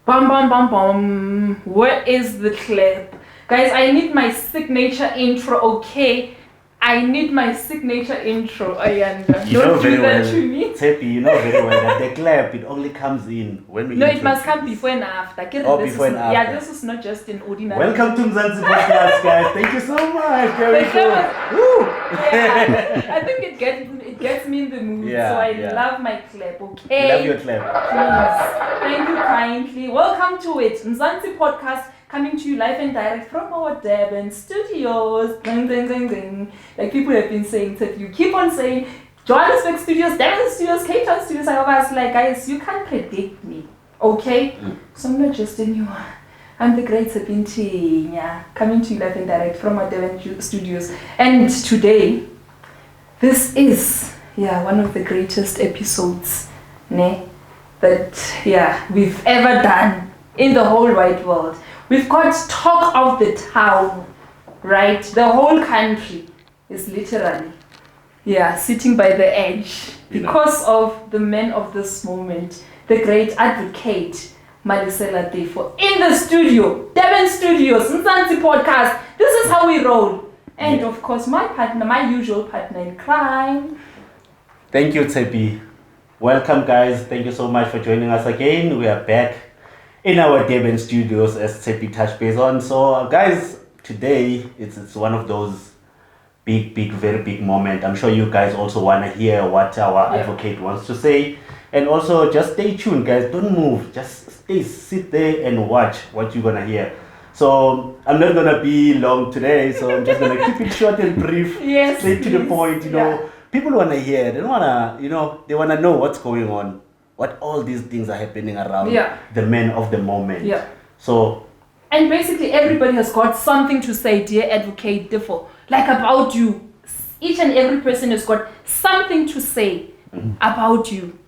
Bum, bum, bum, bum. Where is the clap? Guys, I need my signature intro, okay? I need my signature intro, Ayanda. Don't do that to me. Teffo, you know very well that the clap, it only comes in when we No, it must come before and after. Before and after. Yeah, this is not just an ordinary. Welcome to Mzansi podcast, guys. Thank you so much. Very cool. Yeah, I think it gets me in the mood. Yeah, so I love my clap, okay? You love your clap. Please. Thank you kindly. Welcome to it. Mzansi podcast coming to you live and direct from our Durban studios. Ding, ding, ding, ding. Like people have been saying, that you keep on saying, Johannesburg studios, Durban studios, Cape Town studios. I was like, guys, you can't predict me, okay? So I'm not just a new one. I'm the great Sabintinya, coming to you live and direct from our Durban studios. And today, this is, one of the greatest episodes, that, we've ever done in the whole wide world. We've got talk of the town, right? The whole country is literally, sitting by the edge because of the man of this moment, the great advocate, Malesela Teffo, in the studio, Durban Studios, Mzansi podcast. This is how we roll. And of course, my partner, my usual partner in crime. Thank you, Teffo. Welcome, guys. Thank you so much for joining us again. We are back in our Durban studios, as Teffo touched base on. So, guys, today it's one of those big, very big moment. I'm sure you guys also want to hear what our advocate wants to say. And also, just stay tuned, guys. Don't move. Just sit there and watch what you're going to hear. So, I'm not going to be long today, so I'm just going to keep it short and brief, straight to the point. You know, people want to hear. They don't want to, they want to know what's going on, what all these things are happening around the men of the moment. Yeah. So, and basically everybody has got something to say, dear advocate Teffo, like about you. Each and every person has got something to say about you.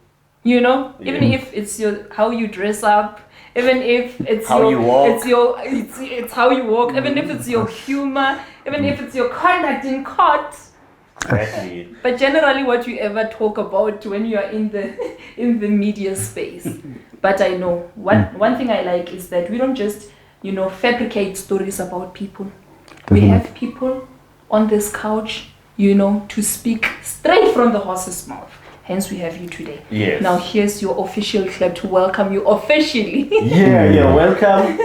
Even if it's how you dress up, even if it's how you walk, it's how you walk, even if it's your humor, even if it's your conduct in court. Exactly. But generally, what you ever talk about when you are in the media space. But I know one thing I like is that we don't just fabricate stories about people. We have people on this couch, to speak straight from the horse's mouth. Hence, we have you today. Yes. Now, here's your official clap to welcome you officially. Welcome.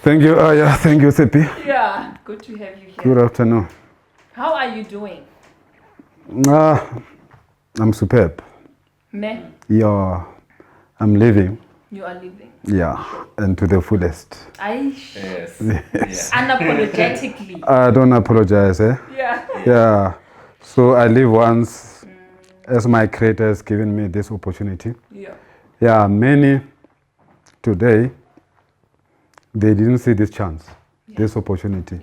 Thank you. Thank you, Teffo. Yeah, good to have you here. Good afternoon. How are you doing? I'm superb. Me? Yeah, I'm living. You are living. Yeah, and to the fullest. Yes. Unapologetically. I don't apologize. Yeah. So I live once as my creator has given me this opportunity. Yeah, many today, they didn't see this chance, this opportunity.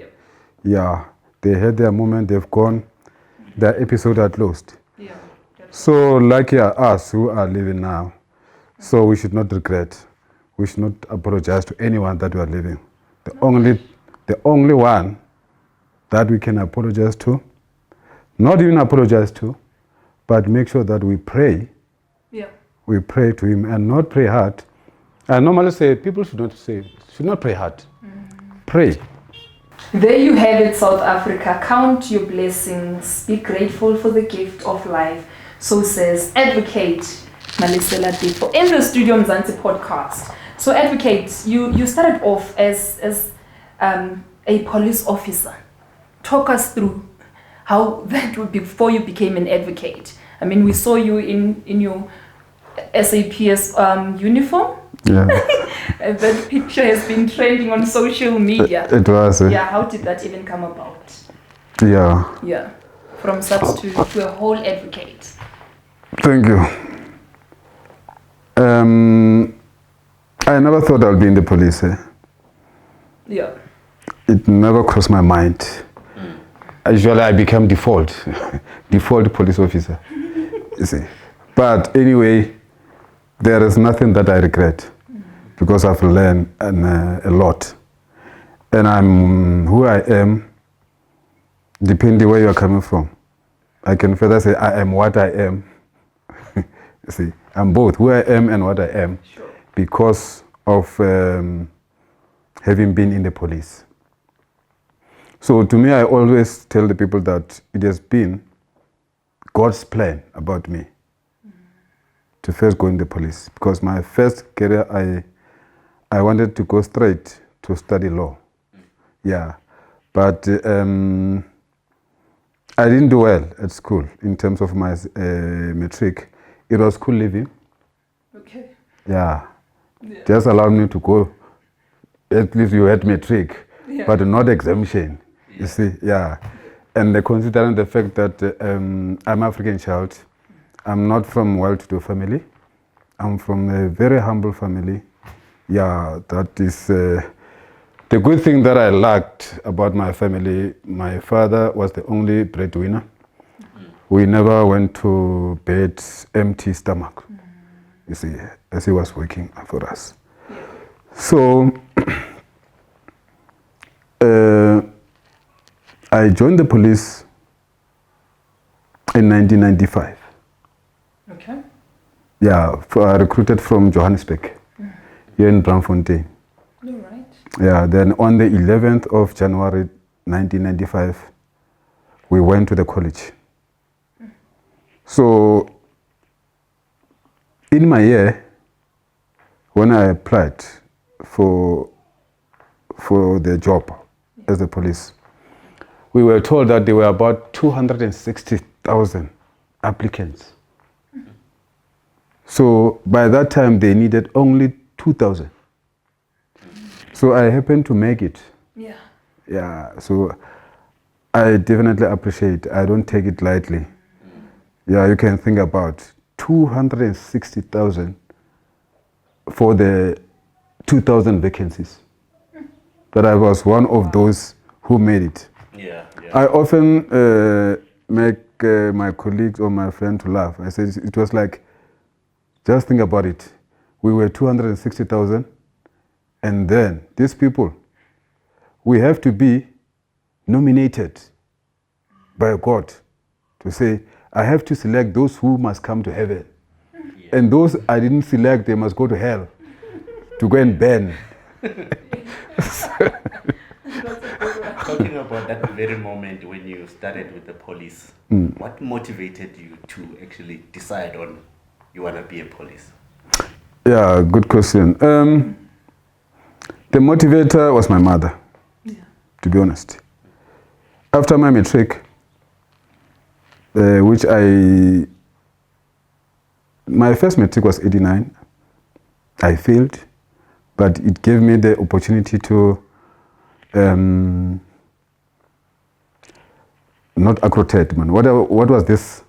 Yeah, they had their moment, they've gone, their episode are closed. So like us who are living now, so we should not regret. We should not apologize to anyone that we are living. The only one that we can apologize to, not even apologize to, but make sure that we pray. We pray to him and not pray hard. I normally say people should not pray hard. Pray. There you have it, South Africa. Count your blessings. Be grateful for the gift of life. So says Advocate Malesela Teffo in the Studio Mzansi podcast. So Advocate, you started off as a police officer. Talk us through how that would be before you became an advocate. I mean, we saw you in your SAPS uniform. Yeah. That picture has been trending on social media. It was. How did that even come about? Yeah. From such to a whole advocate. Thank you. I never thought I'd be in the police. It never crossed my mind. Usually I become default police officer. You see. But anyway, there is nothing that I regret because I've learned a lot. And I'm who I am, depending where you're coming from. I can further say I am what I am. You see. I'm both who I am and what I am because of having been in the police. So to me, I always tell the people that it has been God's plan about me to first go in the police, because my first career, I wanted to go straight to study law. Yeah, but I didn't do well at school in terms of my matric. It was school leaving. Okay. Yeah. Just allowed me to go. At least you had matric, but not exemption. You see, and considering the fact that I'm African child, I'm not from well-to-do family. I'm from a very humble family. Yeah, that is the good thing that I liked about my family. My father was the only breadwinner. We never went to bed empty stomach. You see, as he was working for us. So I joined the police in 1995. Okay. Yeah, I recruited from Johannesburg, here in Braamfontein. All right. Yeah, then on the 11th of January 1995, we went to the college. So in my year, when I applied for the job as the police, we were told that there were about 260,000 applicants. So by that time, they needed only 2,000. So I happened to make it. Yeah. Yeah, so I definitely appreciate. I don't take it lightly. Yeah, you can think about 260,000 for the 2,000 vacancies. But I was one of those who made it. Yeah. I often make my colleagues or my friend to laugh. I said it was like, just think about it. We were 260,000, and then these people, we have to be nominated by God to say, I have to select those who must come to heaven. Yeah. And those I didn't select, they must go to hell to go and burn. Talking about that very moment when you started with the police, what motivated you to actually decide on you want to be a police? Yeah, good question. The motivator was my mother, to be honest. After my matric, which my first matric was 89. I failed, but it gave me the opportunity to not accredited. What was this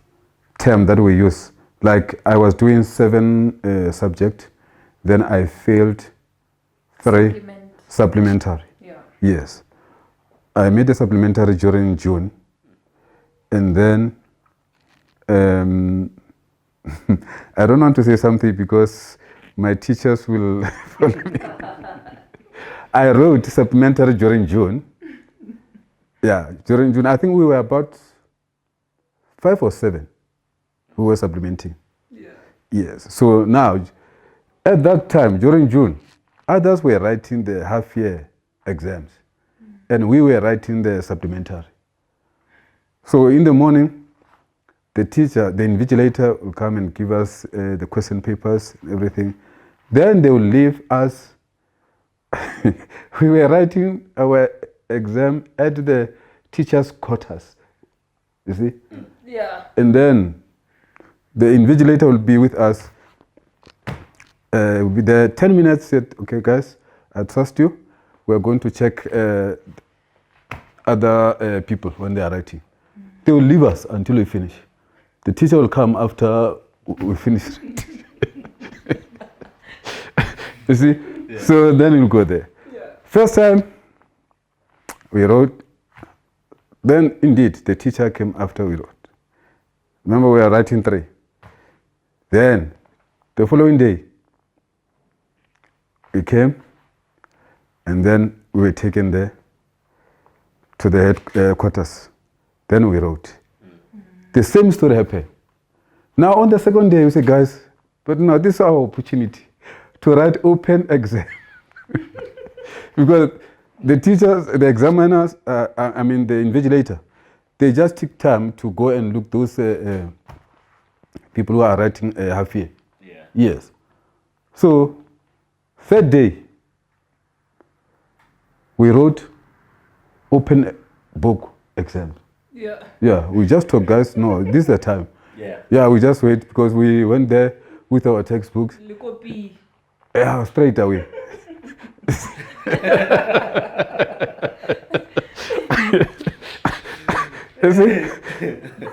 term that we use? Like I was doing 7 subjects, then I failed 3 supplementary. Yeah. Yes. I made a supplementary during June, and then I don't want to say something because my teachers will follow me. I wrote supplementary during June. Yeah, during June. I think we were about 5 or 7 who were supplementing. Yeah. Yes. So now, at that time, during June, others were writing the half-year exams, and we were writing the supplementary. So in the morning, the teacher, the invigilator will come and give us the question papers, everything. Then they will leave us. We were writing our exam at the teacher's quarters, you see? Yeah. And then the invigilator will be with us. With the 10 minutes, said, okay, guys, I trust you. We're going to check other people when they are writing. They will leave us until we finish. The teacher will come after we finish. You see? Yeah. So then we'll go there. Yeah. First time, we wrote. Then, indeed, the teacher came after we wrote. Remember, we are writing 3. Then, the following day, we came, and then we were taken there to the headquarters. Then we wrote. The same story happened. Now, on the second day, we said, guys, But no, this is our opportunity to write open exam. Because the teachers, the examiners, the invigilator, they just take time to go and look those people who are writing half year. Yeah. Yes. So, third day, we wrote open book exam. Yeah. Yeah, we just told guys, no, this is the time. Yeah. Yeah, we just wait because we went there with our textbooks. Yeah, straight away. You see,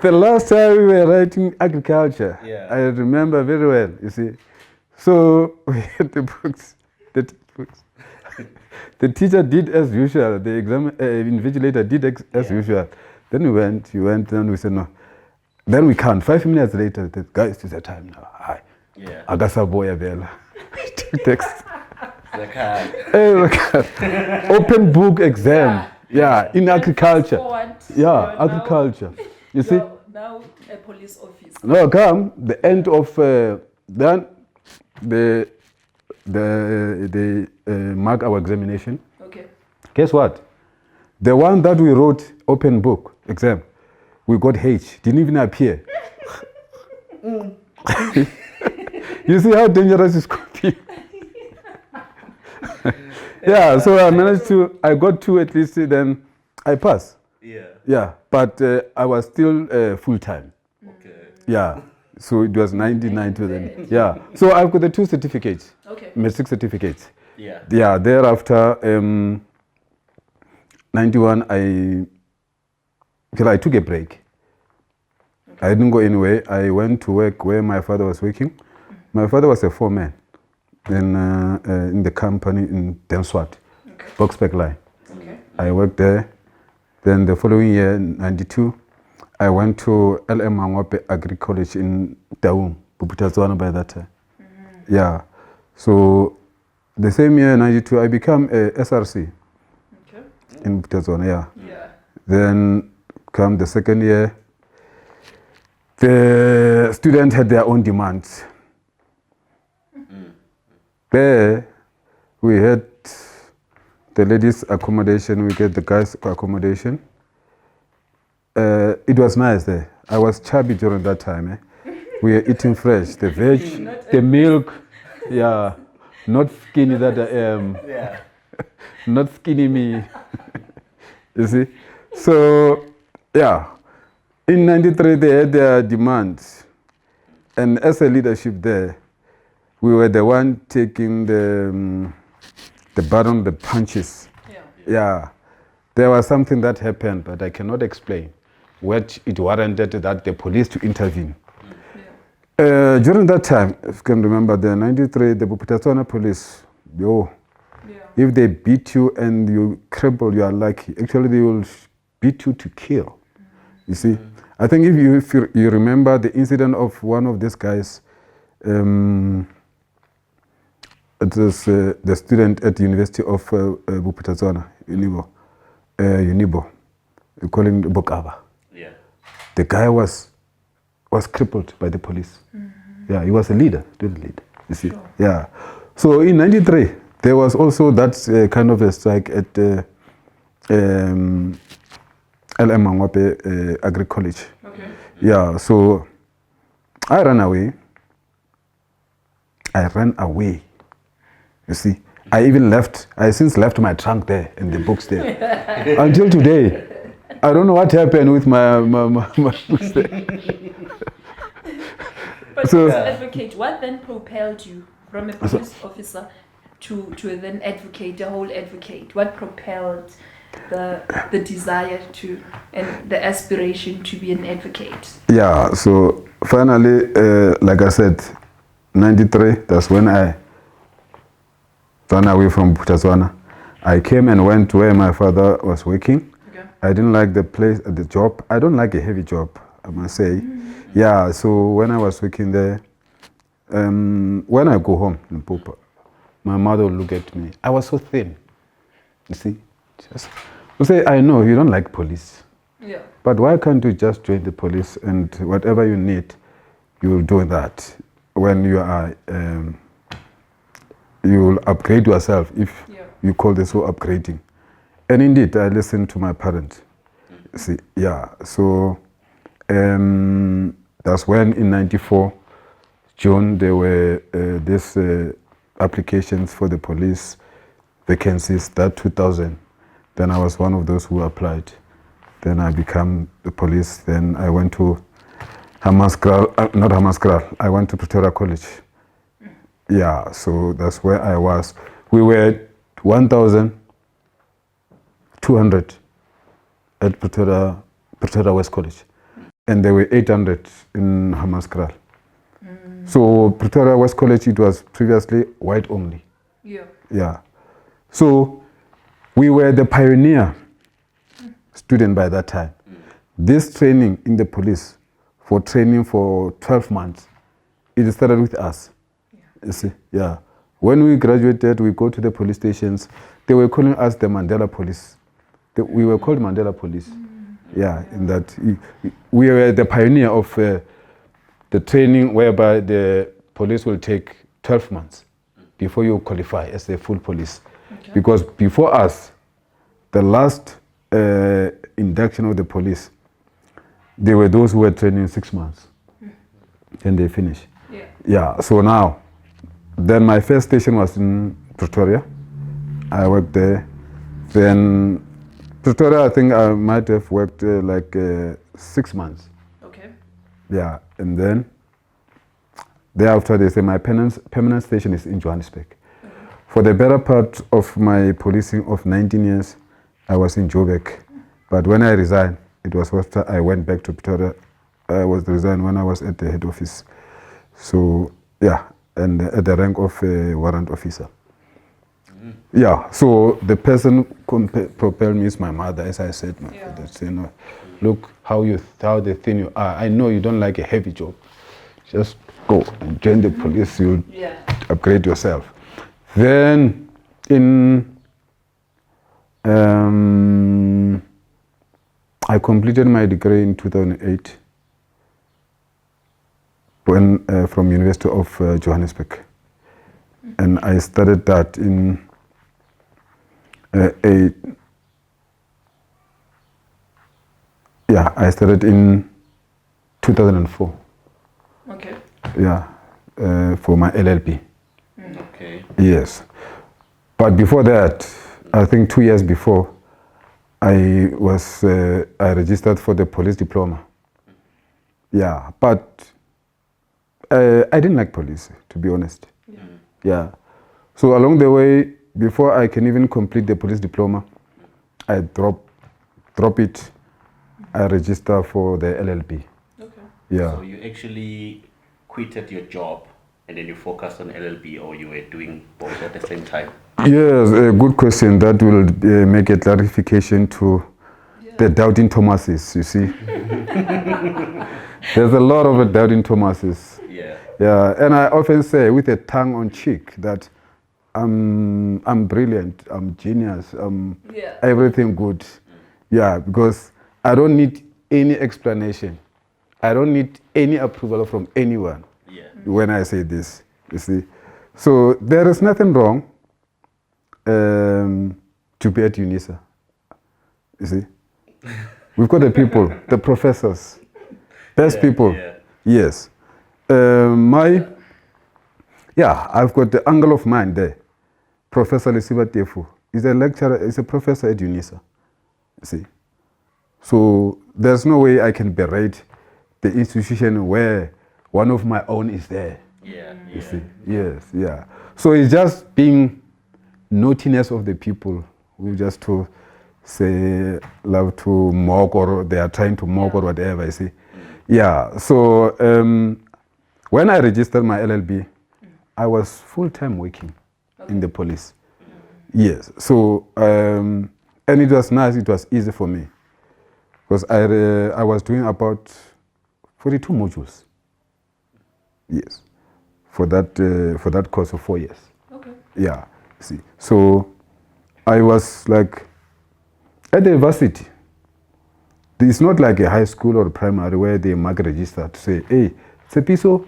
the last time we were writing agriculture, I remember very well, you see. So we had the books, the textbooks. The teacher did as usual, the invigilator did as usual. Then he went, and we said, no. Then we count. 5 minutes later, the guys, it's the time now. Hi. Yeah. Agasa boya vela. Text. Open book exam. Yeah, in agriculture. Yeah, agriculture. You see? Now a police officer. No, come the end of then they mark our examination. Okay. Guess what? The one that we wrote open book exam, we got H. Didn't even appear. You see how dangerous it's could be. Yeah, so I got 2 at least, then I passed. Yeah. Yeah, but I was still full time. Okay. Yeah, so it was 1990 then. Yeah, so I've got the 2 certificates. Okay. Matric certificates. Yeah. Yeah, thereafter, 91, I took a break. Okay. I didn't go anywhere. I went to work where my father was working. My father was a foreman in the company in Denswat, Boxback Line. Okay. I worked there. Then the following year, 92, I went to LM Mangwape Agri College in Daum, Buputazwana by that time. Mm-hmm. Yeah. So the same year, 92, I became a SRC in Buputazwana, yeah. Then come the second year, the students had their own demands. There, we had the ladies' accommodation, we get the guys' accommodation. It was nice there. I was chubby during that time. We were eating fresh, the veg, the milk. Yeah, not skinny that I am. Yeah. Not skinny me. You see? So, yeah. In 93, they had their demands. And as a leadership there, we were the one taking the baton, the punches. Yeah. There was something that happened, but I cannot explain, which it warranted that the police to intervene. During that time, if you can remember, the 93, the Buputazwana police, if they beat you and you cripple, you are lucky. Actually, they will beat you to kill. You see? I think if you remember the incident of one of these guys, it was the student at the University of Buputazwana, Unibo. We call him Bokaba. Yeah. The guy was crippled by the police. Mm-hmm. Yeah, he was a leader, you see. Sure. Yeah. So in 93, there was also that kind of a strike at LM Mangwape Agri College. Okay. Yeah, so I ran away. You see, I since left my trunk there and the books there. Until today, I don't know what happened with my books there. But so, as advocate, what then propelled you from a police officer to then advocate, the whole advocate? What propelled the desire to and the aspiration to be an advocate? Yeah, so finally, like I said, 93, that's when I ran away from Buputazwana. I came and went where my father was working. Okay. I didn't like the place, the job. I don't like a heavy job, I must say. Mm-hmm. Yeah, so when I was working there, when I go home in Pupa, my mother would look at me. I was so thin, you see. She say, I know you don't like police. Yeah. But why can't you just join the police and whatever you need, you will do that. when you are, you will upgrade yourself if you call this so upgrading. And indeed, I listened to my parents. See, yeah, so that's when in 94, June, there were these applications for the police vacancies, that 2000. Then I was one of those who applied. Then I became the police. Then I went to I went to Pretoria College. Yeah, so that's where I was. We were 1,200 at Pretoria West College. And there were 800 in Hammanskraal. So Pretoria West College, it was previously white only. Yeah. So we were the pioneer student by that time. This training in the police for training for 12 months, it started with us. You see, yeah. When we graduated, we go to the police stations. They were calling us the Mandela Police. We were called Mandela Police. Yeah, in that we were the pioneer of the training whereby the police will take 12 months before you qualify as a full police. Okay. Because before us, the last induction of the police, they were those who were training 6 months and they finish. Yeah, so now, then my first station was in Pretoria. I worked there. Then Pretoria, I think I might have worked 6 months. Okay. Yeah, and then thereafter they say my permanent station is in Johannesburg. Okay. For the better part of my policing of 19 years, I was in Joburg. But when I resigned, it was after I went back to Pretoria. I was resigned when I was at the head office. So, yeah, and at the rank of a warrant officer. Yeah, so the person propelled me is my mother, as I said. My father said, you know, look how the thin you are. I know you don't like a heavy job. Just go and join the police. You'll upgrade yourself. Then I completed my degree in 2008 from University of Johannesburg. And I studied that in I started in 2004. Okay. Yeah, for my LLB. Okay. Yes. But before that, I think 2 years before, I registered for the police diploma. Yeah, but I didn't like police, to be honest. Yeah. So along the way, before I can even complete the police diploma, I drop it. I register for the LLB. Okay. Yeah. So you actually quitted your job and then you focused on LLB, or you were doing both at the same time? Yes, a good question. That will make a clarification to the doubting Thomases, you see. There's a lot of doubting Thomases. Yeah. Yeah, and I often say with a tongue on cheek that I'm brilliant, I'm genius, I'm everything good. Yeah, because I don't need any explanation. I don't need any approval from anyone when I say this, you see. So there is nothing wrong to be at UNISA, you see. We've got the people, the professors, best people. Yeah. Yes. I've got the angle of mine there. Professor Malesela Teffo is a lecturer, is a professor at UNISA. See, so there's no way I can berate the institution where one of my own is there. You see, yes, yeah. So it's just being naughtiness of the people who just to say love to mock, or they are trying to mock or whatever. You see, yeah. So when I registered my LLB, I was full-time working in the police. Yes. So and it was nice. It was easy for me because I was doing about 42 modules. Yes, for that course of 4 years. Okay. Yeah. See. So I was like at the university. It's not like a high school or primary where they mark register to say, hey, Tsepiso,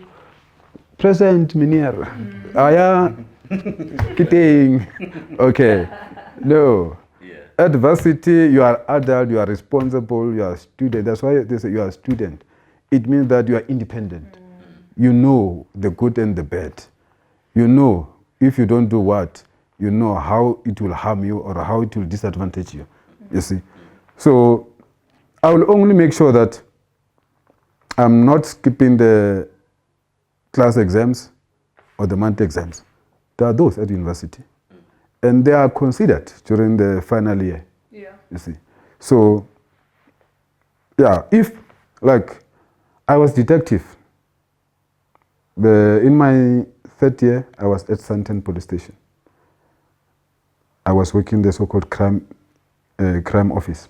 Present, meneer. Yeah. Kidding. Okay. No. Yeah. At varsity, you are adult, you are responsible, you are a student. That's why they say you are a student. It means that you are independent. You know the good and the bad. You know if you don't do what, you know how it will harm you or how it will disadvantage you. You see? So I will only make sure that I'm not skipping the class exams or the monthly exams. There are those at university. And they are considered during the final year. Yeah. You see. So, yeah, if, like, I was detective. In my third year, I was at Santon Police Station. I was working the so-called crime office.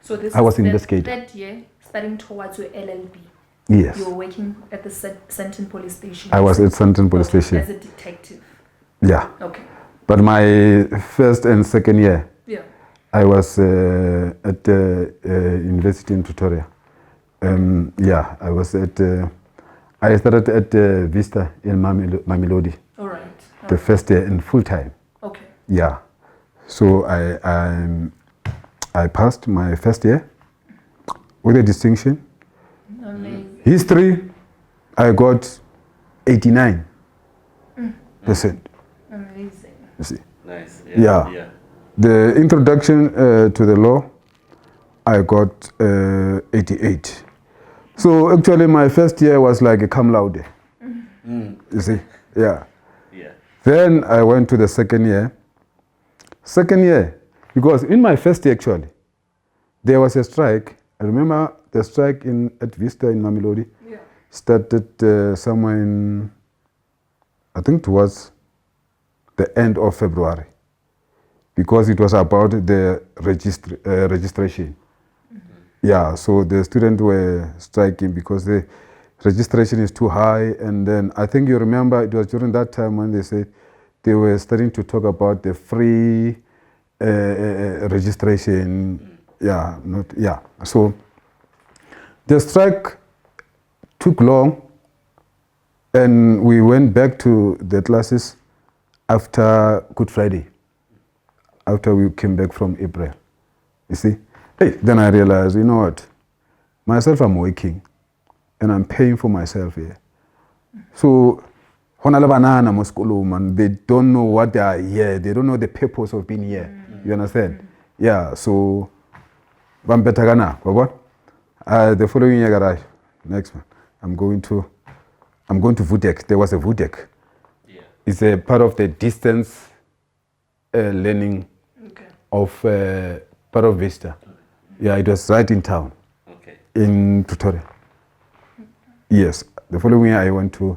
So this I was is the investigating. third year, starting towards your LLB. Yes. You were working at the Santon Police Station. I was at Santon Police Okay, Station. as a detective. Yeah. Okay. But my first and second year, Yeah. I was at the university in Pretoria. Yeah, I was at. I started at Vista in Mamelodi. All right. The first year in full time. Okay. Yeah. So I passed my first year with a distinction. Amazing. History, I got 89%. Amazing. You see. Nice. Yeah. The introduction to the law, I got 88. So actually my first year was like a cum laude. You see, yeah. Then I went to the second year. Second year, because in my first year actually, there was a strike. I remember the strike at Vista in Mamelodi started somewhere in, I think towards the end of February, because it was about the registration. Yeah, so the students were striking because the registration is too high. And then I think you remember it was during that time when they said they were starting to talk about the free registration. Yeah. So the strike took long, and we went back to the classes after Good Friday, after we came back from April. You see? Hey, then I realized, you know what? Myself, I'm working, and I'm paying for myself here. So, they don't know what they are here. They don't know the purpose of being here. You understand? Yeah, so, the following year, garage, next one, I'm going to VUDEC. There was a VUDEC. Yeah. It's a part of the distance learning of part of Vista. Yeah, it was right in town, in Pretoria. Yes, the following year I went to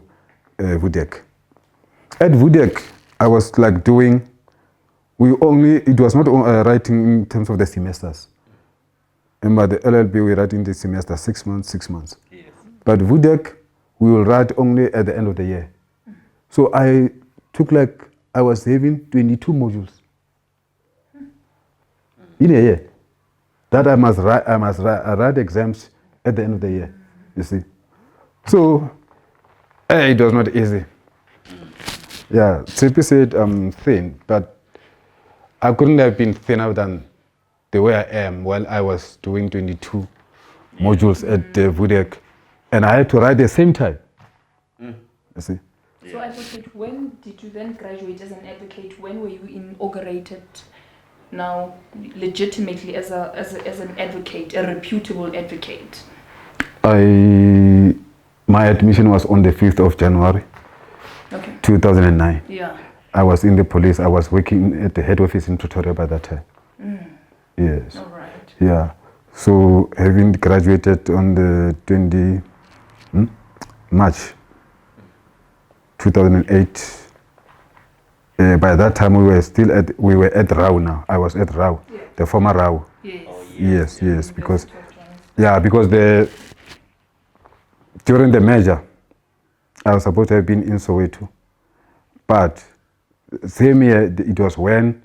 VUDEC. At VUDEC, I was like doing, it was not writing in terms of the semesters. And by the LLB, we write in the semester 6 months. Yes. But VUDEC, we will write only at the end of the year. So I was having 22 modules in a year. That I must write exams at the end of the year, you see. So, it was not easy. Yeah, Tsepi said I'm thin, but I couldn't have been thinner than the way I am while I was doing 22 modules at VUDEC, and I had to write at the same time, you see. So advocate, when did you then graduate as an advocate? When were you inaugurated now legitimately as an advocate, a reputable advocate? My admission was on the 5th of January, 2009. Yeah. I was in the police. I was working at the head office in Pretoria by that time. Yes. All right. Yeah. So having graduated on the March 2008. By that time we were at RAU now. I was at RAU, the former RAU. Yes. Yes, because during the merger, I was supposed to have been in Soweto, but same year it was when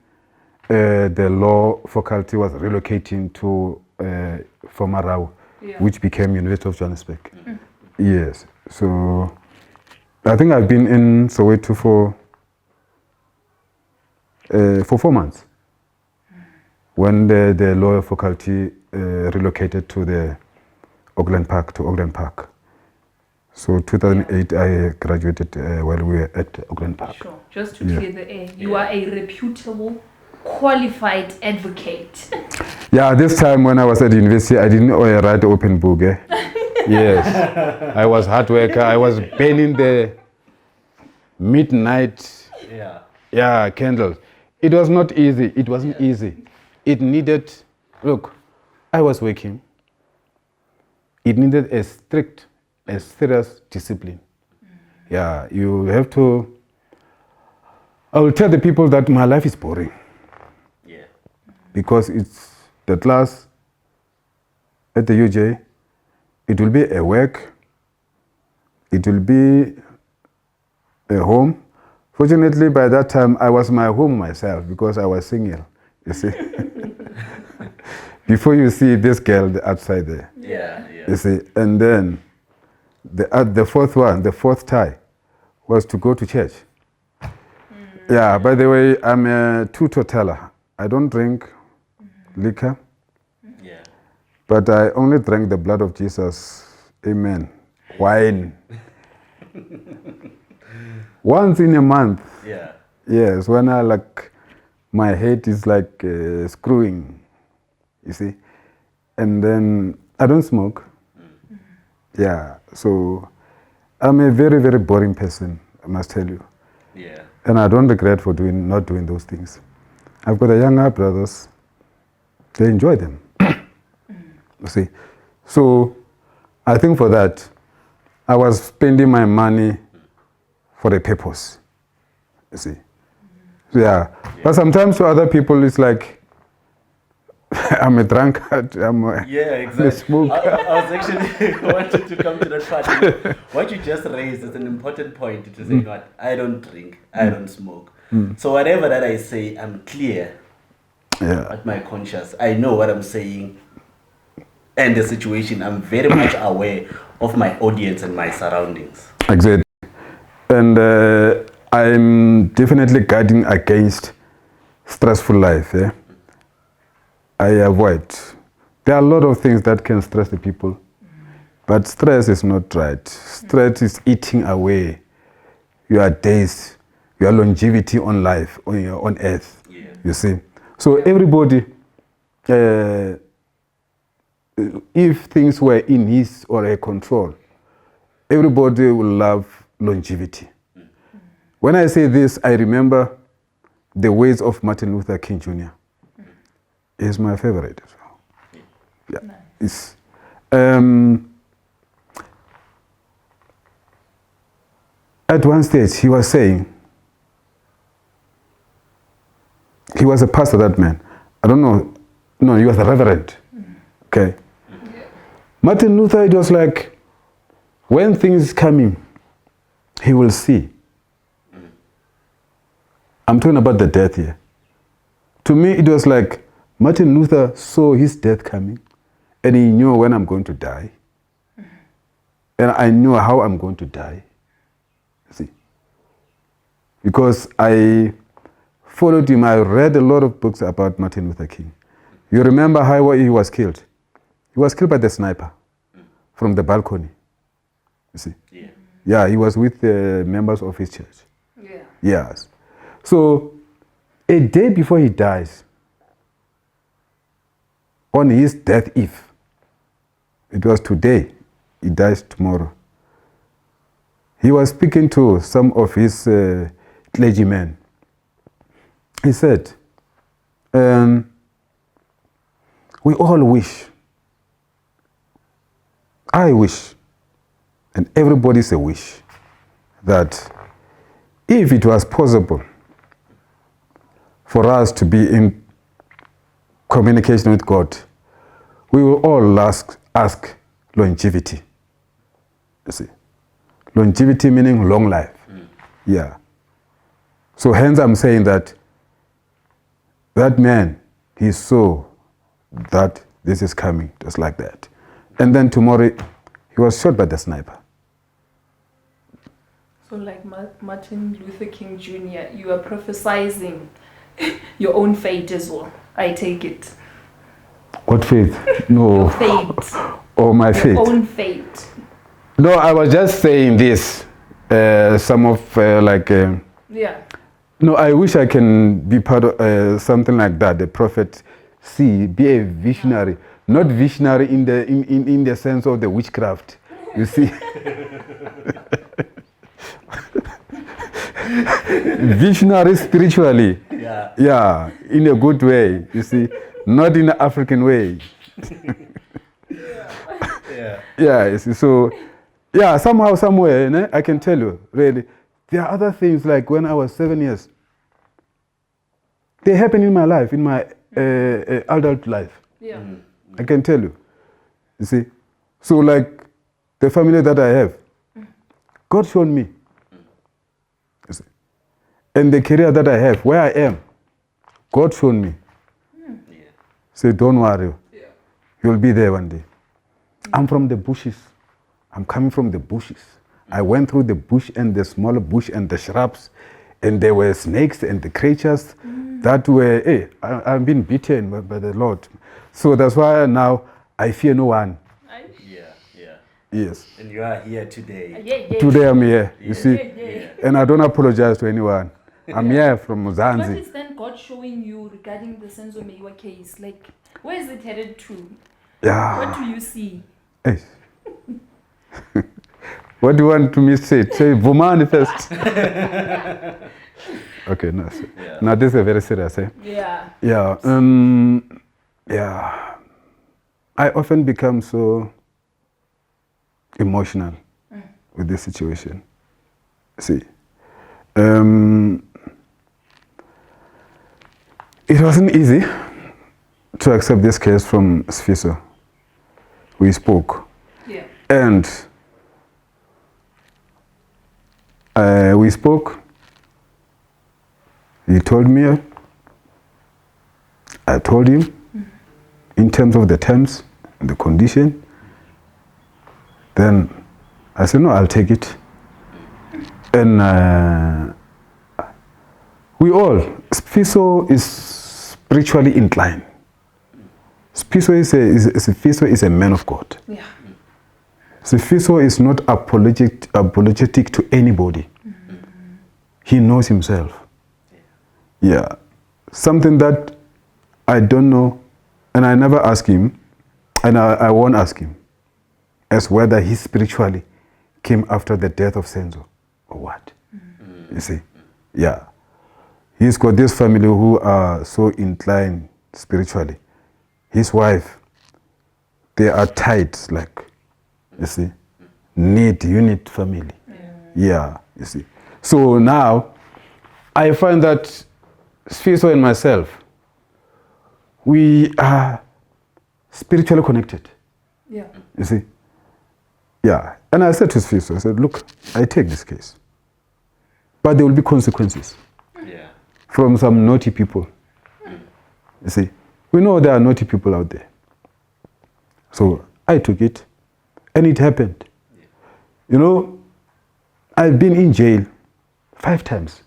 the law faculty was relocating to former RAU, which became University of Johannesburg. Yes, so I think I've been in Soweto for 4 months. When the law faculty relocated to the Auckland Park. So 2008, I graduated while we were at Auckland Park. Sure. Just to clear the air, you are a reputable, qualified advocate. Yeah, this time when I was at university, I didn't write the open book. Yes, I was hard worker. I was burning the midnight candles. It was not easy. It wasn't easy. It needed, look, I was working. It needed a strict, a serious discipline. Yeah, you have to, I will tell the people that my life is boring. Yeah. Because it's the class at the UJ, it will be a work, it will be a home. Fortunately, by that time, I was my home myself because I was single, you see. Before you see this girl outside there. Yeah. You see, and then the fourth tie was to go to church. Yeah, by the way, I'm a teetotaler. I don't drink liquor. Yeah. But I only drank the blood of Jesus. Amen. Wine. Once in a month. Yeah. Yes, when my head is screwing, you see. And then I don't smoke. Yeah, so I'm a very, very boring person, I must tell you. Yeah. And I don't regret for not doing those things. I've got younger brothers. They enjoy them. You see. So I think for that, I was spending my money for a purpose. You see. Yeah. But sometimes to other people, it's like, I'm a drunkard, I'm exactly. a smoker. I was actually wanted to come to that part. What you just raised is an important point to say, what? I don't drink, I don't smoke. So whatever that I say, I'm clear at my conscience. I know what I'm saying and the situation. I'm very much aware of my audience and my surroundings. Exactly. And I'm definitely guarding against stressful life. Yeah? I avoid. There are a lot of things that can stress the people, but stress is not right. Stress is eating away your days, your longevity on life, on earth. Yeah. You see. So everybody, if things were in his or her control, everybody will love longevity. When I say this, I remember the words of Martin Luther King Jr. He's my favorite as well. Yeah. Nice. At one stage, he was saying, he was a pastor, that man. I don't know. No, he was a reverend. Okay. Martin Luther, it was like, when things coming, he will see. I'm talking about the death here. To me, it was like Martin Luther saw his death coming, and he knew when I'm going to die. And I knew how I'm going to die. See? Because I followed him. I read a lot of books about Martin Luther King. You remember how he was killed? He was killed by the sniper from the balcony. You see? Yeah. Yeah, he was with the members of his church. Yeah. Yes. So, a day before he dies, on his death eve, it was today, he dies tomorrow, he was speaking to some of his clergymen. He said, we all wish, I wish, and everybody's a wish, that if it was possible for us to be in communication with God, we will all ask longevity. You see, longevity meaning long life. Yeah. So hence I'm saying that man, he saw that this is coming, just like that. And then tomorrow, he was shot by the sniper. So like Martin Luther King Jr., you are prophesizing your own fate as well, I take it. What faith? No. Your fate. Oh, my your fate. Your own fate. No, I was just saying this. Some of yeah. No, I wish I can be part of something like that. The prophet, be a visionary, not visionary in the sense of the witchcraft. You see, visionary spiritually. Yeah, in a good way. You see, not in an African way. Yeah. You see, so. Yeah, somehow, somewhere, I can tell you, really. There are other things like when I was 7 years. They happened in my life, in my adult life. Yeah. I can tell you. You see? So like the family that I have, God showed me. You see? And the career that I have, where I am, God showed me. Say, don't worry. You'll be there one day. I'm from the bushes. I'm coming from the bushes. I went through the bush and the smaller bush and the shrubs, and there were snakes and the creatures that were, I've been beaten by the Lord. So that's why now I fear no one. Yeah. Yes. And you are here today. Today I'm here, you see. And I don't apologize to anyone. I'm here from Mzansi. What is then God showing you regarding the Senzo Meyiwa case? Like, where is it headed to? Yeah. What do you see? Hey. What do you want me to say? Say Vumani first. Okay, no. Now this is very serious, eh? Yeah. Yeah. I often become so emotional with this situation. See, it wasn't easy to accept this case from Sfiso. We spoke. Yeah. And we spoke. He told me, I told him, in terms of the terms and the condition. Then I said, no, I'll take it. And we all, Sfiso is spiritually inclined. Sfiso is a man of God. Yeah. Sfiso is not apologetic to anybody. He knows himself. Yeah. Something that I don't know, and I never ask him, and I won't ask him, as whether he spiritually came after the death of Senzo or what. You see? Yeah. He's got this family who are so inclined spiritually. His wife, they are tight, like, you see, unit family. Yeah, you see. So now, I find that Sfiso and myself, we are spiritually connected. Yeah. You see? Yeah. And I said to Sfiso, I said, look, I take this case. But there will be consequences from some naughty people. You see? We know there are naughty people out there. So I took it, and it happened. You know, I've been in jail 5 times.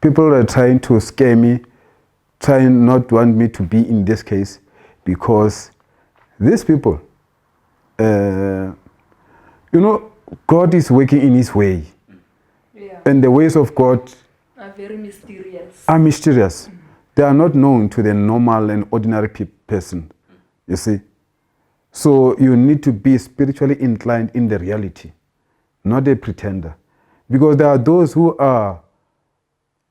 People are trying to scare me, trying not to want me to be in this case, because these people, you know, God is working in His way. Yeah. And the ways of God are very mysterious. Are mysterious. They are not known to the normal and ordinary person, you see. So you need to be spiritually inclined in the reality, not a pretender. Because there are those who are,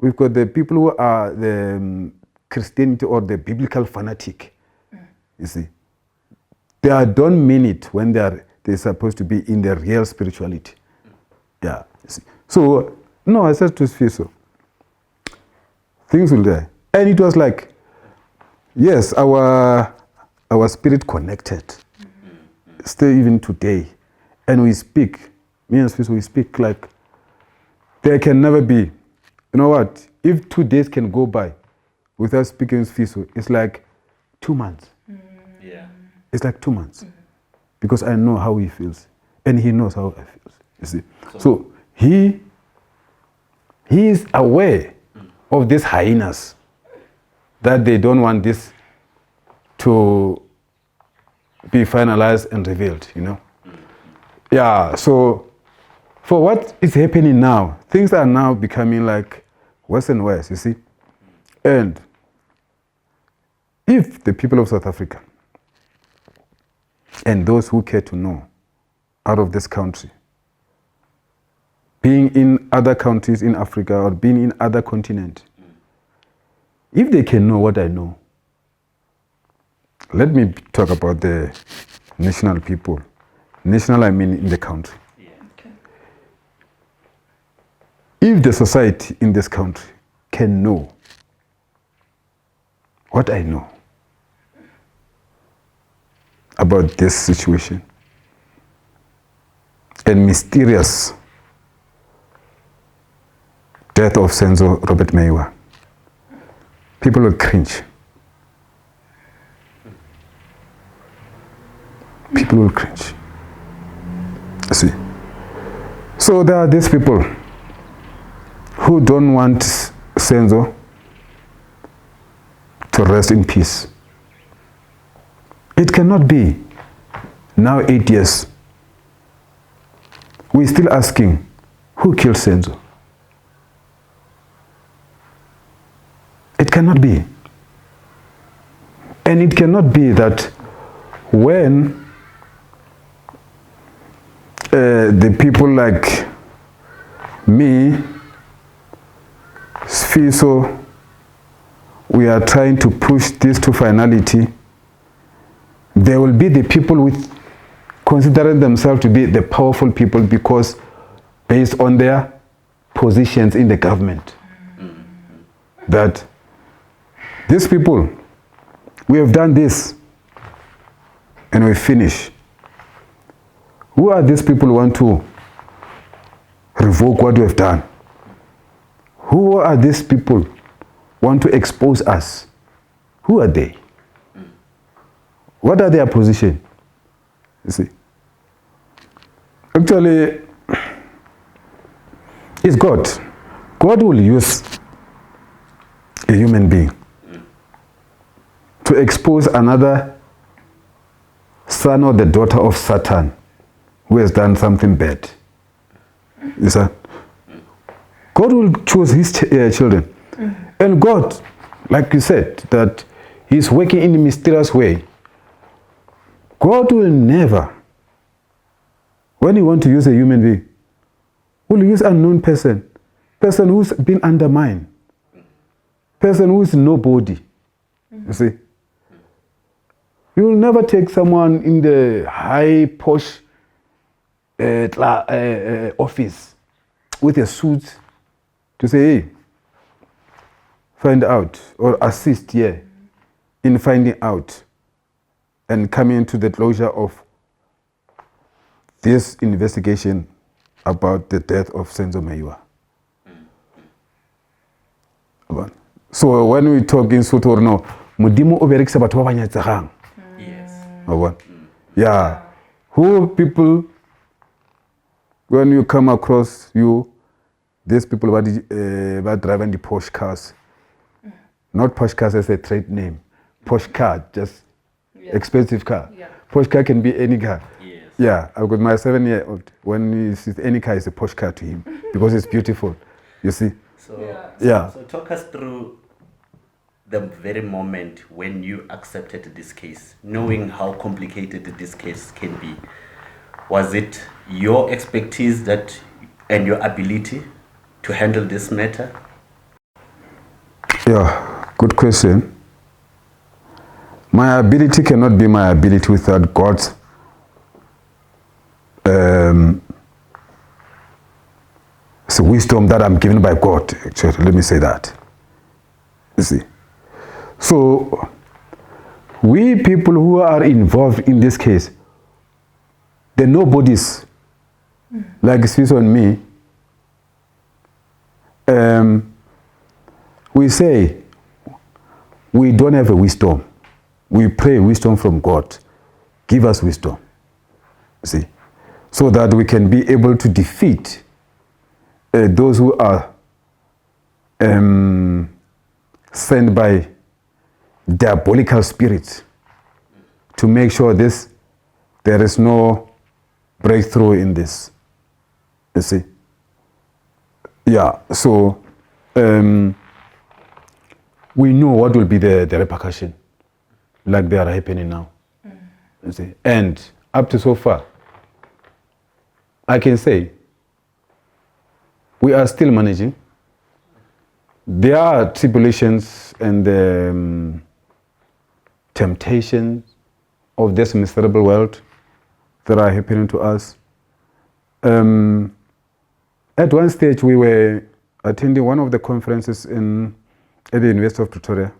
we've got the people who are the Christianity or the biblical fanatic, you see. They don't mean it when they're supposed to be in the real spirituality. Yeah, you see. So, no, I said to Sfiso, things will die. And it was like, yes, our spirit connected. Still even today. And we speak, me and Sfiso, we speak like there can never be. You know what? If 2 days can go by without speaking with Sfiso, it's like 2 months. Yeah. It's like 2 months. Because I know how he feels. And he knows how I feel. You see? So he is aware of these hyenas, that they don't want this to be finalized and revealed, you know. Yeah, so for what is happening now, things are now becoming like worse and worse, you see. And if the people of South Africa and those who care to know out of this country, being in other countries in Africa or being in other continents, if they can know what I know, let me talk about the national people. National, I mean in the country. Yeah. Okay. If the society in this country can know what I know about this situation and mysterious death of Senzo Robert Meyiwa, people will cringe. People will cringe. See. So there are these people who don't want Senzo to rest in peace. It cannot be. Now 8 years. We're still asking, who killed Senzo? It cannot be. And it cannot be that when the people like me, Sfiso, we are trying to push this to finality, there will be the people with considering themselves to be the powerful people because based on their positions in the government. That these people, we have done this and we finish. Who are these people who want to revoke what we have done? Who are these people who want to expose us? Who are they? What are their position? You see? Actually, it's God. God will use a human being to expose another son or the daughter of Satan who has done something bad. You see? God will choose his children. And God, like you said, that he's working in a mysterious way. God will never, when he wants to use a human being, will use an unknown person who's been undermined, person who is nobody. You see? You will never take someone in the high posh office with a suit to say, hey, find out or assist here in finding out and coming to the closure of this investigation about the death of Senzo Meyiwa. So when we talk in Soto, no, Mudimu oberekisa batho ba banyatsegang. Yes. Yeah. Who people, when you come across these people were driving the Porsche cars. Not Porsche cars as a trade name. Porsche car, just expensive car. Yeah. Porsche car can be any car. Yes. Yeah, I've got my 7-year-old. When he sees any car, it's a Porsche car to him because it's beautiful. You see? So talk us through the very moment when you accepted this case, knowing how complicated this case can be. Was it your expertise and your ability to handle this matter? Yeah, good question. My ability cannot be my ability without God's it's a wisdom that I'm given by God, actually. Let me say that. You see. So, we people who are involved in this case, the nobodies, like Sfiso and me, we say we don't have a wisdom. We pray wisdom from God. Give us wisdom. See, so that we can be able to defeat those who are sent by diabolical spirits to make sure there is no breakthrough in this. You see? Yeah, so we know what will be the repercussion, like they are happening now. You see? And up to so far, I can say we are still managing. There are tribulations and temptations of this miserable world that are happening to us. At one stage, we were attending one of the conferences at the University of Pretoria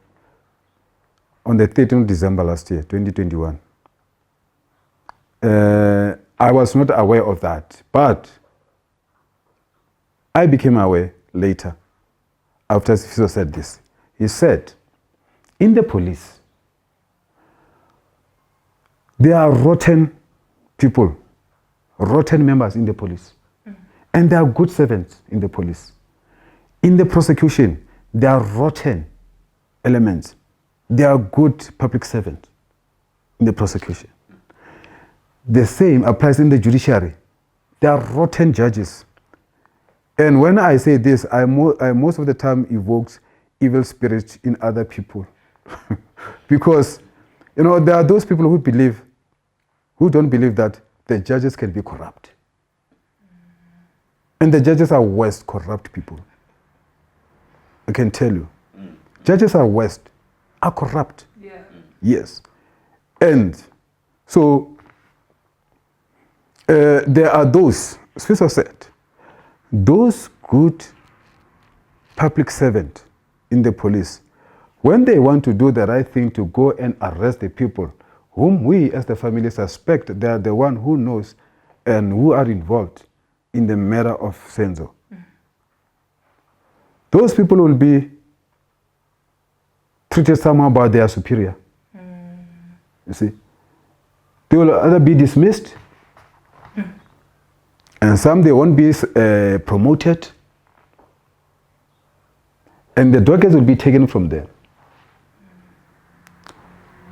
on the 13th of December last year, 2021. I was not aware of that, but I became aware later after Senzo said this. He said, in the police, there are rotten people, rotten members in the police. And there are good servants in the police. In the prosecution, there are rotten elements. There are good public servants in the prosecution. The same applies in the judiciary. There are rotten judges. And when I say this, I most of the time evokes evil spirits in other people. Because, there are those people who don't believe that the judges can be corrupt. And the judges are worst corrupt people. I can tell you. Judges are worst, are corrupt. Yeah. Yes. And so there are those, Senzo said, those good public servants in the police, when they want to do the right thing to go and arrest the people whom we as the family suspect they are the one who knows and who are involved in the murder of Senzo. Those people will be treated somehow by their superior. You see? They will either be dismissed, and some they won't be promoted, and the dockets will be taken from them.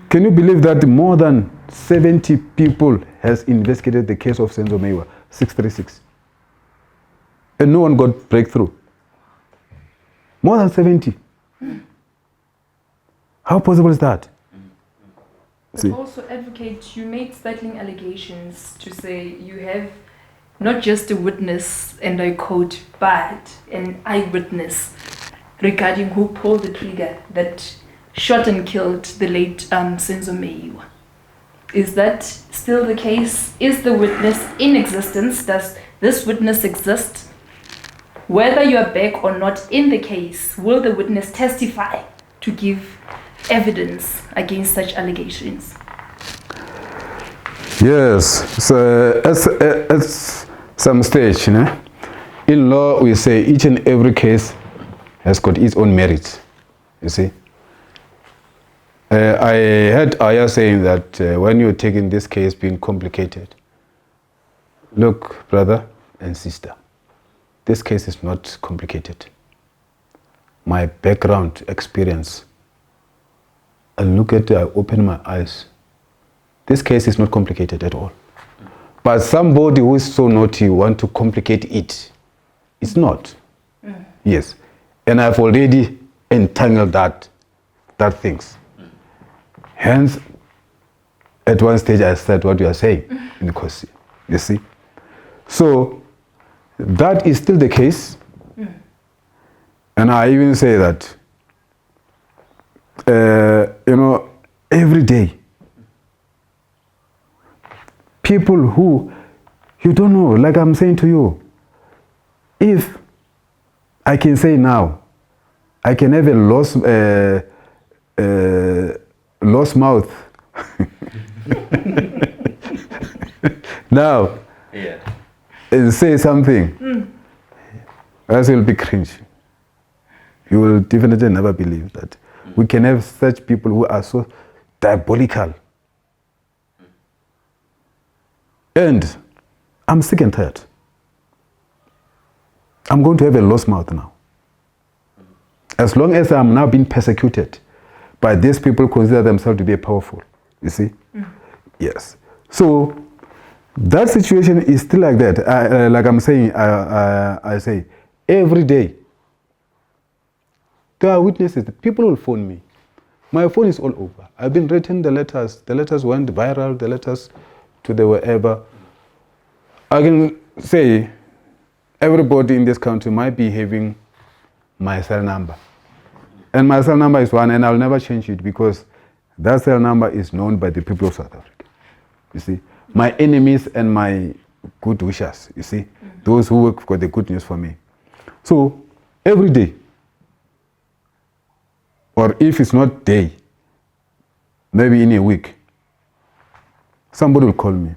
Can you believe that more than 70 people has investigated the case of Senzo Meyiwa, 636? And no one got breakthrough. More than 70. How possible is that? But also, advocate, you made startling allegations to say you have not just a witness, and I quote, but an eyewitness regarding who pulled the trigger that shot and killed the late Senzo Meyiwa. Is that still the case? Is the witness in existence? Does this witness exist? Whether you are back or not in the case, will the witness testify to give evidence against such allegations? Yes. So at some stage, in law we say each and every case has got its own merits. You see? I heard Aya saying that when you're taking this case being complicated, look, brother and sister, this case is not complicated. My background experience, I look at it, I open my eyes. This case is not complicated at all. But somebody who is so naughty want to complicate it. It's not. Yes. And I've already entangled that things. Hence, at one stage I said what you are saying in the course. You see? So, that is still the case. And I even say that, every day, people who, you don't know, like I'm saying to you, if I can say now, I can have a lost mouth. Now, and say something, else will be cringe. You will definitely never believe that. We can have such people who are so diabolical. And I'm sick and tired. I'm going to have a lost mouth now. As long as I'm now being persecuted by these people consider themselves to be powerful, you see? Yes. So that situation is still like that. Like I'm saying, I say, every day, there are witnesses. People will phone me. My phone is all over. I've been written the letters. The letters went viral, the letters to the wherever. I can say everybody in this country might be having my cell number. And my cell number is one, and I'll never change it because that cell number is known by the people of South Africa. You see, my enemies and my good wishers, you see, those who work for the good news for me. So every day, or if it's not day, maybe in a week, somebody will call me.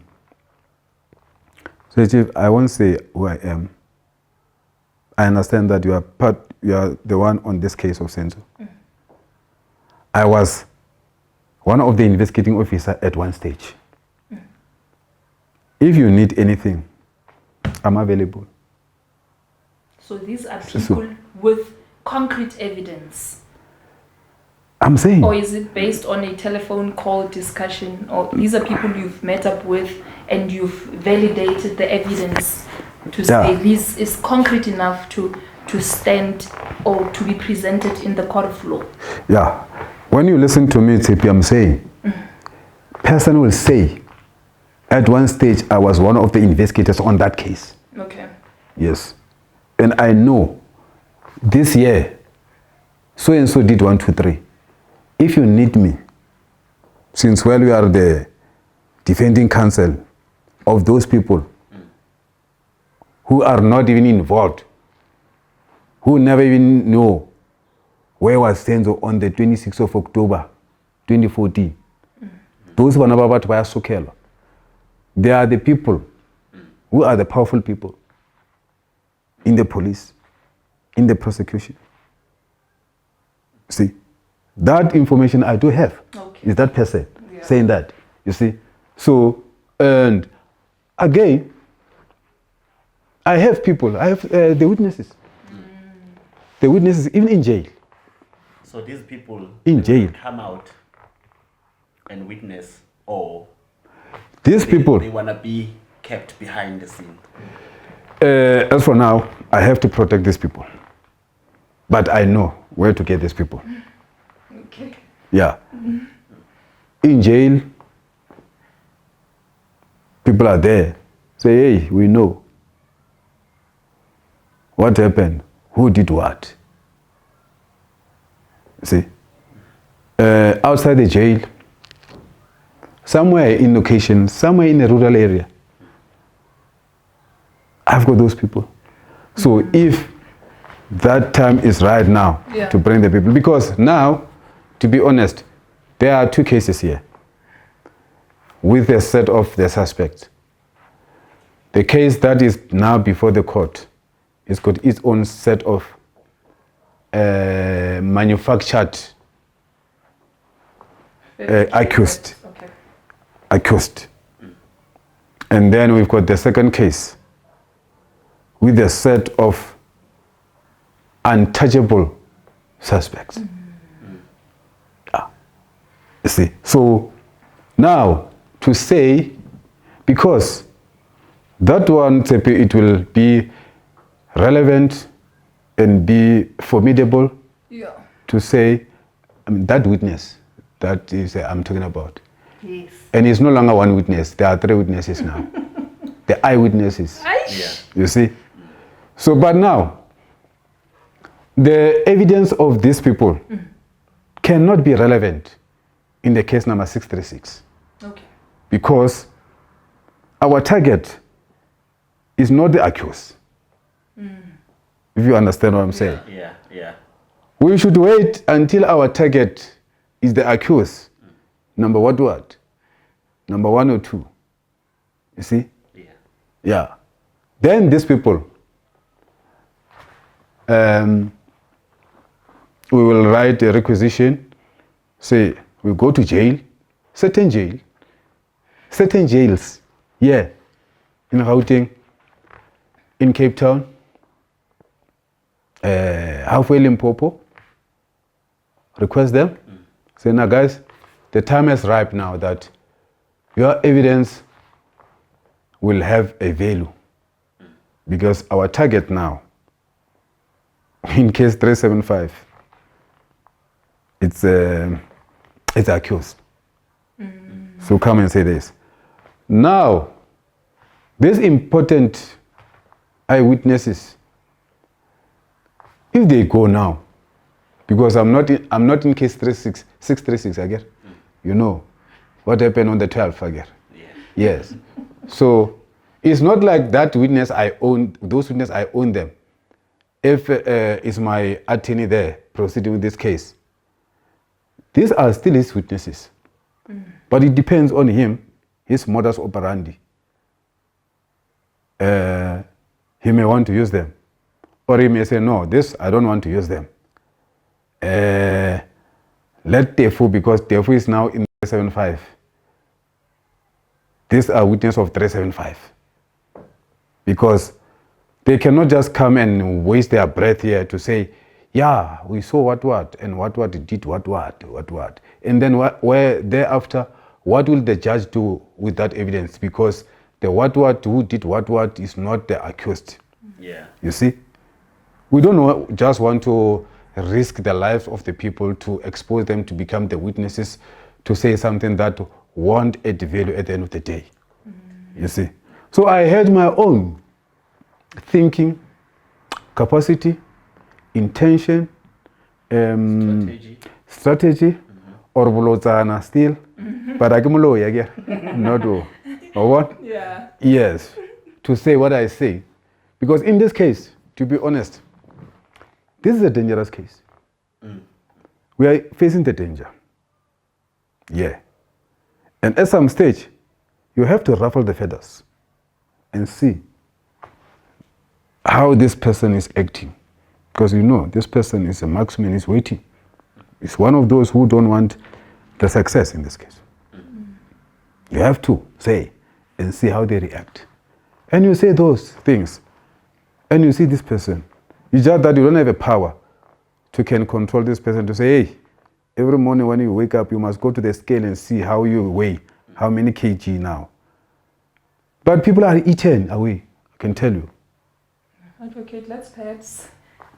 So Chief, I won't say who I am. I understand that you are the one on this case of Senzo. I was one of the investigating officers at one stage. If you need anything, I'm available. So these are people with concrete evidence. I'm saying. Or is it based on a telephone call discussion? Or these are people you've met up with and you've validated the evidence to say this is concrete enough to stand or to be presented in the court of law? Yeah. When you listen to me, Tsepi, I'm saying, person will say, at one stage, I was one of the investigators on that case. Okay. Yes. And I know this year, so-and-so did 1, 2, 3. If you need me, since we are the defending counsel of those people who are not even involved, who never even know where was Senzo on the 26th of October, 2014. Those who are about Sukela, they are the people who are the powerful people in the police, in the prosecution. See? That information I do have is that person saying that, you see. So, and again, I have people, I have the witnesses. The witnesses, even in jail. So these people in jail come out and witness, or these people, they want to be kept behind the scene? As for now, I have to protect these people. But I know where to get these people. Okay. Yeah. In jail, people are there. Say, hey, we know. What happened? Who did what? See? Outside the jail, somewhere in location, somewhere in a rural area, I've got those people. So if that time is right now to bring the people, because now, to be honest, there are 2 cases here with a set of the suspects. The case that is now before the court has got its own set of manufactured accused. Okay. Accused. And then we've got the second case with a set of untouchable suspects. You see, so now to say, because that one, it will be relevant and be formidable to say, I mean, that witness, that is I'm talking about. Yes. And it's no longer one witness, there are 3 witnesses now. The eyewitnesses. You see? So, but now, the evidence of these people cannot be relevant in the case number 636. Okay. Because our target is not the accused. If you understand what I'm saying. Yeah. We should wait until our target is the accused. Number what? Number 1 or 2. You see? Yeah. Then these people, we will write a requisition, say, we go to jail, certain jails, in Gauteng, in Cape Town, halfway Limpopo, request them, say, now guys, the time is ripe now that your evidence will have a value, because our target now, in case 375, it's accused. So come and say this. Now, these important eyewitnesses, if they go now, because I'm not in case 636 again, you know what happened on the 12th again. Yeah. Yes. So it's not like that witness I own, those witnesses I own them. If it's my attorney there proceeding with this case, these are still his witnesses. But it depends on him, his modus operandi. He may want to use them. Or he may say, no, this, I don't want to use them. Let Teffo, because Teffo is now in 375. These are witnesses of 375. Because they cannot just come and waste their breath here to say, yeah, we saw what, and what did what. And then where thereafter, what will the judge do with that evidence? Because the what who did what is not the accused. Yeah. You see? We don't just want to risk the lives of the people to expose them to become the witnesses to say something that won't add value at the end of the day. You see? So I had my own thinking, capacity, intention, strategy, or bulotana still, but I can not do. Or what? Yeah. Yes, to say what I say. Because in this case, to be honest, this is a dangerous case. We are facing the danger. Yeah. And at some stage, you have to ruffle the feathers and see how this person is acting. Because you know, this person is a marksman, is waiting. It's one of those who don't want the success in this case. You have to say and see how they react. And you say those things, and you see this person. It's just that you don't have a power to can control this person to say, hey, every morning when you wake up, you must go to the scale and see how you weigh, how many kg now. But people are eaten away, I can tell you. Advocate, let's perhaps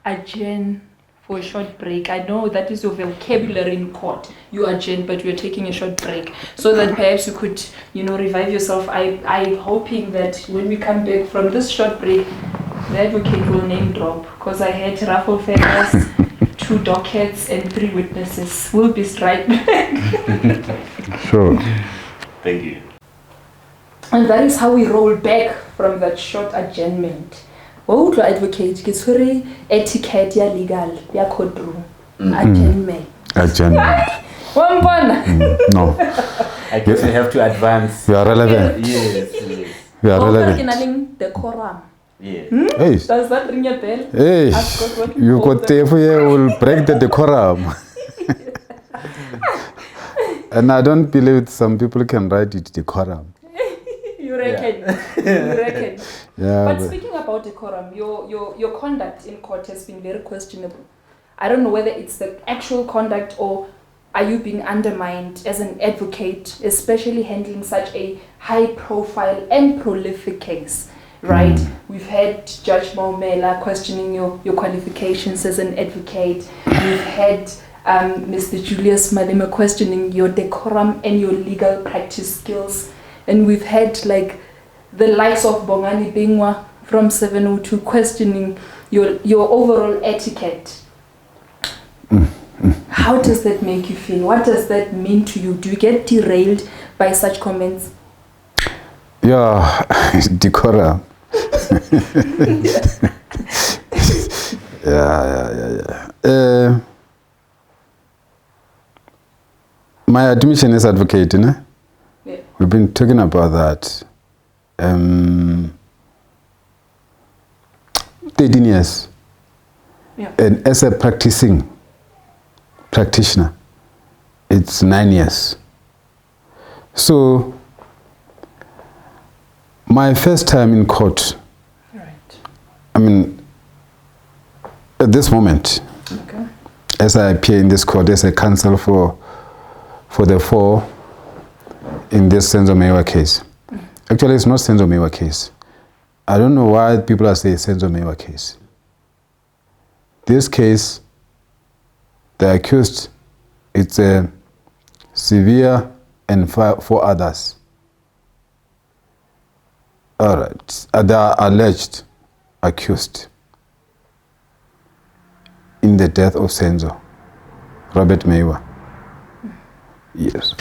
adjourn for a short break. I know that is your vocabulary in court. You adjourn, but you're taking a short break so that perhaps you could, revive yourself. I'm hoping that when we come back from this short break, the advocate will name drop, because I had raffle feathers, 2 dockets, and 3 witnesses. We'll be right back. Sure. Thank you. And that is how we roll back from that short adjournment. What would advocate? It's very etiquette, ya legal, ya courtroom. Adjournment. Adjournment. One. No. I guess we have to advance. You are relevant. Yes. You are relevant. Decorum. Yeah. Hey. Does that ring a bell? Hey. You got Teffo here will break the decorum. And I don't believe some people can write it decorum. You reckon? Yeah. You reckon? Yeah. But speaking about decorum, your conduct in court has been very questionable. I don't know whether it's the actual conduct or are you being undermined as an advocate, especially handling such a high-profile and prolific case, right? We've had Judge Malesela questioning your qualifications as an advocate. We've had Mr. Julius Malema questioning your decorum and your legal practice skills. And we've had the likes of Bongani Bingwa from 702 questioning your overall etiquette. How does that make you feel? What does that mean to you? Do you get derailed by such comments? Yeah, decorum. Yeah. My admission as advocate, yeah. We've been talking about that. 13 years. Yeah. And as a practicing practitioner, it's 9 years. So, my first time in court, right. at this moment, as I appear in this court as a counsel for the four in this Senzo Meyiwa case. Actually, it's not Senzo Meyiwa case. I don't know why people are saying Senzo Meyiwa case. This case, the accused, it's a severe and four others. All right, they are alleged accused in the death of Senzo, Robert Meyiwa. Yes.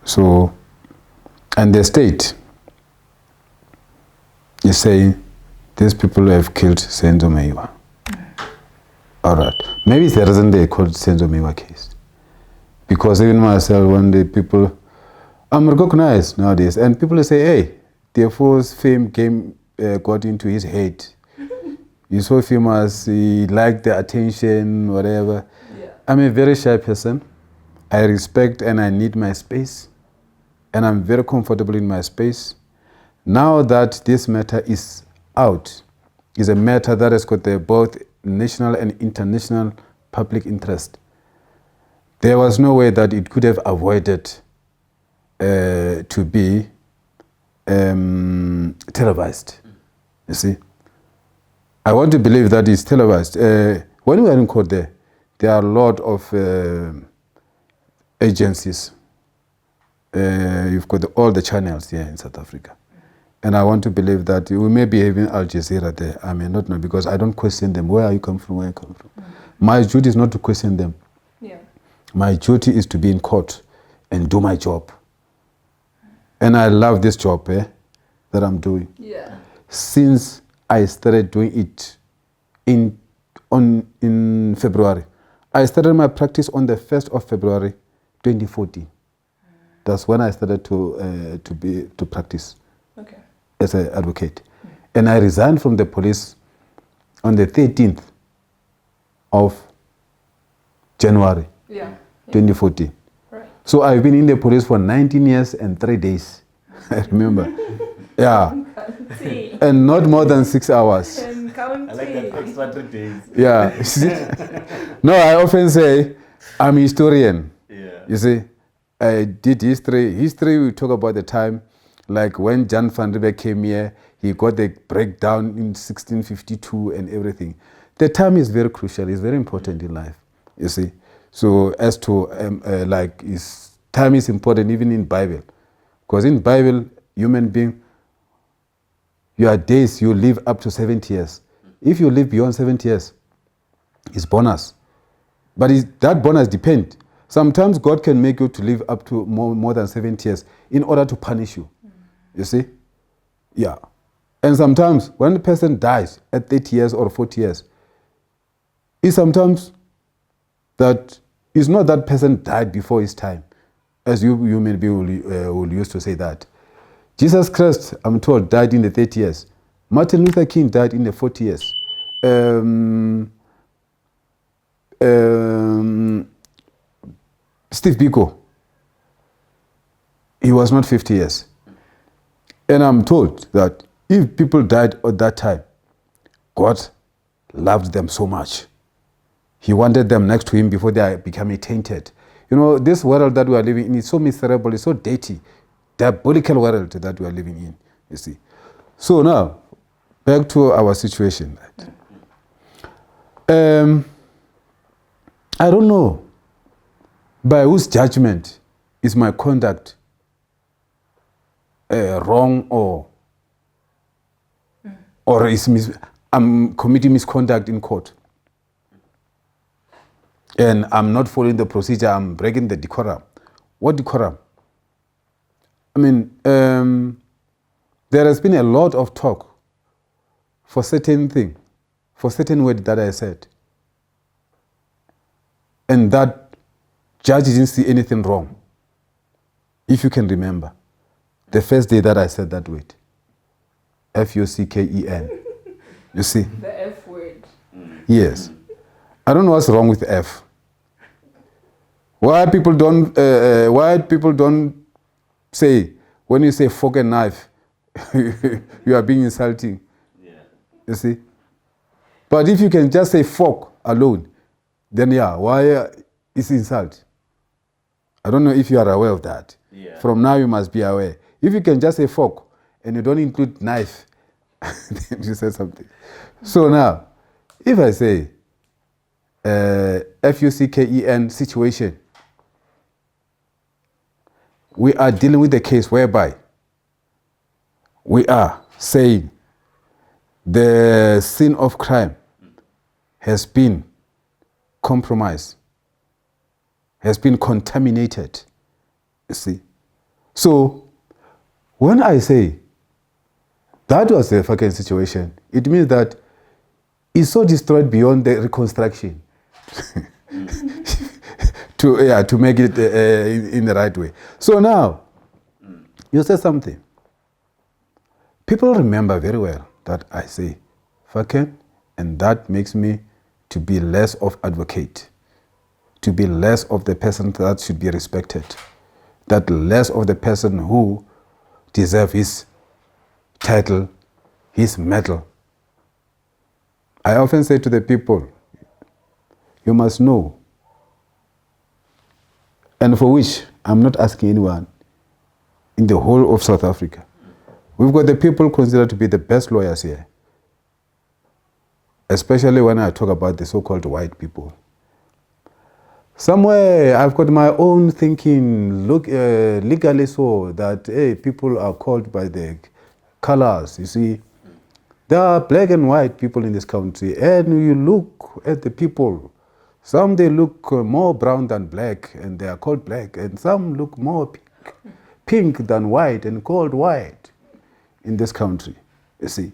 So, and the state is saying these people have killed Senzo Meyiwa. All right. Maybe it's the reason they called Senzo Meyiwa case. Because even myself, one day people, I'm recognized nowadays, and people say, hey, Teffo's fame got into his head. He's so famous, he liked the attention, whatever. Yeah. I'm a very shy person. I respect and I need my space. And I'm very comfortable in my space. Now that this matter is out, is a matter that has got both national and international public interest. There was no way that it could have avoided to be televised. You see? I want to believe that it's televised. When we are in court there are a lot of agencies. You've got all the channels here in South Africa. And I want to believe that we may be having Al Jazeera there. I may not know because I don't question them. Where are you come from? Where you come from? My duty is not to question them. Yeah. My duty is to be in court and do my job. And I love this job that I'm doing. Yeah. Since I started doing it in February. I started my practice on the 1st of February 2014. That's when I started to practice as an advocate. And I resigned from the police on the 13th of January 2014. Right. So I've been in the police for 19 years and 3 days. I remember. Yeah. And not more than 6 hours. I like that extra 3 days. Yeah. No, I often say I'm a historian. Yeah. You see, I did history. History, we talk about the time, like when Jan van Riebeeck came here, he got the breakdown in 1652 and everything. The time is very crucial. It's very important in life, you see. So as to, time is important even in Bible. Because in Bible, human being, your days, you live up to 70 years. If you live beyond 70 years, it's bonus. But that bonus depends. Sometimes God can make you to live up to more than 70 years in order to punish you. You see? Yeah. And sometimes when the person dies at 30 years or 40 years, it's sometimes that it's not that person died before his time, as you maybe will used to say that. Jesus Christ, I'm told, died in the 30 years. Martin Luther King died in the 40 years. Steve Biko, he was not 50 years. And I'm told that if people died at that time, God loved them so much. He wanted them next to him before they became tainted. You know, this world that we are living in is so miserable, it's so dirty, diabolical world that we are living in, you see. So now, back to our situation. I don't know by whose judgment is my conduct wrong or I'm committing misconduct in court. And I'm not following the procedure, I'm breaking the decorum. What decorum? I mean, there has been a lot of talk for certain thing, for certain word that I said. And that judge didn't see anything wrong. If you can remember, the first day that I said that word, F-U-C-K-E-N. You see? The F word. Yes. I don't know what's wrong with F. Why people don't say, when you say fork and knife, you are being insulting. Yeah. You see? But if you can just say fork, alone, then why is insult? I don't know if you are aware of that. Yeah. From now you must be aware. If you can just say fork and you don't include knife, then you say something. So now, if I say FUCKEN situation, we are dealing with a case whereby we are saying the scene of crime has been compromised, has been contaminated, you see. So when I say that was the fucking situation, it means that it's so destroyed beyond the reconstruction to make it in the right way. So now, you say something. People remember very well that I say fucking, and that makes me to be less of advocate, to be less of the person that should be respected, that less of the person who deserves his title, his medal. I often say to the people, you must know, and for which I'm not asking anyone in the whole of South Africa. We've got the people considered to be the best lawyers here, especially when I talk about the so-called white people. Somewhere I've got my own thinking, legally so, that people are called by the colors, you see. There are black and white people in this country, and you look at the people, some they look more brown than black, and they are called black, and some look more pink than white and called white in this country, you see.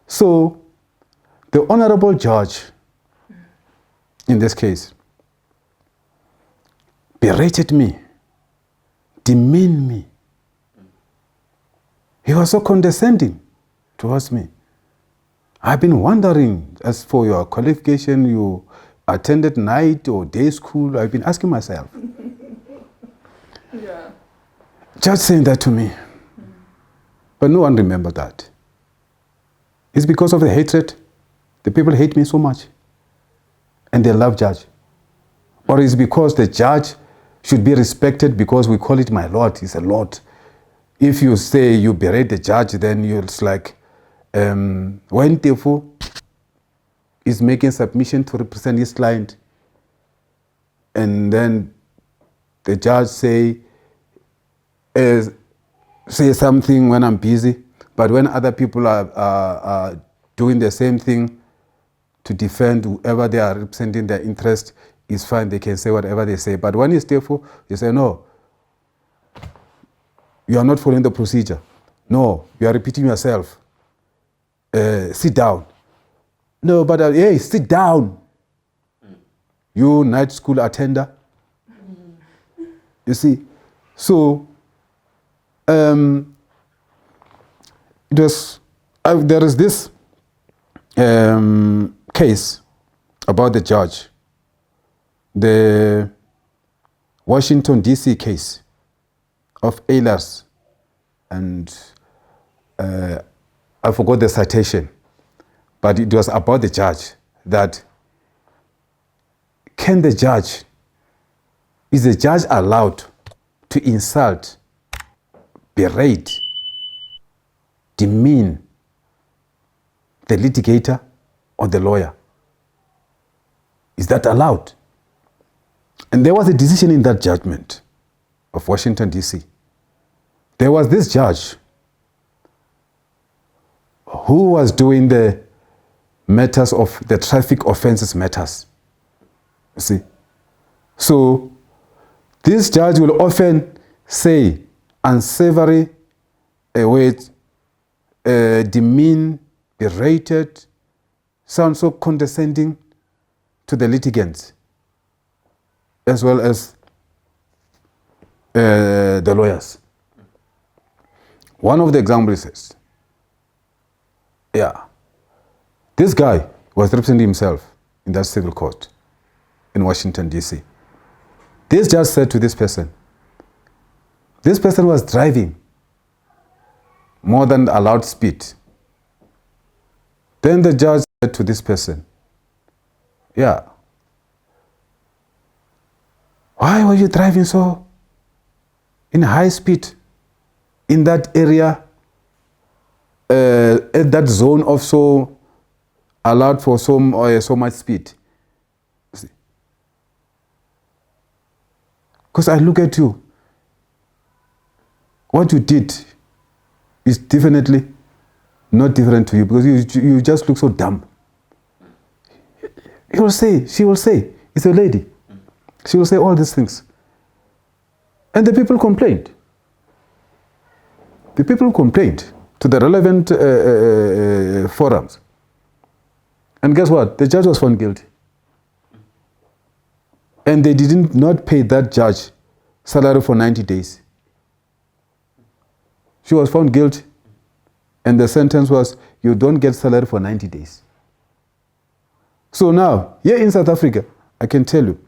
So the honorable judge in this case berated me, demeaned me. He was so condescending towards me. I've been wondering, as for your qualification, you attended night or day school, I've been asking myself. Yeah. Just saying that to me. But no one remembered that. It's because of the hatred. The people hate me so much. And they love judge. Or it's because the judge should be respected because we call it my lord. He's a lord. If you say you berate the judge, then it's like when Teffo is making submission to represent his client, and then the judge say something when I'm busy, but when other people are doing the same thing to defend whoever they are representing their interest, is fine, they can say whatever they say. But when it's Teffo, you say, no, you are not following the procedure. No, you are repeating yourself. Sit down. No, but hey, sit down. You night school attender. You see, so there is this case about the judge, the Washington D.C. case of Ehlers, and I forgot the citation, but it was about the judge, that is the judge allowed to insult, berate, demean the litigator or the lawyer? Is that allowed? And there was a decision in that judgment of Washington, D.C. There was this judge who was doing the matters of the traffic offenses matters. You see? So this judge will often say unsavory words, demean, berated, sound so condescending to the litigants, as well as the lawyers. One of the examples is, this guy was representing himself in that civil court in Washington, D.C. This judge said to this person was driving more than the allowed speed. Then the judge said to this person, why were you driving so in high speed in that area, at that zone of so allowed for so much speed? Because I look at you, what you did is definitely not different to you, because you just look so dumb. She will say, it's a lady. She will say all these things. And the people complained. The people complained to the relevant forums. And guess what? The judge was found guilty. And they did not pay that judge salary for 90 days. She was found guilty. And the sentence was, you don't get salary for 90 days. So now, here in South Africa, I can tell you,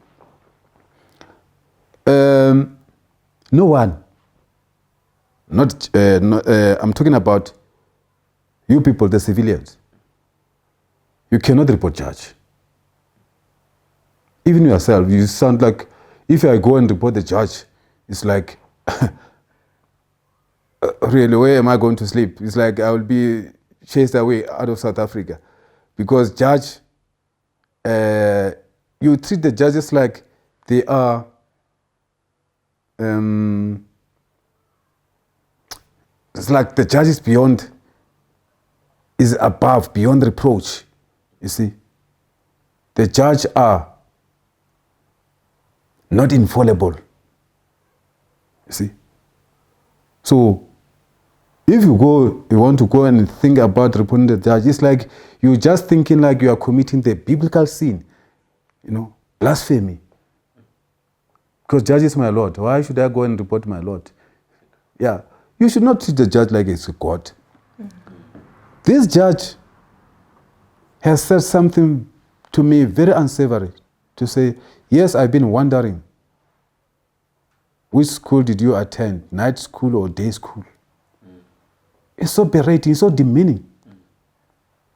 no one, I'm talking about you people, the civilians, you cannot report judge. Even yourself, you sound like, if I go and report the judge, it's like, really, where am I going to sleep? It's like I will be chased away out of South Africa. Because judge, you treat the judges like they are, it's like the judge is above, beyond reproach. You see, the judge are not infallible. You see, so if you want to go and think about reporting the judge, it's like you're just thinking like you are committing the biblical sin, blasphemy. Because judge is my Lord. Why should I go and report my Lord? Yeah, you should not treat the judge like it's a God. This judge has said something to me very unsavory, to say, yes, I've been wondering, which school did you attend, night school or day school? It's so berating, it's so demeaning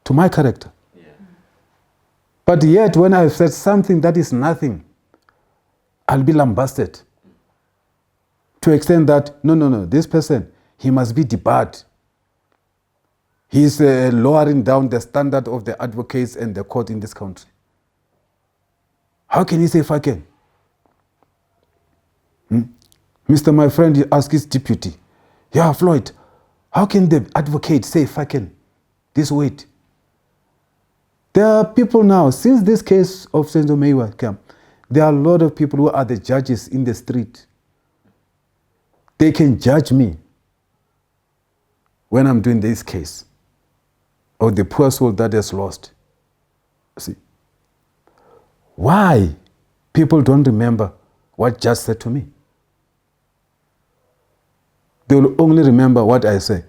to my character. Yeah. But yet, when I've said something that is nothing, I'll be lambasted. To extend that, no, this person, he must be debarred. He's lowering down the standard of the advocates and the court in this country. How can he say fucking? Mr. My friend, he asked his deputy, yeah, Floyd, how can the advocate say fucking this weight? There are people now, since this case of Senzo Meyiwa came, there are a lot of people who are the judges in the street. They can judge me when I'm doing this case, or the poor soul that is lost. See, why people don't remember what judge said to me? They will only remember what I say.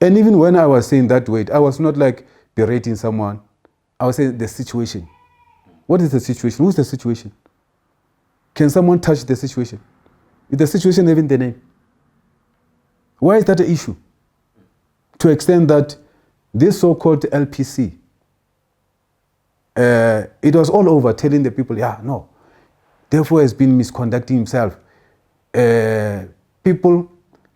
And even when I was saying that weight, I was not like berating someone. I was saying the situation. What is the situation? Who's the situation? Can someone touch the situation? Is the situation even the name? Why is that an issue? To extend that this so-called LPC, it was all over telling the people, Teffo has been misconducting himself. People,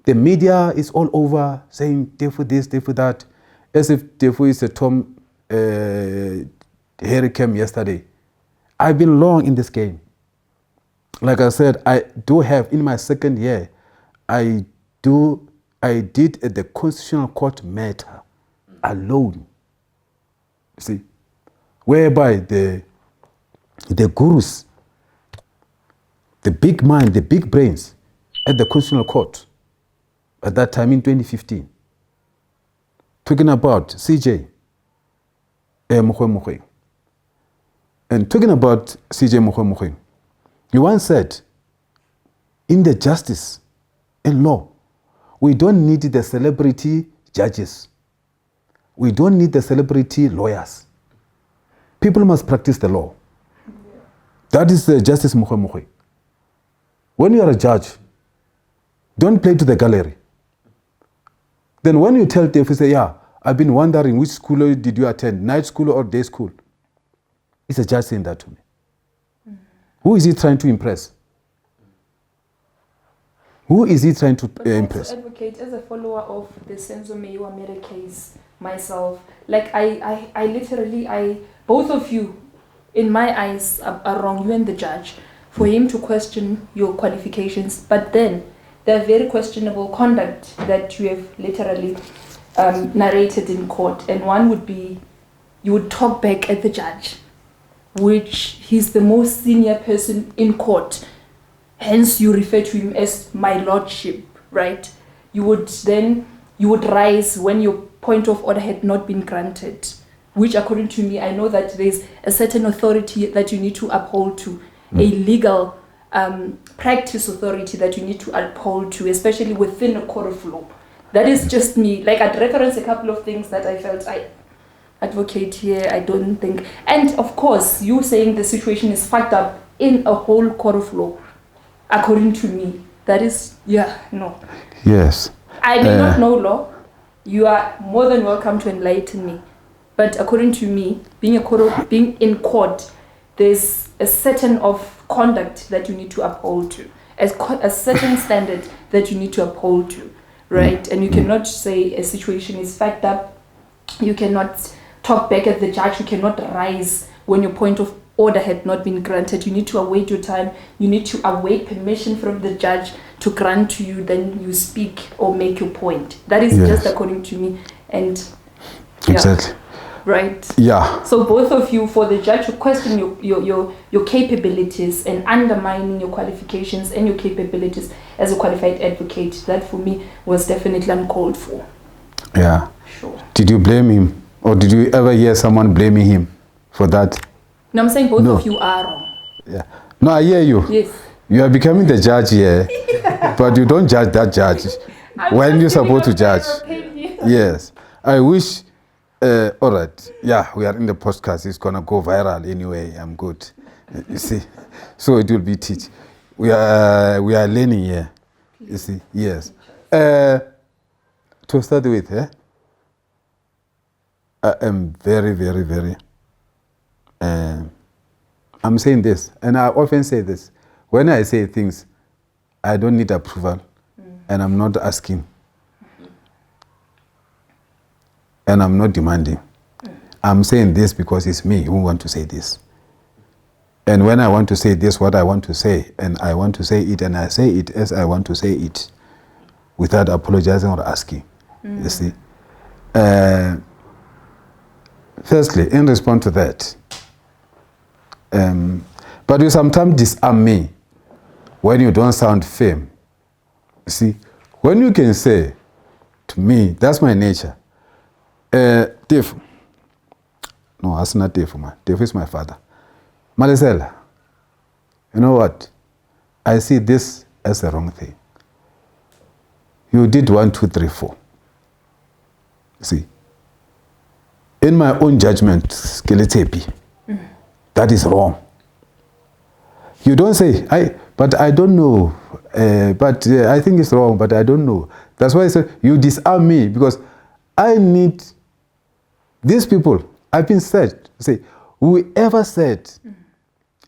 the media is all over saying Teffo this, Teffo that, as if Teffo is a Tom Harry came yesterday. I've been long in this game. Like I said, I do have, in my second year, I did the Constitutional Court matter alone. You see, whereby the gurus, the big mind, the big brains at the Constitutional Court at that time in 2015, talking about CJ Mogoeng. And talking about CJ Mogoeng, he once said, in the justice and law, we don't need the celebrity judges. We don't need the celebrity lawyers. People must practice the law. That is the Justice Mogoeng. When you are a judge, don't play to the gallery. Then when you tell Teffo, say, I've been wondering which school did you attend, night school or day school? It's a judge saying that to me. Who is he trying to impress? Who is he trying to impress? Advocate, as a follower of the Senzo Meyiwa murder case myself, like I literally, both of you, in my eyes, are wrong, you and the judge, for him to question your qualifications, but then there are very questionable conduct that you have literally narrated in court, and one would be you would talk back at the judge, which he's the most senior person in court, hence you refer to him as my lordship, right? You would rise when your point of order had not been granted, which according to me, I know that there's a certain authority that you need to uphold to, a legal practice authority that you need to uphold to, especially within a court of law. That is just me. Like, I'd reference a couple of things that I felt I advocate here, I don't think. And of course, you saying the situation is fucked up in a whole court of law, according to me. That is, no. Yes. I may not know law. You are more than welcome to enlighten me. But according to me, being in court, there's a certain of conduct that you need to uphold to, a certain standard that you need to uphold to, right? And you cannot say a situation is fucked up. You cannot talk back at the judge. You cannot rise when your point of order had not been granted. You need to await your time. You need to await permission from the judge to grant to you, then you speak or make your point. That is just according to me. And exactly. Right. Yeah. So both of you, for the judge to question your capabilities and undermining your qualifications and your capabilities as a qualified advocate, that for me was definitely uncalled for. Yeah. Sure. Did you blame him, or did you ever hear someone blaming him for that? No, I'm saying both of you are wrong. Yeah. No, I hear you. Yes. You are becoming the judge here, but you don't judge that judge when you're supposed to judge. Yes. I wish. All right. Yeah, we are in the podcast. It's gonna go viral anyway. I'm good. You see, so it will be teach. We are learning here. You see, yes. To start with, I am very, very, very. I'm saying this, and I often say this. When I say things, I don't need approval, and I'm not asking. And I'm not demanding. I'm saying this because it's me who want to say this. And when I want to say this, what I want to say, and I want to say it, and I say it as I want to say it, without apologizing or asking. You see? Firstly, in response to that, but you sometimes disarm me when you don't sound firm. You see? When you can say to me, that's my nature. Teffo. No, that's not Teffo, man. Teffo is my father. Malesela, you know what? I see this as the wrong thing. You did 1, 2, 3, 4. See? In my own judgment, Cele, that is wrong. You don't say, but I don't know. I think it's wrong, but I don't know. That's why I said you disarm me, because I need these people. I've been said, say, whoever said,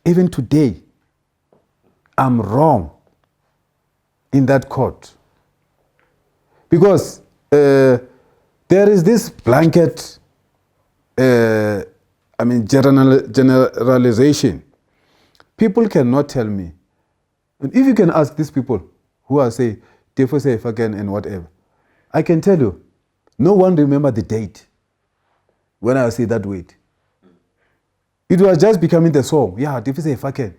even today, I'm wrong in that court. Because there is this blanket, generalization. People cannot tell me. And if you can ask these people who are say, Teffo say fucking and whatever, I can tell you, no one remember the date when I say that word. It was just becoming the song. Yeah, Teffo say fucking.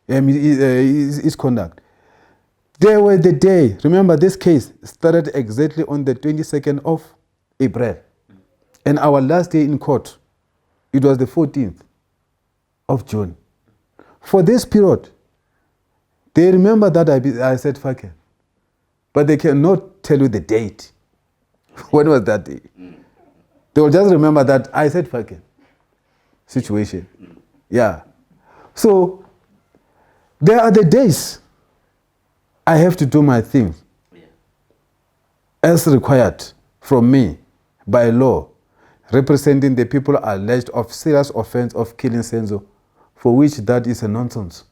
His conduct. There were the day. Remember, this case started exactly on the 22nd of April. And our last day in court, it was the 14th of June. For this period, they remember that I said fucking. But they cannot tell you the date. When was that day? They will just remember that I said fucking situation. Yeah. So there are the days I have to do my thing as required from me by law, representing the people alleged of serious offense of killing Senzo, for which that is a nonsense.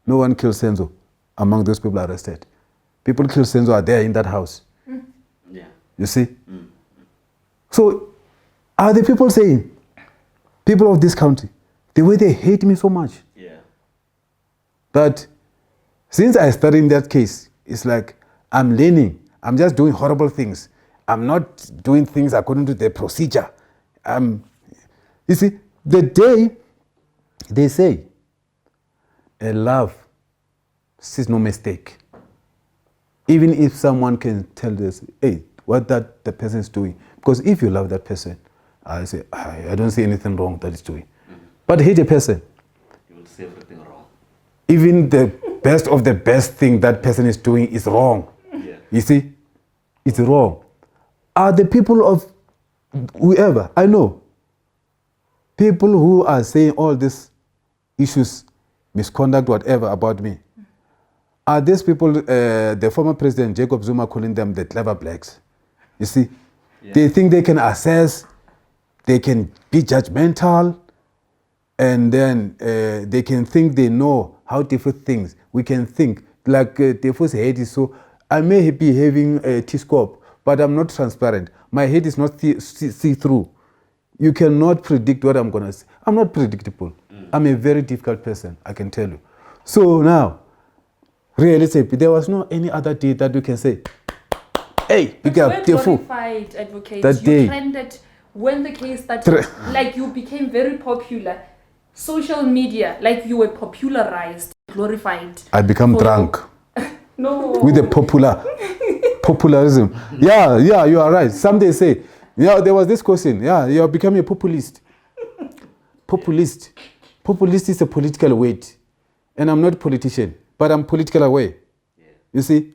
No one killed Senzo among those people arrested. people kill Senzo are there in that house. Yeah. You see? So, are the people saying, people of this country, the way they hate me so much? Yeah. But since I studied in that case, it's like I'm learning. I'm just doing horrible things. I'm not doing things according to the procedure. You see, the day they say, a love sees no mistake. Even if someone can tell this, hey, what the person is doing. Because if you love that person, I say, I don't see anything wrong that he's doing. But hate a person. You will see everything wrong. Even the best of the best thing that person is doing is wrong. Yeah. You see? It's wrong. Are the people of whoever, I know, people who are saying all these issues, misconduct, whatever about me, are these people, the former president Jacob Zuma calling them the clever blacks? You see? Yeah. They think they can assess, they can be judgmental, and then they can think they know how to do things. We can think, like Teffo's head is so, I may be having a T-scope, but I'm not transparent. My head is not see-through. You cannot predict what I'm going to say. I'm not predictable. I'm a very difficult person, I can tell you. So now, realistically, there was no any other day that you can say, hey, but you were glorified advocates. That you day. trended when the case started, like you became very popular. Social media, like you were popularized, glorified. I become drunk. No. With the popularism. Yeah, you are right. Some they say, yeah, there was this question. Yeah, you are becoming a populist. Populist. Populist is a political word. And I'm not a politician, but I'm political aware. Yeah. You see?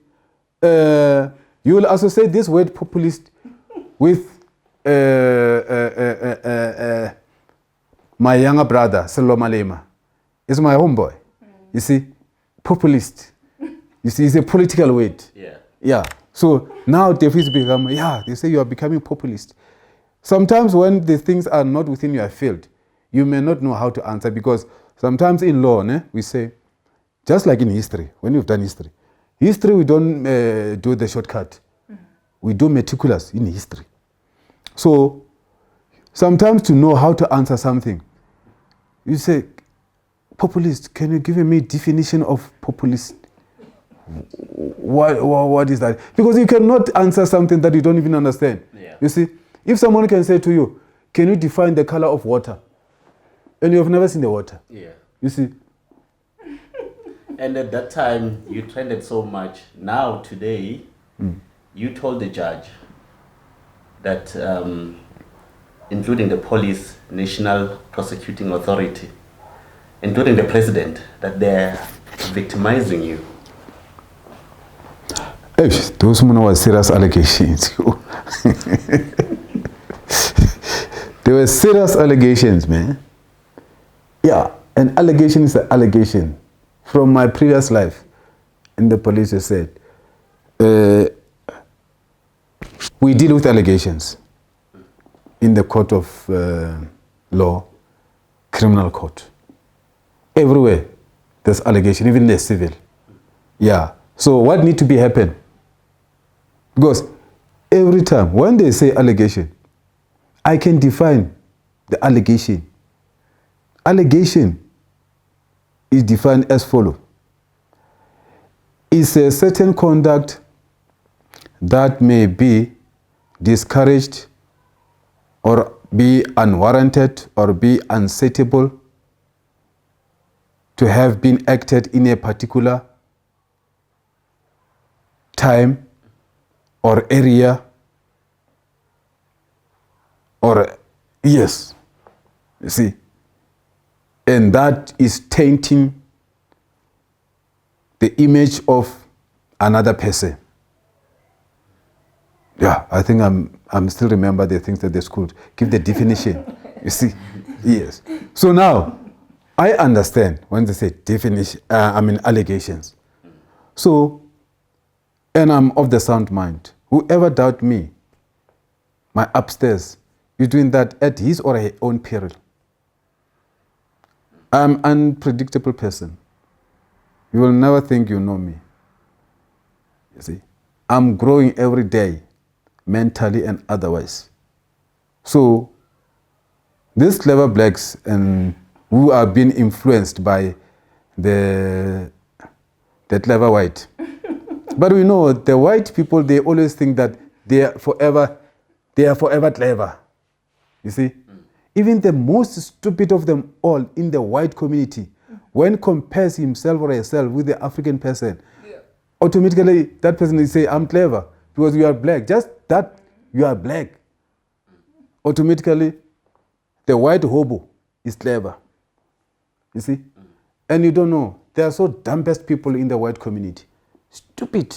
You will associate this word populist with my younger brother, Cele. Is my homeboy. You see? Populist. You see, it's a political word. Yeah. So now the face become, they say you are becoming populist. Sometimes when the things are not within your field, you may not know how to answer, because sometimes in law, we say, just like in history, when you've done history, we don't do the shortcut. We do meticulous in history. So sometimes to know how to answer something, you say, populist, can you give me definition of populist? What is that? Because you cannot answer something that you don't even understand. Yeah. You see, if someone can say to you, can you define the color of water? And you have never seen the water. Yeah. You see. And at that time, you trended so much. Now, today, you told the judge that, including the police, National Prosecuting Authority, including the president, that they're victimizing you. Those were serious allegations. There were serious allegations, man. Yeah, an allegation is an allegation. From my previous life in the police, you said, we deal with allegations in the court of law, criminal court. Everywhere there's allegation, even the civil. Yeah. So what needs to be happen? Because every time when they say allegation, I can define the allegation. Allegation is defined as follows. It's a certain conduct that may be discouraged or be unwarranted or be unsuitable to have been acted in a particular time or area or yes, you see, and that is tainting the image of another person. Yeah, I think I'm still remember the things that they school give the definition. You see, yes. So now I understand when they say definition. Allegations. So, and I'm of the sound mind. Whoever doubt me, my upstairs, you're doing that at his or her own peril. I'm an unpredictable person. You will never think you know me. You see, I'm growing every day, mentally and otherwise. So, these clever blacks and who are being influenced by the clever white. But we know the white people, they always think that they are forever clever. You see? Even the most stupid of them all in the white community, when compares himself or herself with the African person, automatically that person will say, I'm clever because you are black. Just that you are black. Automatically, the white hobo is clever. You see? And you don't know. There are so dumbest people in the white community. Stupid.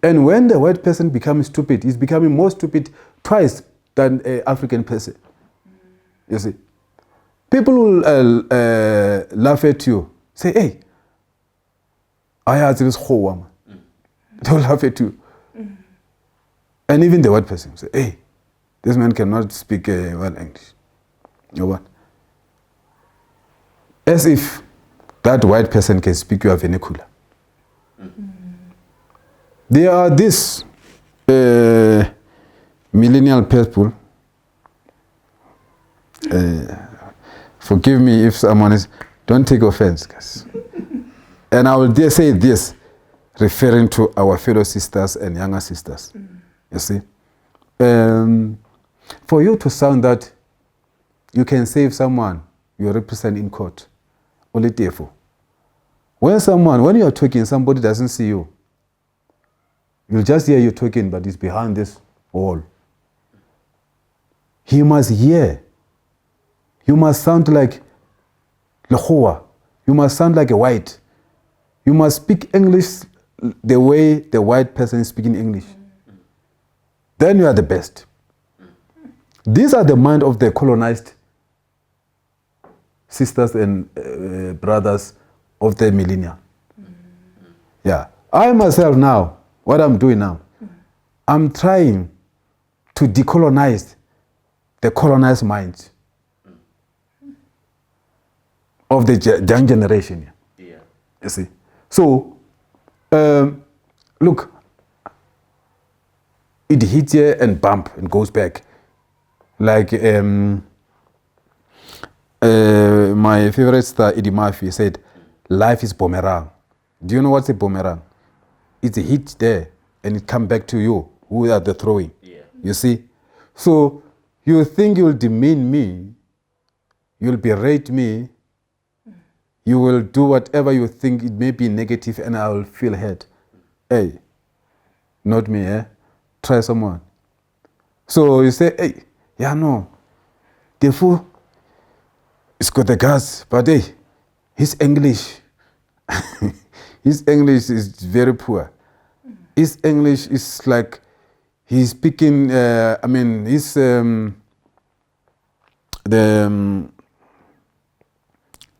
And when the white person becomes stupid, he's becoming more stupid twice than an African person. You see? People will laugh at you. Say, hey, I had this whole woman. They'll laugh at you. And even the white person will say, hey, this man cannot speak well English. You know what? As if that white person can speak your vernacular. There are these millennial people. Forgive me if someone is, don't take offense, guys. And I will dare say this, referring to our fellow sisters and younger sisters. You see? For you to sound that you can save someone you represent in court, only Teffo. When you are talking, somebody doesn't see you. You'll just hear you talking, but it's behind this wall. He must hear. You must sound like Lehoa. You must sound like a white. You must speak English the way the white person is speaking English. Then you are the best. These are the mind of the colonized sisters and brothers of the millennia. Yeah. I myself now, what I'm doing now, I'm trying to decolonize the colonized minds of the young generation. Yeah. You see? So, look, it hits here and bump and goes back. Like my favorite star, Eddie Murphy, said, life is boomerang. Do you know what's a boomerang? It's a hit there and it comes back to you, who are the throwing. Yeah. You see? So you think you'll demean me, you'll berate me, you will do whatever you think it may be negative and I will feel hurt. Hey, not me, eh? Try someone. So you say, hey, yeah, no, Teffo, he's got the gas, but hey, his English, his English is very poor. His English is like, he's speaking, he's,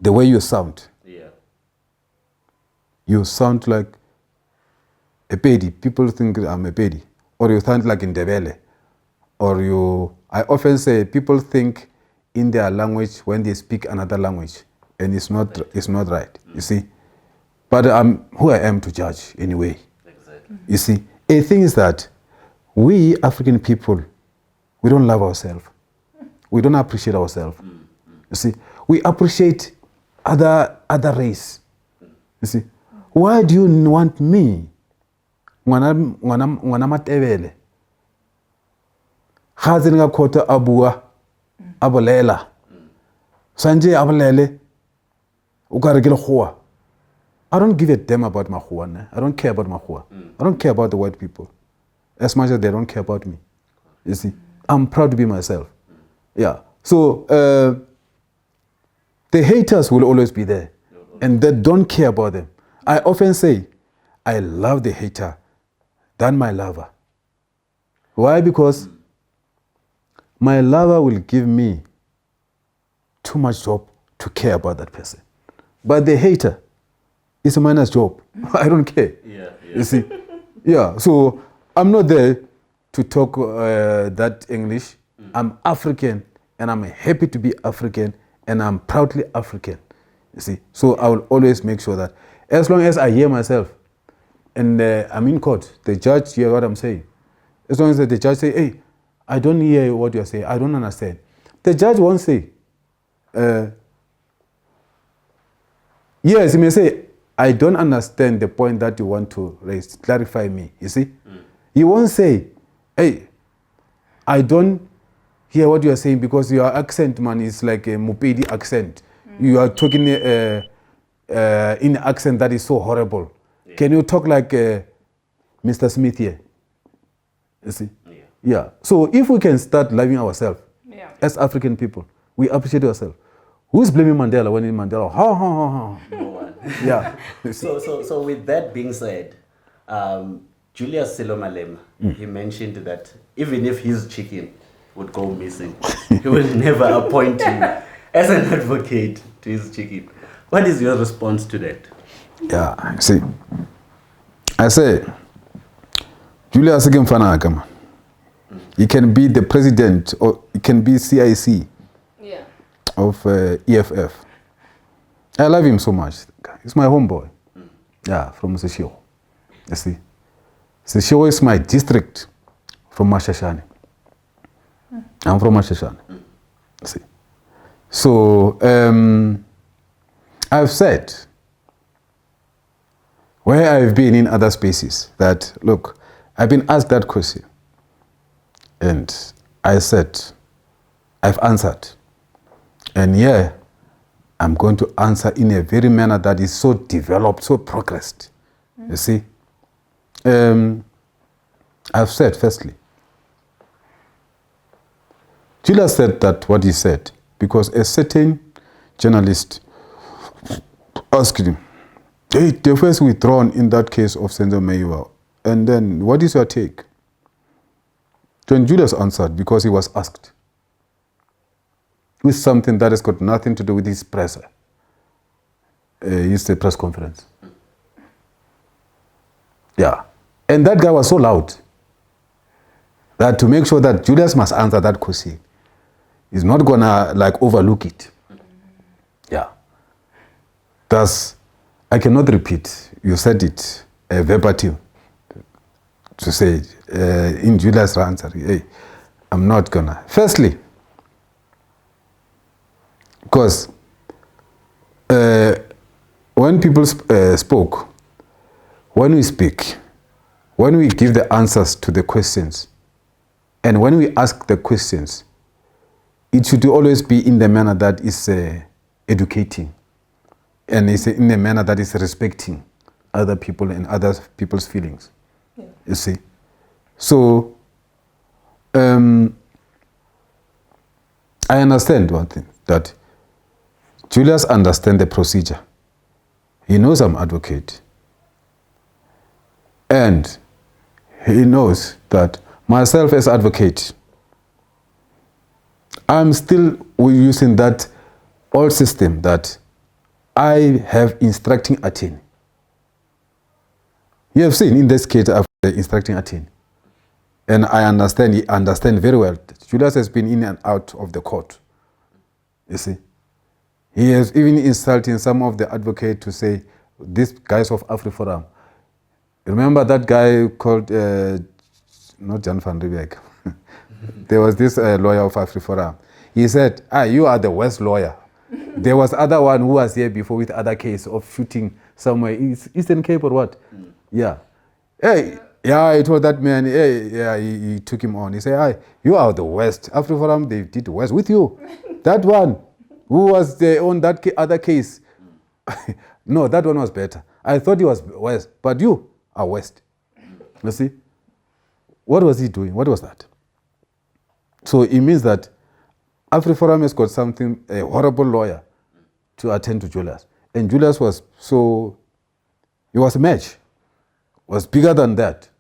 the way you sound. Yeah. You sound like a Pedi. People think I'm a Pedi. Or you sound like Ndebele. Or you, I often say people think in their language when they speak another language. And it's not right. You see? But I'm who I am to judge anyway. Exactly. You see? A thing is that we African people, we don't love ourselves. We don't appreciate ourselves. You see? We appreciate other race. You see? Why do you want me? Ngwana matebele. Khazini nga khota abua abolela. Sanje abolele. Ukarekele khoa. I don't give a damn about my khoa. I don't care about my khoa. I don't care about the white people as much as they don't care about me. You see? I'm proud to be myself. Yeah. So the haters will always be there and they don't care about them. I often say, I love the hater than my lover. Why? Because my lover will give me too much job to care about that person. But the hater is a minus job. I don't care. Yeah. You see? Yeah. So I'm not there to talk that English. I'm African and I'm happy to be African and I'm proudly African. You see? So I will always make sure that as long as I hear myself, and I'm in court, the judge hear what I'm saying. As long as the judge say, hey, I don't hear what you're saying, I don't understand. The judge won't say, yes, he may say, I don't understand the point that you want to raise. Clarify me, you see? He won't say, hey, I don't hear what you are saying because your accent, man, is like a Mupedi accent. You are talking in an accent that is so horrible. Yeah. Can you talk like Mr. Smith here? You see? Yeah. So if we can start loving ourselves as African people, we appreciate ourselves. Who's blaming Mandela when in Mandela? Ha ha ha ha. No one. Yeah. So with that being said, Julius Silomalema, he mentioned that even if his chicken would go missing, he will never appoint you as an advocate to his chicken. What is your response to that? Yeah, see, I say, Julius Silomalema, he can be the president or he can be CIC of EFF. I love him so much. He's my homeboy. Yeah, from Seshio. You see, Seshio is my district from Mashashani. I'm from Mashashani. See, so I've said where I've been in other spaces that look, I've been asked that question, and I said I've answered, and yeah, I'm going to answer in a very manner that is so developed, so progressed. You see, I've said firstly, Julius said that what he said because a certain journalist asked him, hey, the first withdrawn in that case of Senzo Meyiwa, and then what is your take? Then Julius answered because he was asked with something that has got nothing to do with his press. It's a press conference. Yeah. And that guy was so loud that to make sure that Julius must answer that question, he's not gonna like overlook it. Yeah. Thus, I cannot repeat. You said it verbatim to say in Julius' answer, hey, I'm not gonna. Firstly, because when people spoke, when we speak, when we give the answers to the questions, and when we ask the questions, it should always be in the manner that is educating, and it's in a manner that is respecting other people and other people's feelings. Yeah. You see? So, I understand one thing, that Julius understands the procedure. He knows I'm advocate. And he knows that myself as advocate, I'm still using that old system that I have instructing attorney. You have seen in this case of the instructing attorney. And I understand, he understands very well. Julius has been in and out of the court. You see? He has even insulted some of the advocates to say, these guys of AfriForum. Remember that guy called, not Jan van Riebeck. There was this lawyer of AfriForum. He said, you are the worst lawyer. There was other one who was here before with other case of shooting somewhere, Eastern Cape or what? Yeah. Hey, yeah, I told that man, hey, yeah, he took him on. He said, you are the worst. AfriForum, they did the worst with you. That one. Who was on that other case? No, that one was better. I thought he was worse, but you are worst. You see? What was he doing? What was that? So it means that AfriForum has got something, a horrible lawyer to attend to Julius. And Julius was he was a match. Was bigger than that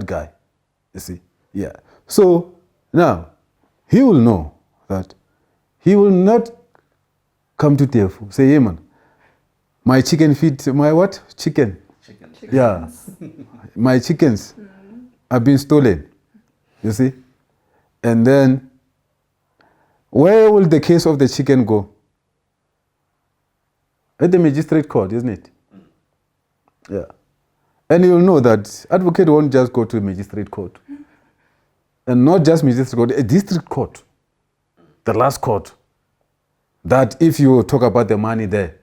guy. You see? Yeah. So now, he will know that he will not come to Teffo, say, hey man, my chicken feet, my what? Chicken. Yeah. My chickens have been stolen. You see? And then, where will the case of the chicken go? At the magistrate court, isn't it? Yeah. And you'll know that advocate won't just go to magistrate court. And not just magistrate court, a district court. The last court. That if you talk about the money there,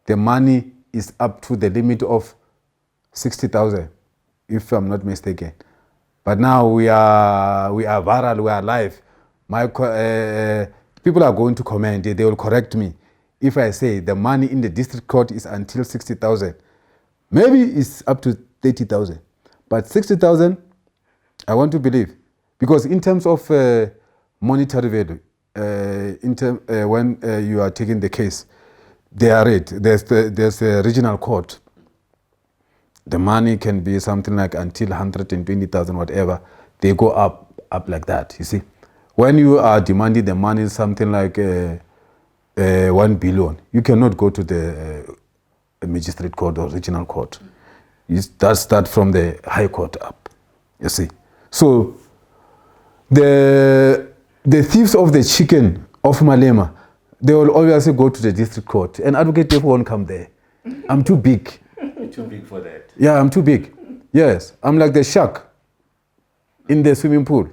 the money is up to the limit of 60,000, if I'm not mistaken. But now we are viral, we are live. People are going to comment, they will correct me. If I say the money in the district court is until 60,000, maybe it's up to 30,000. But 60,000, I want to believe. Because in terms of monetary value, when you are taking the case, they are rate. There's a regional court. The money can be something like until 120,000, whatever. They go up like that, you see. When you are demanding the money, something like 1 billion, you cannot go to the magistrate court or regional court. You start from the high court up, you see. So the thieves of the chicken of Malema, they will obviously go to the district court, and advocate Teffo won't come there. I'm too big. You're too big for that. Yeah, I'm too big. Yes, I'm like the shark in the swimming pool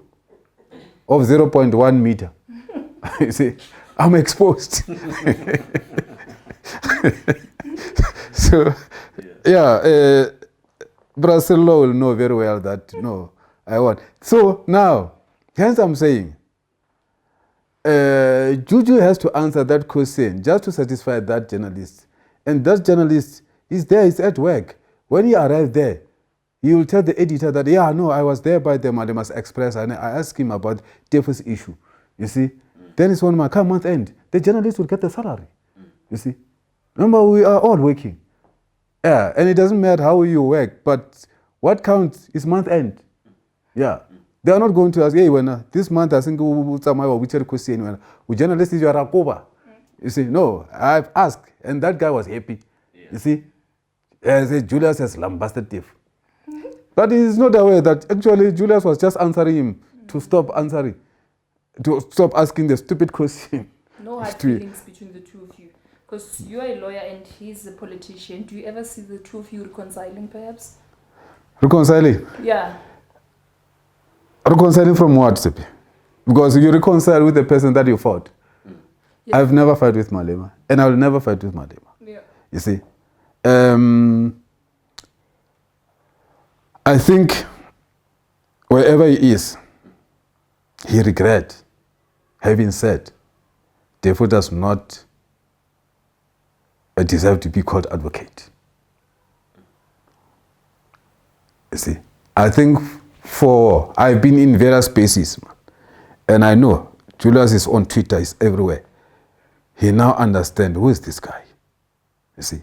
of 0.1 meter. You see, I'm exposed. So, yeah, Brazil law will know very well that, no, I want. So now, hence I'm saying, Juju has to answer that question just to satisfy that journalist. And that journalist is there, is at work. When he arrived there, he will tell the editor that, yeah, no, I was there by the Malemas Express and I asked him about Teffo's issue. You see? Then it's one month end. The journalist will get the salary. You see? Remember, we are all working. Yeah, and it doesn't matter how you work, but what counts is month end. Yeah. They are not going to ask, hey, when this month I think we question when journalist is your Rakoba. You see, no, I've asked, and that guy was happy. Yeah. You see, Julius has lambasted Teffo. But he is not aware that actually Julius was just answering him to stop answering, to stop asking the stupid question. No hard feelings between the two of you. Because you are a lawyer and he's a politician. Do you ever see the two of you reconciling, perhaps? Reconciling? Yeah. Reconciling from what, Sepi? Because you reconcile with the person that you fought. Yes. I've never fought with Malema, and I will never fight with Malema. Yeah. You see? I think wherever he is, he regrets having said Teffo does not deserve to be called advocate. You see? I think I've been in various spaces, and I know Julius is on Twitter, is everywhere. He now understands who is this guy. You see?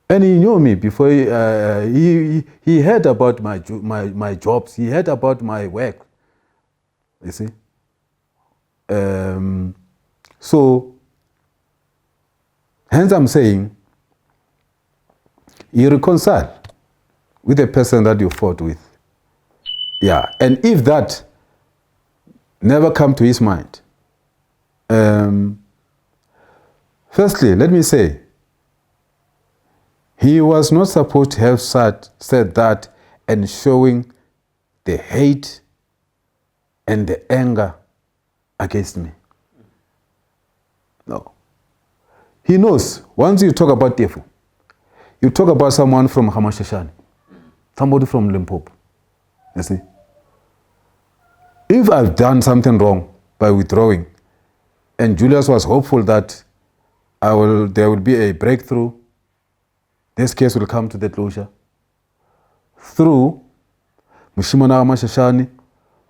And he knew me before. He heard about my jobs. He heard about my work. You see? So, hence I'm saying, you reconcile with the person that you fought with. Yeah, and if that never come to his mind, firstly, let me say, he was not supposed to have said that and showing the hate and the anger against me. No. He knows, once you talk about Teffo, you talk about someone from Hamashashani, somebody from Limpopo. You see? If I've done something wrong by withdrawing, and Julius was hopeful that there will be a breakthrough, this case will come to the closure, through Mushimana Mashashani,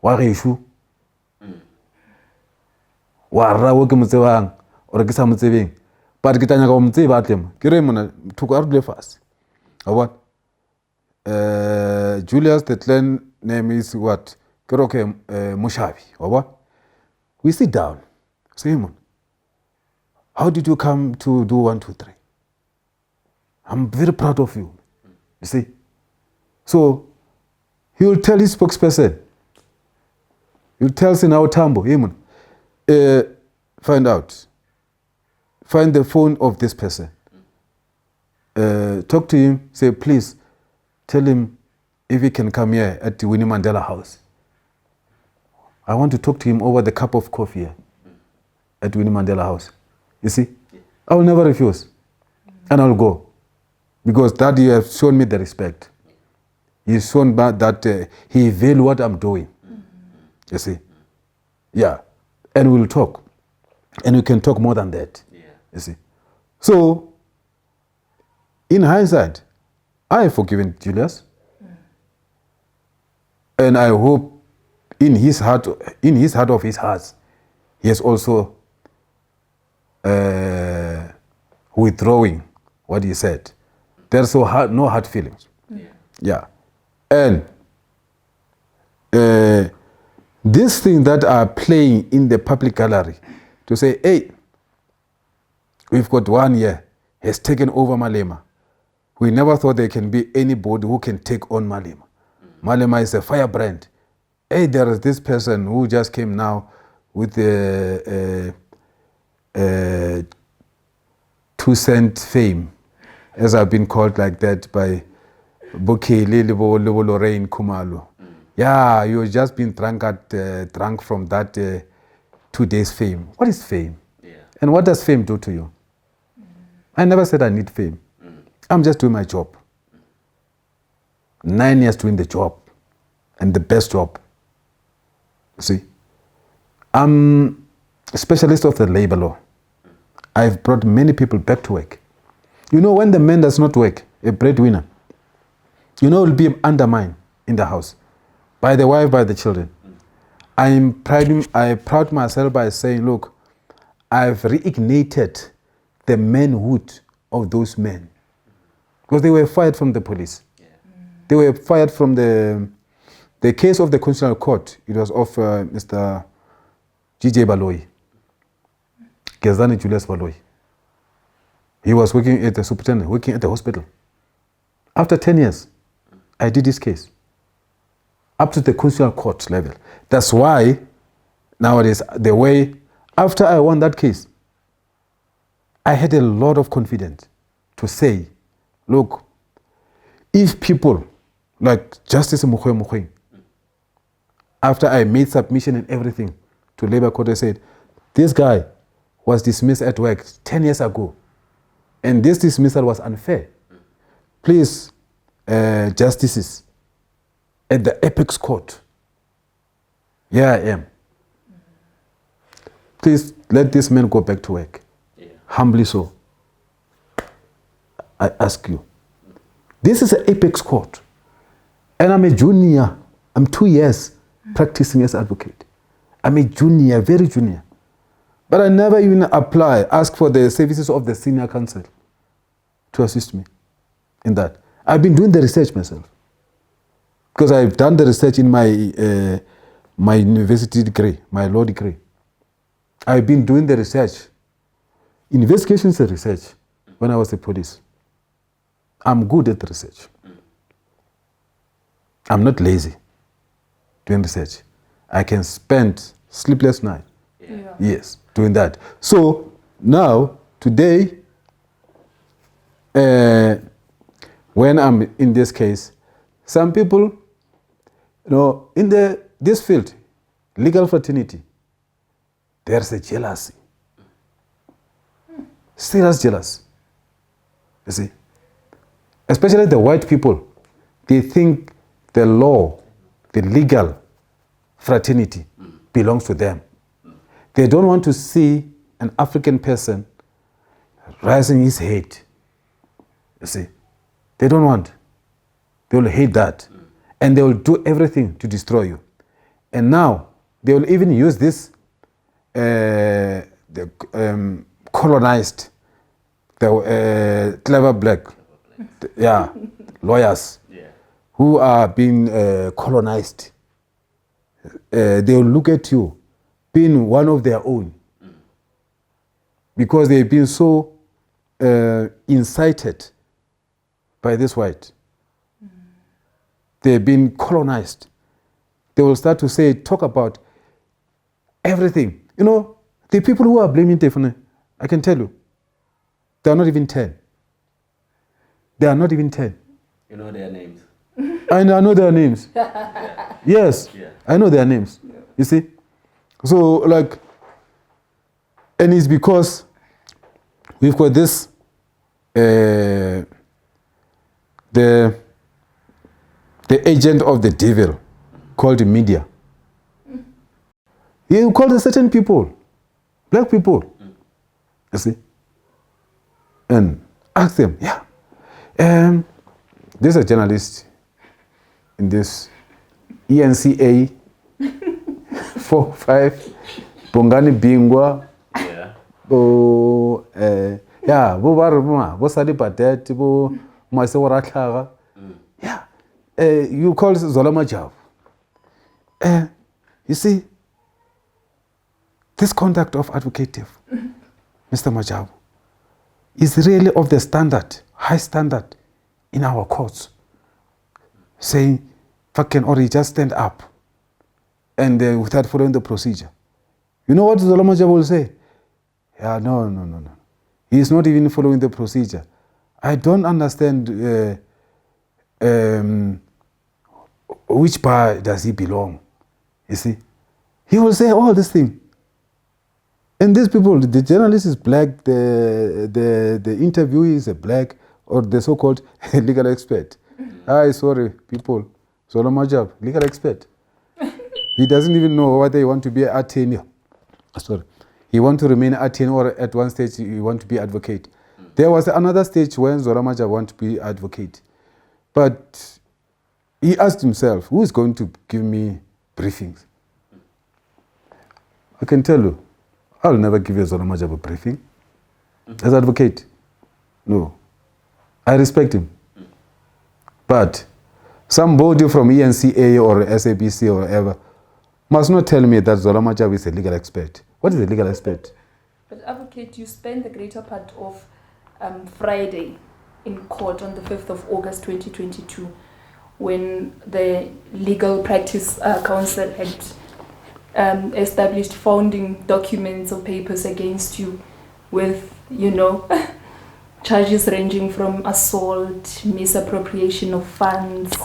Warishu, Warawo Kimzewang, or Gisamzeving, but Gitanya Gomzevatlem, Kiremana took out the fast. What? Julius, the clan name is what? Kiroke Mushavi, or what? We sit down. Simon, how did you come to do 1, 2, 3? I'm very proud of you. You see? So, he will tell his spokesperson. He will tell Sinao Tambo, Simon, find out. Find the phone of this person. Talk to him, say, please, tell him if he can come here at the Winnie Mandela House. I want to talk to him over the cup of coffee here at Winnie Mandela House. You see, I will never refuse, and I'll go, because that you have shown me the respect. He's shown that he value what I'm doing. You see, yeah, and we'll talk, and we can talk more than that. You see, so in hindsight, I have forgiven Julius, and I hope in his heart of his hearts, he is also withdrawing what he said. There's no hard feelings. Yeah. And this thing that are playing in the public gallery to say, hey, we've got 1 year, has taken over Malema. We never thought there can be anybody who can take on Malema. Malema is a firebrand. Hey, there is this person who just came now with a 2-cent fame, as I've been called like that by Bheki, Lorraine Kumalo. Yeah, you've just been drunk from that 2 days fame. What is fame? And what does fame do to you? I never said I need fame. I'm just doing my job. 9 years doing the job, and the best job. See, I'm a specialist of the labor law. I've brought many people back to work. You know, when the man does not work, a breadwinner, you know, will be undermined in the house by the wife, by the children. I proud myself by saying, look, I've reignited the manhood of those men, because they were fired from the police. They were fired from the case of the Constitutional Court. It was of Mr. G.J. Baloyi, Gezani Julius Baloyi. He was working at the superintendent, working at the hospital. After 10 years, I did this case up to the Constitutional Court level. That's why nowadays, the way, after I won that case, I had a lot of confidence to say, look, if people like Justice Mukhwe, after I made submission and everything to Labour Court, I said, this guy was dismissed at work 10 years ago, and this dismissal was unfair. Please, justices at the Apex Court, here I am. Please let this man go back to work. Humbly so. I ask you. This is an Apex Court, and I'm a junior. I'm 2 years practicing as advocate. I'm a junior, very junior. But I never even ask for the services of the senior counsel to assist me in that. I've been doing the research myself, because I've done the research in my my university degree, my law degree. I've been doing the research, investigations and research when I was a police. I'm good at research. I'm not lazy doing research. I can spend sleepless nights, yes, doing that. So now, today, when I'm in this case, some people, you know, in this field, legal fraternity, there's a jealousy, serious jealousy. You see, especially the white people, they think the law, the legal fraternity belongs to them. They don't want to see an African person raising his head. You see, they don't want. They will hate that, and they will do everything to destroy you. And now they will even use this colonized, the clever black, lawyers who are being colonized. They will look at you being one of their own, because they've been so incited by this white. They've been colonized. They will start to talk about everything. You know, the people who are blaming Teffo, I can tell you, they are not even 10. They are not even 10. You know their names? And I know their names. Yes, I know their names. You see? So, like, and it's because we've got this, the agent of the devil called the media. He called certain people, black people, you see, and asked them, there's a journalist in this ENCA 4-5, Bongani Bingwa, Sadi Patet, Masewa. You call Zola Majab. You see, this conduct of Advocate Teffo, Mr. Majab, is really of the standard, high standard in our courts. Saying, fucking, or he just stand up and without following the procedure. You know what Zola Majab will say? No. He is not even following the procedure. I don't understand which bar does he belong. You see? He will say all this thing. And these people, the journalist is black, the interviewee is a black, or the so-called legal expert. Sorry, people. Zola Majab, legal expert. He doesn't even know whether he want to be an attorney. Sorry. He want to remain attorney, or at one stage he want to be advocate. There was another stage when Zola Majab want to be advocate. But he asked himself, who is going to give me briefings? I can tell you, I'll never give you Zola Majab a briefing. As advocate, no. I respect him. But somebody from ENCA or SABC or whatever must not tell me that Zola Majab is a legal expert. What is a legal expert? But advocate, you spent the greater part of Friday in court on the 5th of August 2022 when the Legal Practice Council had established founding documents or papers against you with, charges ranging from assault, misappropriation of funds,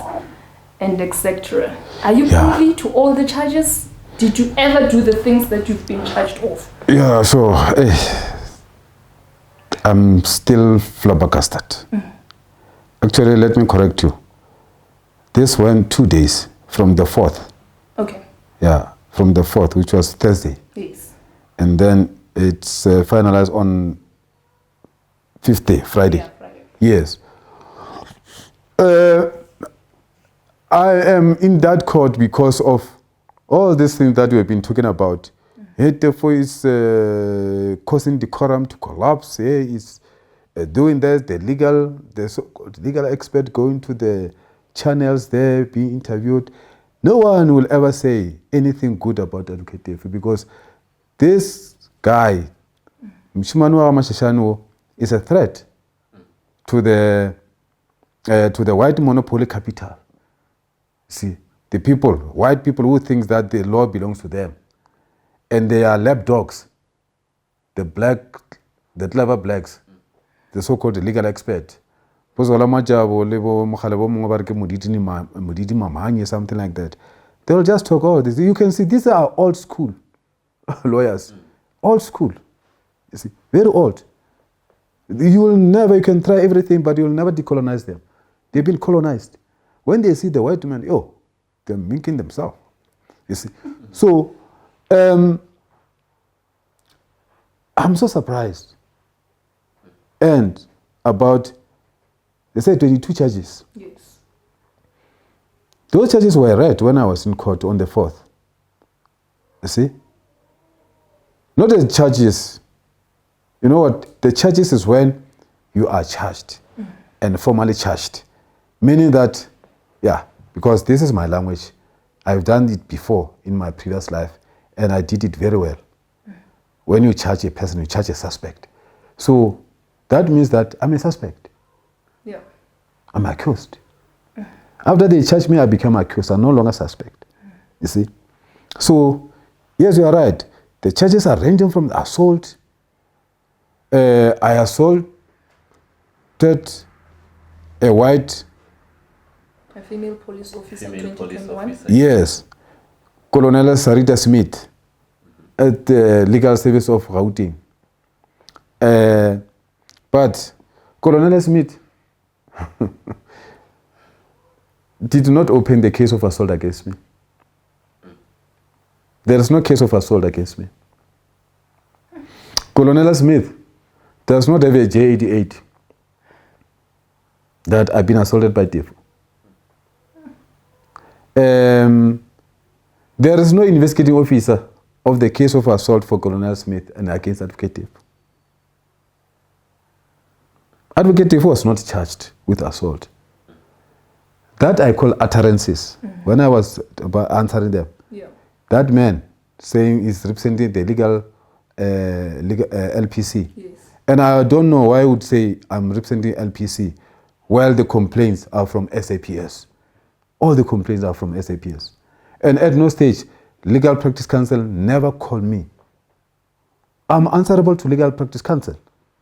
and etc. Are you privy to all the charges? Did you ever do the things that you've been charged of? Yeah, so I'm still flabbergasted. Actually, let me correct you. This went 2 days from the 4th. Okay. Yeah, from the 4th, which was Thursday. Yes. And then it's finalized on 5th day, Friday. Yeah, Friday. Yes. I am in that court because of all these things that we have been talking about. Therefore, is causing decorum to collapse. Is doing that. The legal expert going to the channels there, being interviewed. No one will ever say anything good about Advocate Teffo because this guy, Mshimanwa Mashashano, is a threat to the white monopoly capital. See, the people, white people who think that the law belongs to them. And they are lapdogs, the clever blacks, the so-called legal expert. Something like that. They will just talk all this. You can see these are old school lawyers. Old school. You see, very old. You can try everything, but you will never decolonize them. They've been colonized. When they see the white man, they're minking themselves. You see. So, I'm so surprised. And about, they say 22 charges. Yes. Those charges were read when I was in court on the 4th. You see? Not the charges. You know what? The charges is when you are charged and formally charged. Meaning that, because this is my language. I've done it before in my previous life and I did it very well. When you charge a person, you charge a suspect. So that means that I'm a suspect. Yeah. I'm accused. After they charge me, I become accused. I'm no longer suspect. You see? So, yes, you are right. The charges are ranging from assault. I assaulted a white A female police officer Female in police 2021. officer. Yes. Colonel Sarita Smith at the Legal Service of Gauteng. But Colonel Smith did not open the case of assault against me. There is no case of assault against me. Colonel Smith does not have a J88 that I've been assaulted by Teffo. There is no investigating officer of the case of assault for Colonel Smith and against Advocate Teffo. Advocate Teffo was not charged with assault. That I call utterances. When I was answering them, that man saying he's representing the legal LPC. Yes. And I don't know why I would say I'm representing LPC while the complaints are from SAPS. All the complaints are from SAPS. And at no stage, Legal Practice Council never called me. I'm answerable to Legal Practice Council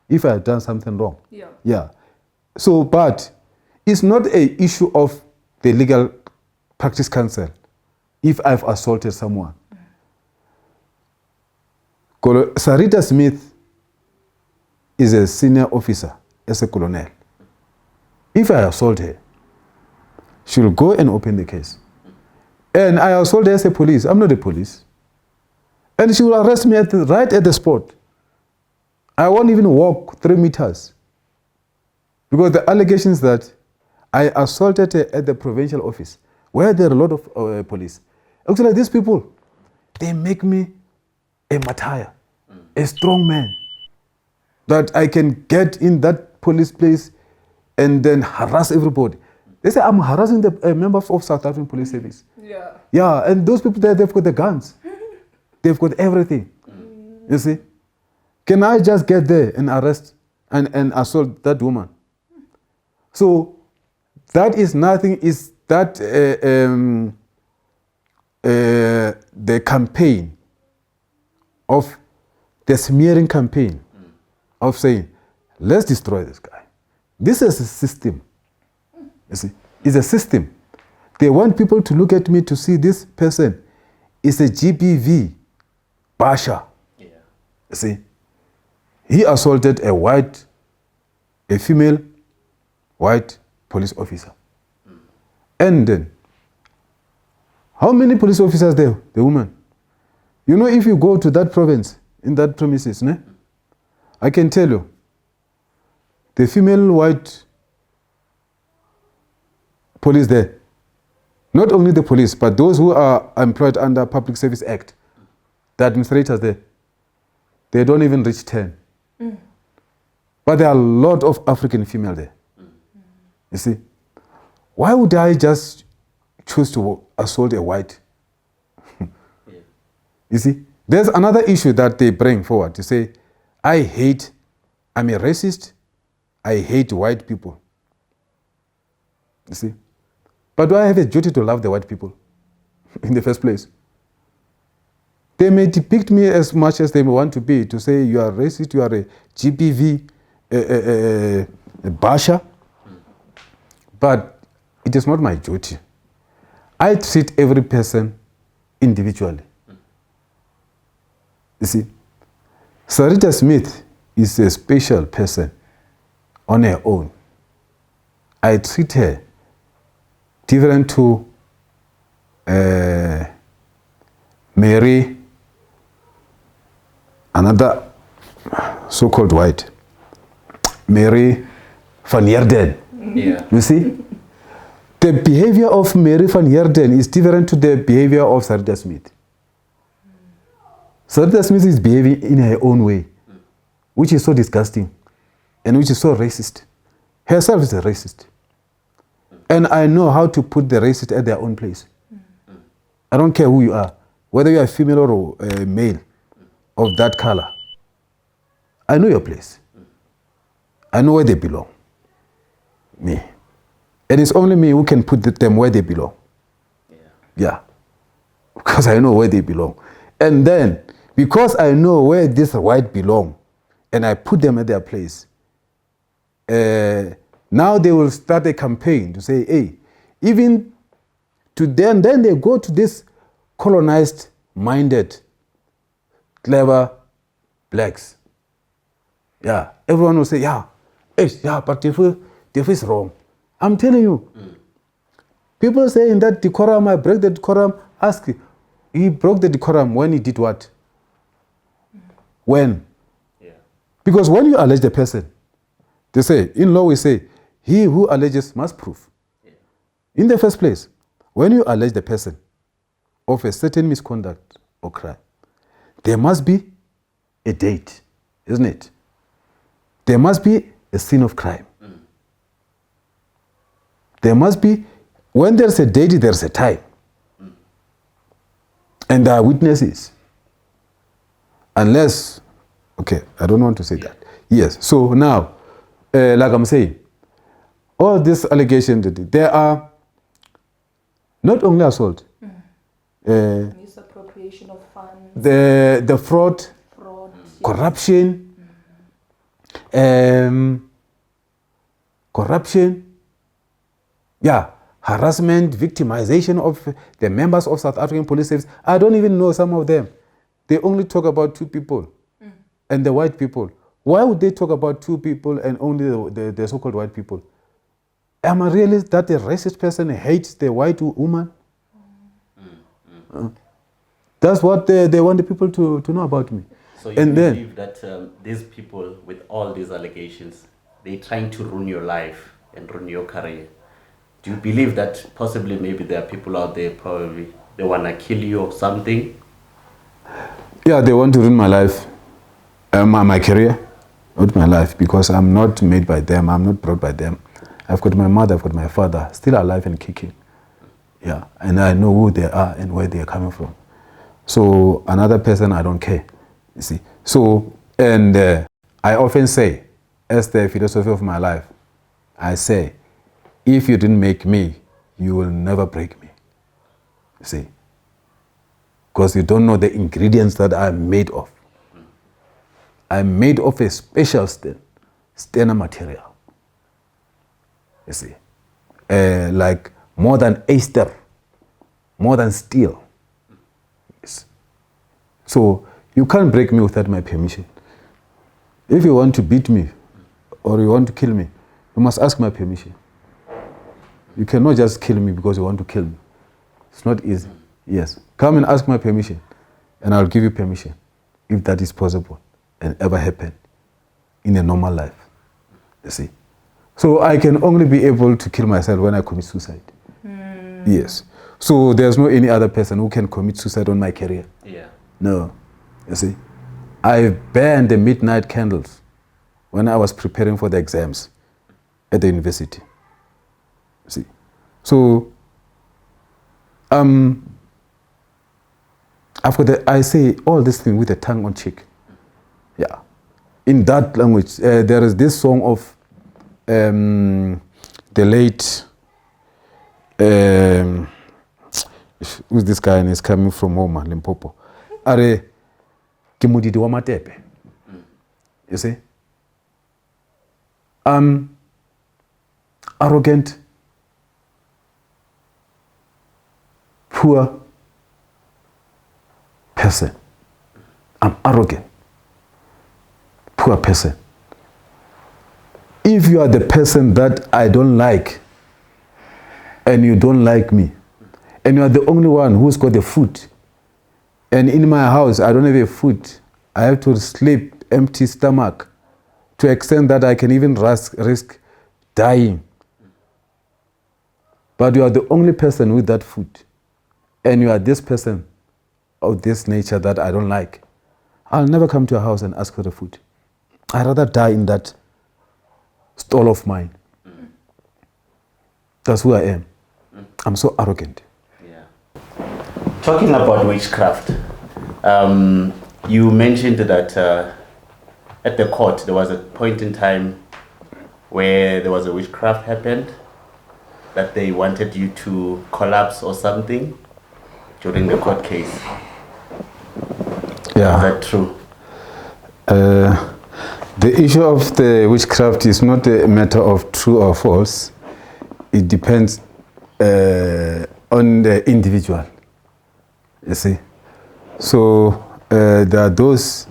if I have done something wrong. Yeah. So, but it's not an issue of the Legal Practice Council if I've assaulted someone. Sarita Smith is a senior officer as a colonel. If I assault her, she'll go and open the case. And I assault her as a police. I'm not a police. And she will arrest me right at the spot. I won't even walk 3 meters. Because the allegations that I assaulted her at the provincial office, where there are a lot of police. Actually, these people, they make me a martyr, a strong man, that I can get in that police place and then harass everybody. They say I'm harassing the members of South African Police Service. Yeah, and those people there, they've got the guns. They've got everything. You see? Can I just get there and arrest and assault that woman? So that is nothing, is that the campaign of the smearing campaign of saying, let's destroy this guy. This is a system. You see, it's a system. They want people to look at me to see this person is a GBV basher. You see, he assaulted a female white police officer. And then, how many police officers there, the woman? You know, if you go to that province, in that premises, I can tell you, the female white police there, not only the police, but those who are employed under Public Service Act, the administrators there, they don't even reach 10. But there are a lot of African female there. You see, why would I just choose to assault a white? You see, there's another issue that they bring forward to say, I'm a racist, I hate white people. You see, but do I have a duty to love the white people in the first place? They may depict me as much as they may want to be, to say you are racist, you are a GBV, a basher, but it is not my duty. I treat every person individually. You see, Sarita Smith is a special person on her own. I treat her different to Mary, another so-called white, Mary van Heerden. You see, the behavior of Mary van Heerden is different to the behavior of Sarita Smith. Sarita Smith is behaving in her own way, which is so disgusting and which is so racist. Herself is a racist. And I know how to put the racist at their own place. I don't care who you are, whether you are female or male of that color. I know your place. I know where they belong. Me. And it's only me who can put them where they belong. Yeah. Because I know where they belong. And then, because I know where this white belong, and I put them at their place, now they will start a campaign to say, hey, even to them, then they go to this colonized minded, clever blacks. Yeah, everyone will say, yeah, but Teffo is wrong. I'm telling you. People say in that decorum, I break the decorum. Ask, he broke the decorum when he did what? When? Yeah. Because when you allege the person, they say, in law we say, he who alleges must prove. Yeah. In the first place, when you allege the person of a certain misconduct or crime, there must be a date, isn't it? There must be a scene of crime. There must be, when there's a date, there's a time. And there are witnesses. Unless, okay, I don't want to say that. Yes, so now, like I'm saying, all these allegations, there are not only assault, misappropriation of funds, the fraud, corruption, harassment, victimization of the members of South African police service. I don't even know some of them. They only talk about two people and the white people. Why would they talk about two people and only the so-called white people? Am I really that a racist person hates the white woman? That's what they want the people to know about me. So you believe that these people with all these allegations, they're trying to ruin your life and ruin your career? Do you believe that possibly maybe there are people out there probably they want to kill you or something? Yeah, they want to ruin my life, my career, not my life, because I'm not made by them, I'm not brought by them. I've got my mother, I've got my father, still alive and kicking. Yeah, and I know who they are and where they are coming from. So another person, I don't care, you see. So, and I often say, as the philosophy of my life, I say, if you didn't make me, you will never break me, you see. Because you don't know the ingredients that I'm made of. I'm made of a special sterner material, you see. Like more than aster, more than steel. Yes. So you can't break me without my permission. If you want to beat me or you want to kill me, you must ask my permission. You cannot just kill me because you want to kill me. It's not easy. Yes. Come and ask my permission and I'll give you permission if that is possible and ever happen in a normal life. You see. So I can only be able to kill myself when I commit suicide. Yes. So there's no any other person who can commit suicide on my career. Yeah. No. You see. I burned the midnight candles when I was preparing for the exams at the university. See. So I say all this thing with a tongue on cheek. Yeah. In that language, there is this song of the late who's this guy and he's coming from home, Limpopo. Are Kimudidi wa matepe. You see? Arrogant, poor person. I'm arrogant, poor person. If you are the person that I don't like and you don't like me, and you are the only one who's got the food, and in my house I don't have a food, I have to sleep empty stomach to extent that I can even risk dying. But you are the only person with that food, and you are this person of this nature that I don't like. I'll never come to your house and ask for the food. I'd rather die in that stall of mine. That's who I am. I'm so arrogant. Yeah. Talking about witchcraft, you mentioned that at the court there was a point in time where there was a witchcraft happened, that they wanted you to collapse or something during the court case. Yeah. Is that true? The issue of the witchcraft is not a matter of true or false. It depends on the individual, you see. So there are those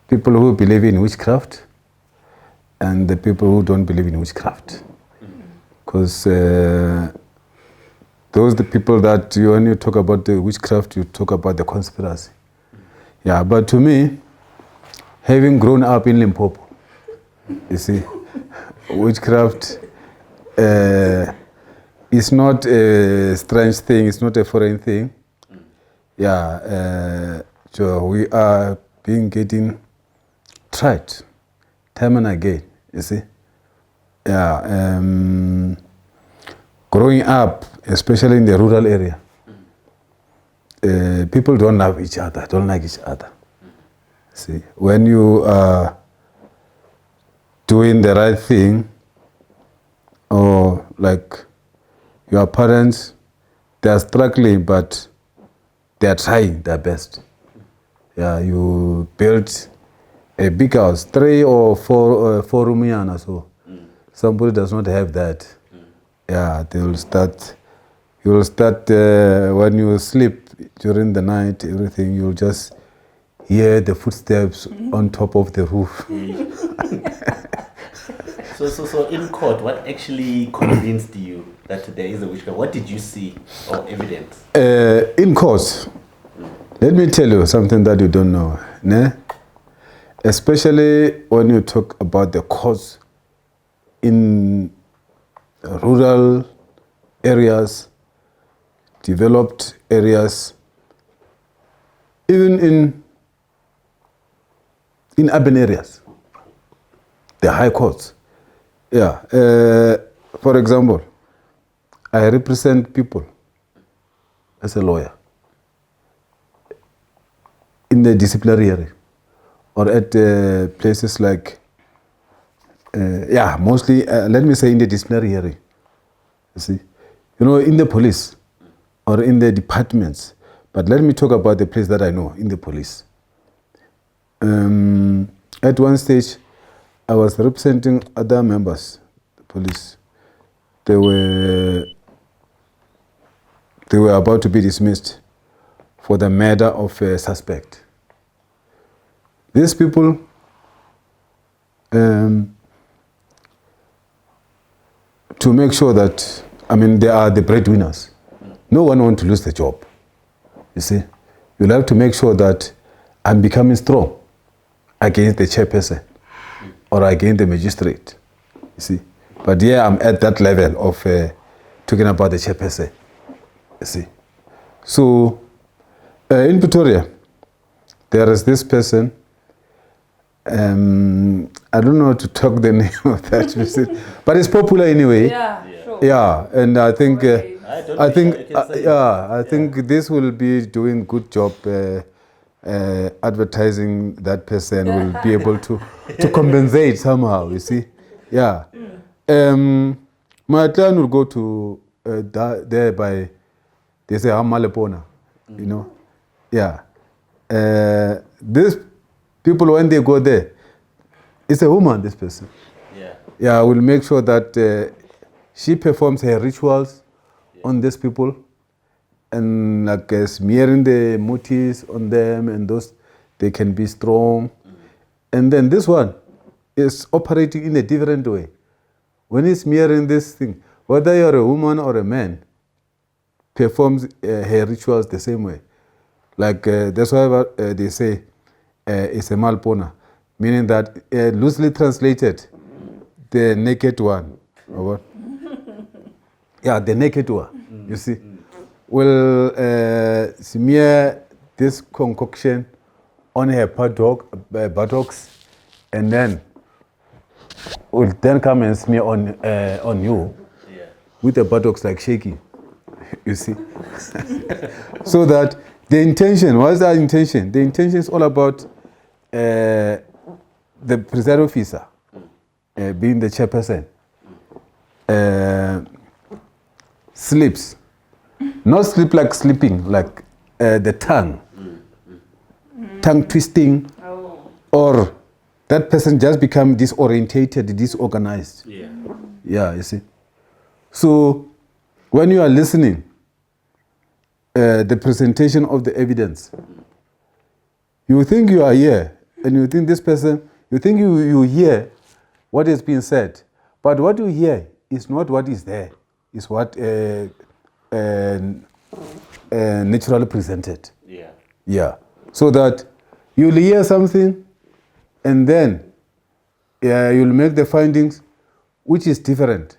people who believe in witchcraft and the people who don't believe in witchcraft. Because those are the people that when you talk about the witchcraft, you talk about the conspiracy. Yeah, but to me, having grown up in Limpopo, you see, witchcraft is not a strange thing, it's not a foreign thing. Yeah, so we are getting tried time and again, you see. Yeah, growing up, especially in the rural area, people don't love each other, don't like each other. See, when you are doing the right thing, or like your parents, they are struggling, but they are trying their best. Yeah, you built a big house, 3 or 4 room or so. Somebody does not have that. Yeah, they will start. You will start when you sleep during the night. Everything you'll just hear the footsteps on top of the roof. So in court, what actually convinced you that there is a witchcraft? What did you see or evidence? In court, let me tell you something that you don't know. Ne? Especially when you talk about the courts in rural areas, developed areas, even in urban areas, the high courts. Yeah. For example, I represent people as a lawyer in the disciplinary area or at places like, mostly, let me say in the disciplinary area. You see, you know, in the police or in the departments, but let me talk about the place that I know, in the police. At one stage, I was representing other members, the police. They were about to be dismissed for the murder of a suspect. These people to make sure that, they are the breadwinners. No one wants to lose the job. You see, you'll have to make sure that I'm becoming strong against the chairperson or against the magistrate. You see, but yeah, I'm at that level of talking about the chairperson. You see, so in Pretoria, there is this person. I don't know how to talk the name of that person, but it's popular anyway. Yeah, sure. Yeah, and I think I think Yeah. this will be doing good job advertising that person. Will be able to compensate somehow. You see, yeah. My client will go to there by, they say Malepona, you know, yeah. This people, when they go there, it's a woman, this person. Yeah, I will make sure that she performs her rituals on these people and like smearing the mutis on them, and those, they can be strong. And then this one is operating in a different way. When he's smearing this thing, whether you're a woman or a man, performs her rituals the same way. Like that's why they say it's a malpona, meaning that loosely translated, the naked one. Or what? Yeah, the naked one. You see, will smear this concoction on her buttocks, and then will then come and smear on you with the buttocks like shaking. You see, so that the intention, what is that intention? The intention is all about the presiding officer being the chairperson. Sleeps, not sleep like sleeping, like the tongue twisting, or that person just become disorientated, disorganized. Yeah, you see. So when you are listening, the presentation of the evidence, you think you are here, and you think this person, you think you hear what is being said, but what you hear is not what is there, is what naturally presented. Yeah. Yeah. So that you'll hear something, and then you'll make the findings which is different,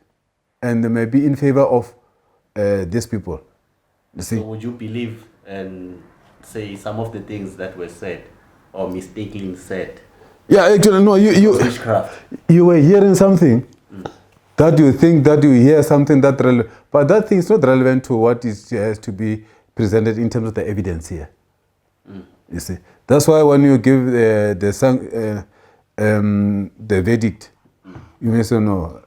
and they may be in favor of these people. You see? So would you believe and say some of the things that were said or mistakenly said? Yeah, actually, no, Witchcraft. You were hearing something that you think that you hear something that relevant, but that thing is not relevant to what is has to be presented in terms of the evidence here. You see, that's why when you give the verdict, you may say no,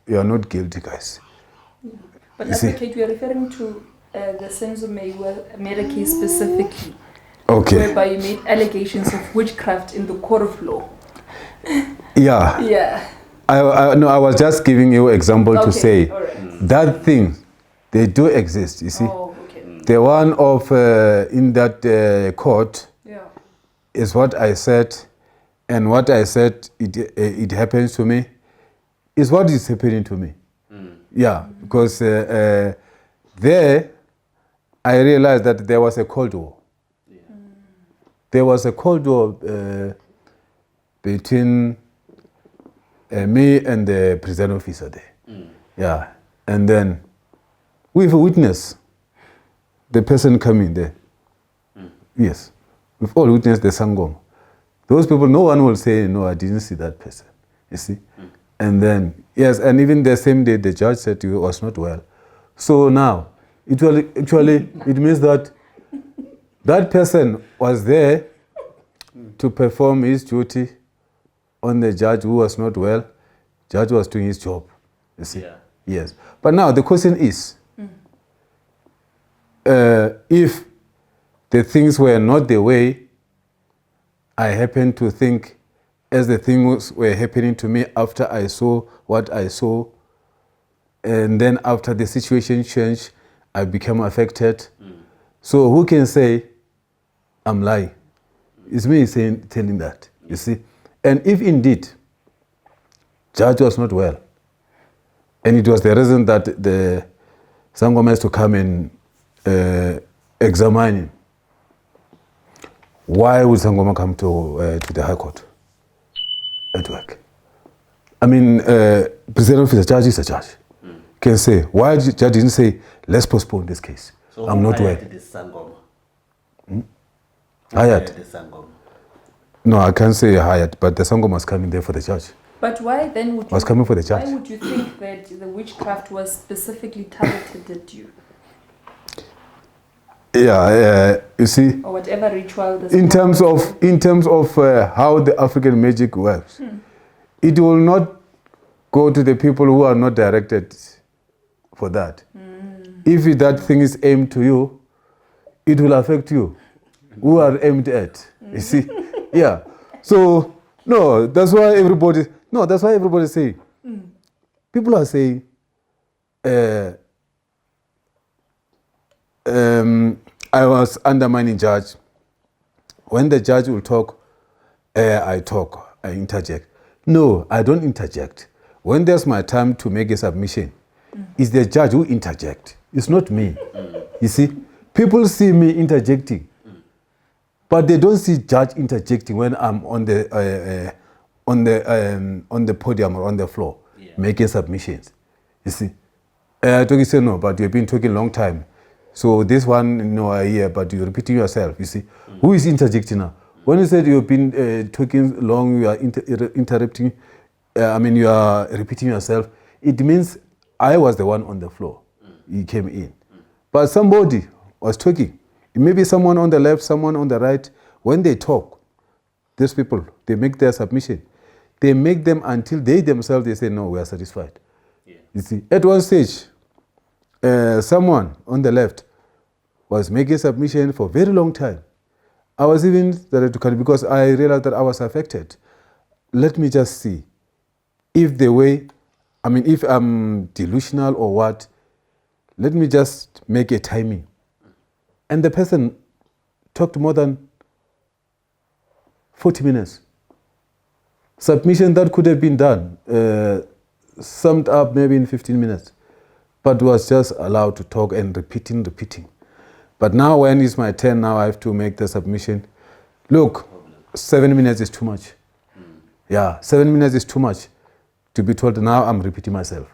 you are not guilty, guys. But advocate, we are referring to the Senzo Meyiwa case specifically. Okay. Whereby you made allegations of witchcraft in the court of law. Yeah. Yeah. I was just giving you example to say that thing, they do exist, you see. Oh, okay. The one of in that court is what I said, and what I said, it happens to me, is what is happening to me. Yeah, because there I realized that there was a Cold War. There was a Cold War between me and the prison officer there. Yeah, and then we've witnessed the person coming there. Yes, we've all witnessed the Sangom. Those people, no one will say, no, I didn't see that person. You see? And then, yes, and even the same day, the judge said he was not well. So now, it means that that person was there to perform his duty on the judge who was not well. Judge was doing his job. You see? Yeah. Yes. But now the question is, if the things were not the way I happened to think as the things were happening to me after I saw what I saw, and then after the situation changed, I became affected. So who can say I'm lying? It's me telling that, you see. And if indeed judge was not well, and it was the reason that the Sangoma has to come and examine him, why would Sangoma come to the High Court at work? I mean, president of the judge is a judge. Can say, why the judge didn't say, let's postpone this case. So I'm not well. This Sangoma? Hired. The Sangoma? No, I can't say hired, but the Sangoma was coming there for the judge. But why then would you, was coming for the judge. Why would you think that the witchcraft was specifically targeted at you? Yeah, you see. Or whatever ritual. In terms of how the African magic works, it will not go to the people who are not directed for that. If that thing is aimed to you, it will affect you, who are aimed at. You see, yeah. So no, that's why everybody say. People are saying, I was undermining judge. When the judge will talk, I talk, I interject. No, I don't interject. When there's my time to make a submission, it's the judge who interject. It's not me. You see, people see me interjecting, but they don't see judge interjecting when I'm on the podium or on the floor making submissions. You see, Togi say no, but you've been talking a long time. So this one, no, I hear, but you're repeating yourself. You see, who is interjecting now? When you said you've been talking long, you are interrupting. You are repeating yourself. It means I was the one on the floor. He came in, but somebody was talking. It may be someone on the left, someone on the right. When they talk, these people, they make their submission. They make them until they themselves, they say, no, we are satisfied. Yeah. You see, at one stage, someone on the left was making submission for a very long time. I was even started to cut because I realized that I was affected. Let me just see if if I'm delusional or what, let me just make a timing. And the person talked more than 40 minutes. Submission that could have been done, summed up maybe in 15 minutes, but was just allowed to talk and repeating. But now when it's my turn, now I have to make the submission. Look, 7 minutes is too much. Yeah, 7 minutes is too much to be told now I'm repeating myself.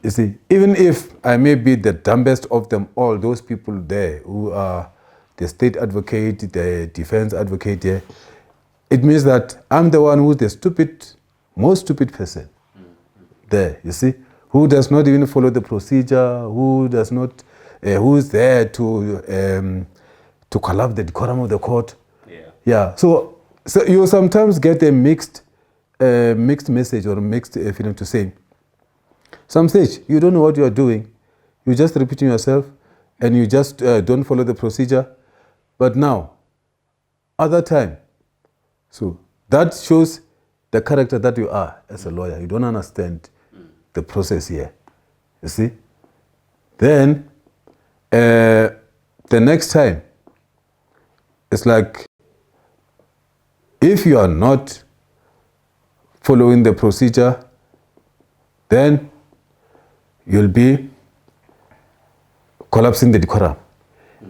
You see, even if I may be the dumbest of them all, those people there who are the state advocate, the defense advocate, yeah, it means that I'm the one who's the most stupid person there, you see, who does not even follow the procedure, who does not, who's there to collapse the decorum of the court. Yeah. So you sometimes get a mixed message or mixed feeling to say, some stage, you don't know what you are doing. You're just repeating yourself and you just don't follow the procedure. But now, other time, so that shows the character that you are as a lawyer. You don't understand the process here. You see? Then, the next time, it's like, if you are not following the procedure, then you'll be collapsing the decorum.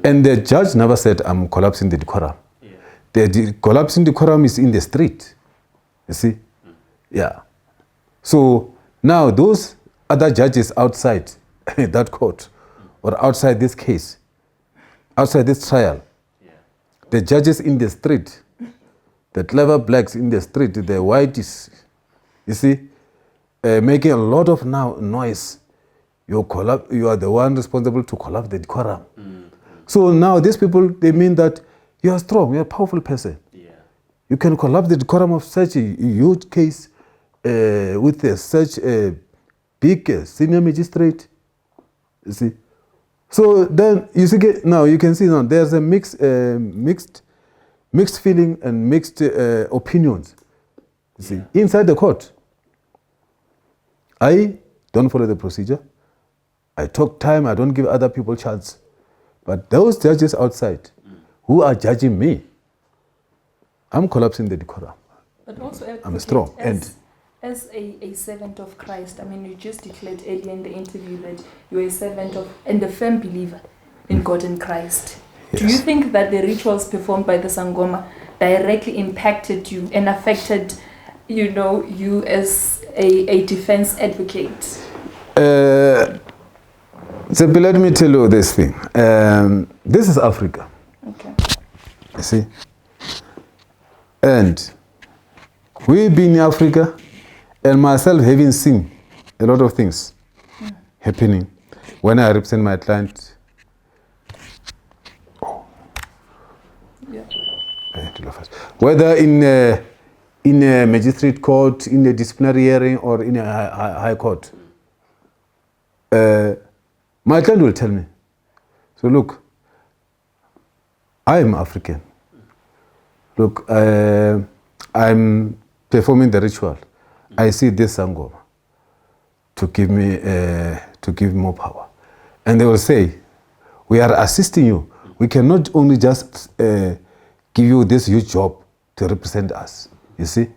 And the judge never said, I'm collapsing the decorum. The collapsing decorum is in the street. You see? Yeah. So now those other judges outside that court or outside this case, outside this trial, the judges in the street, the clever blacks in the street, the whiteys, you see, making a lot of noise. You are the one responsible to collapse the decorum. So now these people, they mean that you are strong, you are a powerful person. You can collapse the decorum of such a huge case with such a big senior magistrate. You see. So then you see, now you can see now there's a mixed feeling and mixed opinions. You see, inside the court. I don't follow the procedure. I talk time. I don't give other people chance. But those judges outside who are judging me, I'm collapsing the decorum. But also, I'm strong. As a servant of Christ, I mean, you just declared earlier in the interview that you're a servant of and a firm believer in God and Christ. Yes. Do you think that the rituals performed by the Sangoma directly impacted you and affected, you as a defense advocate? Zepi, let me tell you this thing. This is Africa. Okay. You see? And we've been in Africa, and myself having seen a lot of things happening when I represent my client. Whether in a magistrate court, in a disciplinary hearing, or in a high court. My client will tell me, so look, I am African. Look, I'm performing the ritual. I see this Sangoma to give me more power. And they will say, we are assisting you. We cannot only just give you this huge job to represent us. You see?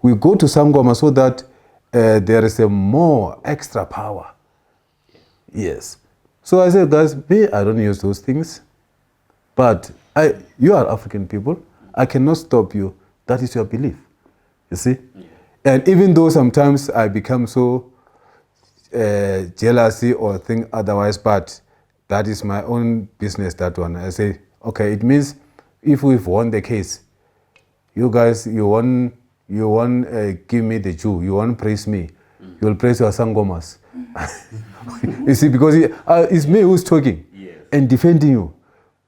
We go to Sangoma so that there is a more extra power. Yes. So I said, guys, I don't use those things. But you are African people. I cannot stop you. That is your belief. You see? And even though sometimes I become so jealousy or think otherwise, but that is my own business, that one. I say, okay, it means if we've won the case, you guys, you won't give me the Jew, you won't praise me. You will praise your Sangomas. You see, because it's me who's talking and defending you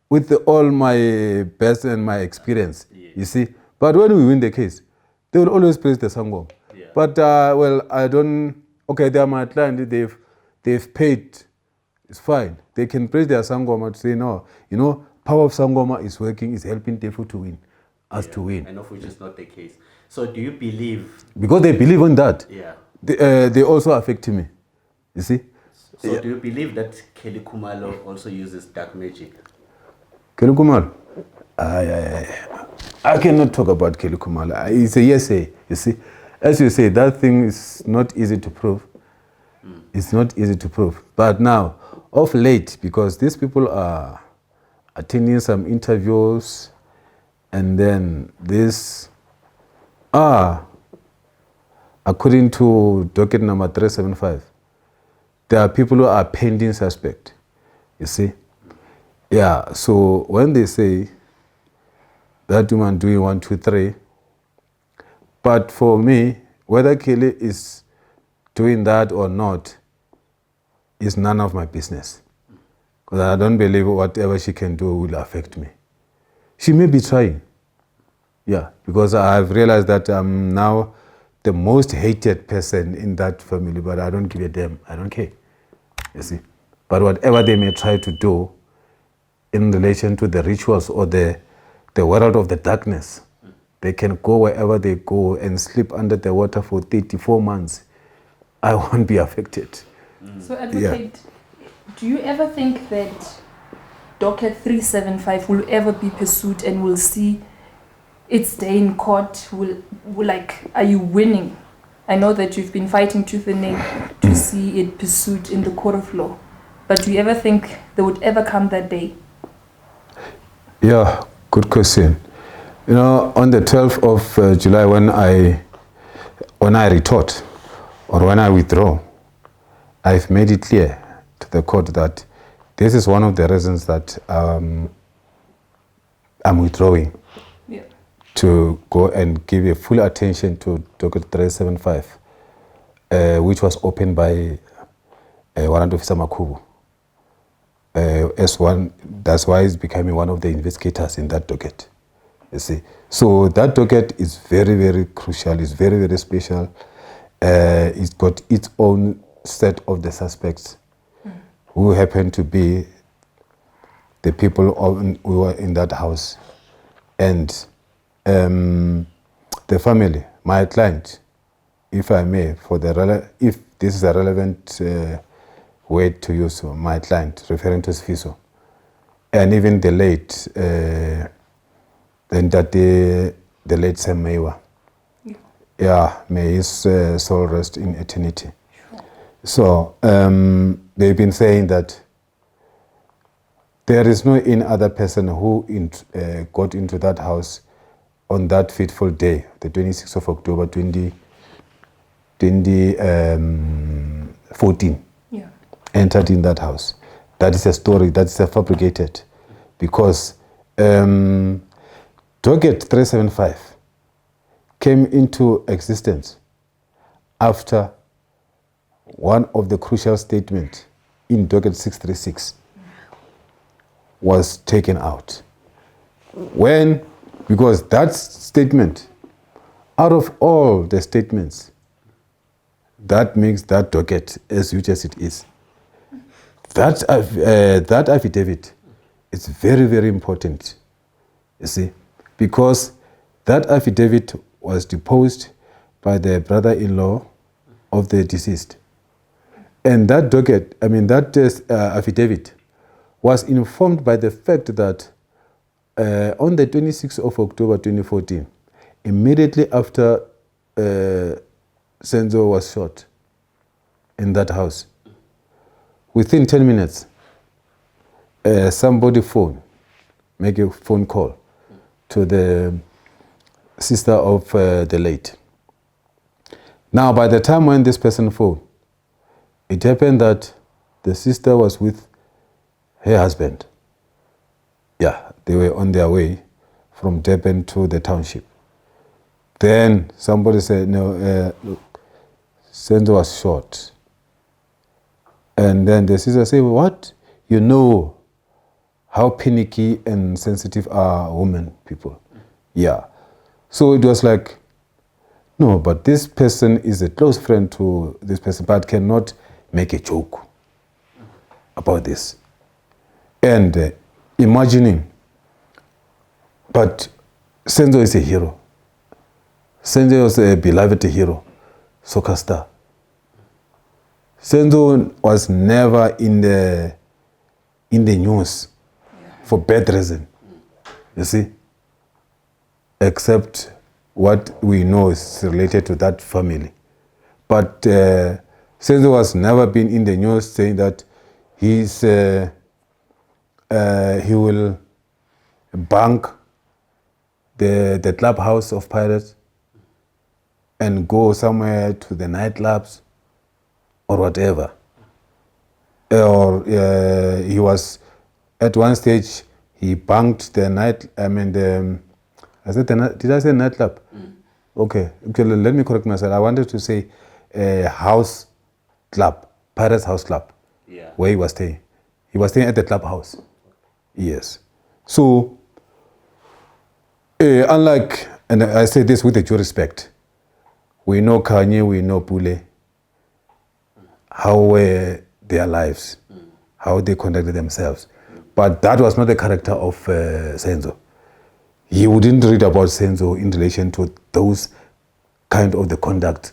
with all my best and my experience. You see, but when we win the case, they will always praise the Sangoma. But I don't. Okay, they are my client. They've paid. It's fine. They can praise their Sangoma to say no. Power of Sangoma is working. Is helping Teffo to win, us to win. And of which is not the case. So do you believe? Because they believe in that. They also affect me. You see. So do you believe that Kelly Khumalo also uses dark magic? Kelly Khumalo? I cannot talk about Kelly Khumalo. It's a hearsay, you see. As you say, that thing is not easy to prove. It's not easy to prove. But now, of late, because these people are attending some interviews, and then this, according to docket number 375, there are people who are pending suspect, you see. Yeah, so when they say that woman doing 1, 2, 3, but for me, whether Kelly is doing that or not is none of my business. Because I don't believe whatever she can do will affect me. She may be trying. Yeah, because I've realized that I'm now the most hated person in that family, but I don't give a damn. I don't care. You see. But whatever they may try to do in relation to the rituals or the world of the darkness, they can go wherever they go and sleep under the water for 34 months. I won't be affected. So, Advocate, do you ever think that docket 375 will ever be pursued and will see its day in court? Are you winning? I know that you've been fighting tooth and nail to see it pursued in the court of law. But do you ever think there would ever come that day? Yeah, good question. You know, on the 12th of July, when I retort or when I withdraw, I've made it clear to the court that this is one of the reasons that I'm withdrawing to go and give a full attention to docket 375, which was opened by Warrant Officer Makhubu. That's why he's becoming one of the investigators in that docket. You see, so that docket is very, very crucial. It's very, very special. It's got its own set of the suspects who happen to be the people who were in that house, and the family, my client, if I may, if this is a relevant word to use, my client, referring to Sfiso, and even the late, the late Senzo Meyiwa. Yeah, may his soul rest in eternity. So they've been saying that there is no any other person who got into that house on that fateful day, the 26th of October 2014, entered in that house. That is a story, that is a fabricated, because docket 375 came into existence after one of the crucial statements in docket 636 was taken out. Because that statement, out of all the statements, that makes that docket as huge as it is. That affidavit is very, very important, you see, because that affidavit was deposed by the brother-in-law of the deceased. And that docket, affidavit was informed by the fact that on the 26th of October 2014, immediately after Senzo was shot in that house, within 10 minutes, somebody make a phone call to the sister of the late. Now, by the time when this person phoned, it happened that the sister was with her husband. Yeah, they were on their way from Durban to the township. Then somebody said, no, look, Senzo was shot. And then the sister said, what? You know how panicky and sensitive are women people. Yeah. So it was like, no, but this person is a close friend to this person, but cannot make a joke about this. And imagining, but Senzo is a hero. Senzo is a beloved hero, soccer star. Senzo was never in the news for bad reason. You see? Except what we know is related to that family. But Senzo was never been in the news saying that he will bank the clubhouse of pirates and go somewhere to the nightclubs or whatever. Or he was at one stage he banked the night. I mean did I say nightclub? Okay, let me correct myself. I wanted to say house club, Pirates House Club, where he was staying. He was staying at the clubhouse. Yes. So, unlike, and I say this with due respect, we know Kanye, we know Pule, how were their lives, how they conducted themselves. But that was not the character of Senzo. You wouldn't read about Senzo in relation to those kind of the conduct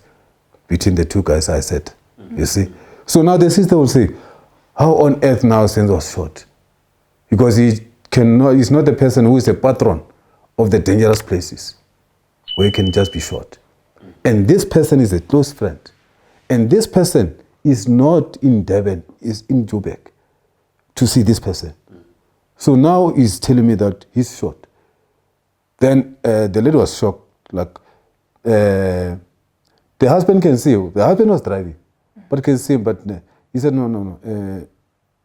between the two guys I said. You see? So now the sister will say, how on earth now Senzo was shot? Because he's not the person who is a patron of the dangerous places where he can just be shot. And this person is a close friend. And this person is not in Durban, is in Joburg to see this person. So now he's telling me that he's shot. Then the lady was shocked, like, the husband can see, the husband was driving, but can see him, but he said, no,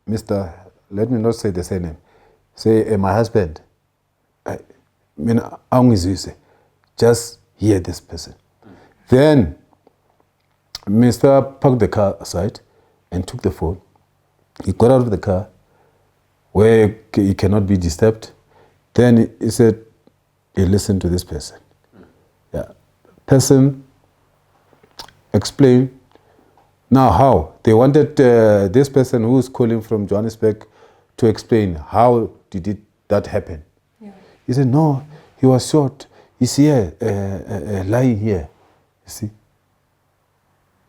Mr., let me not say the same name, say, my husband, just hear this person. Then Mr. parked the car aside and took the phone. He got out of the car where he cannot be disturbed. Then he said, he listened to this person. Yeah. Person explained. Now how? They wanted this person who's calling from Johannesburg to explain how did that happen. Yeah. He said, no, he was shot. He's here, lying here. You see?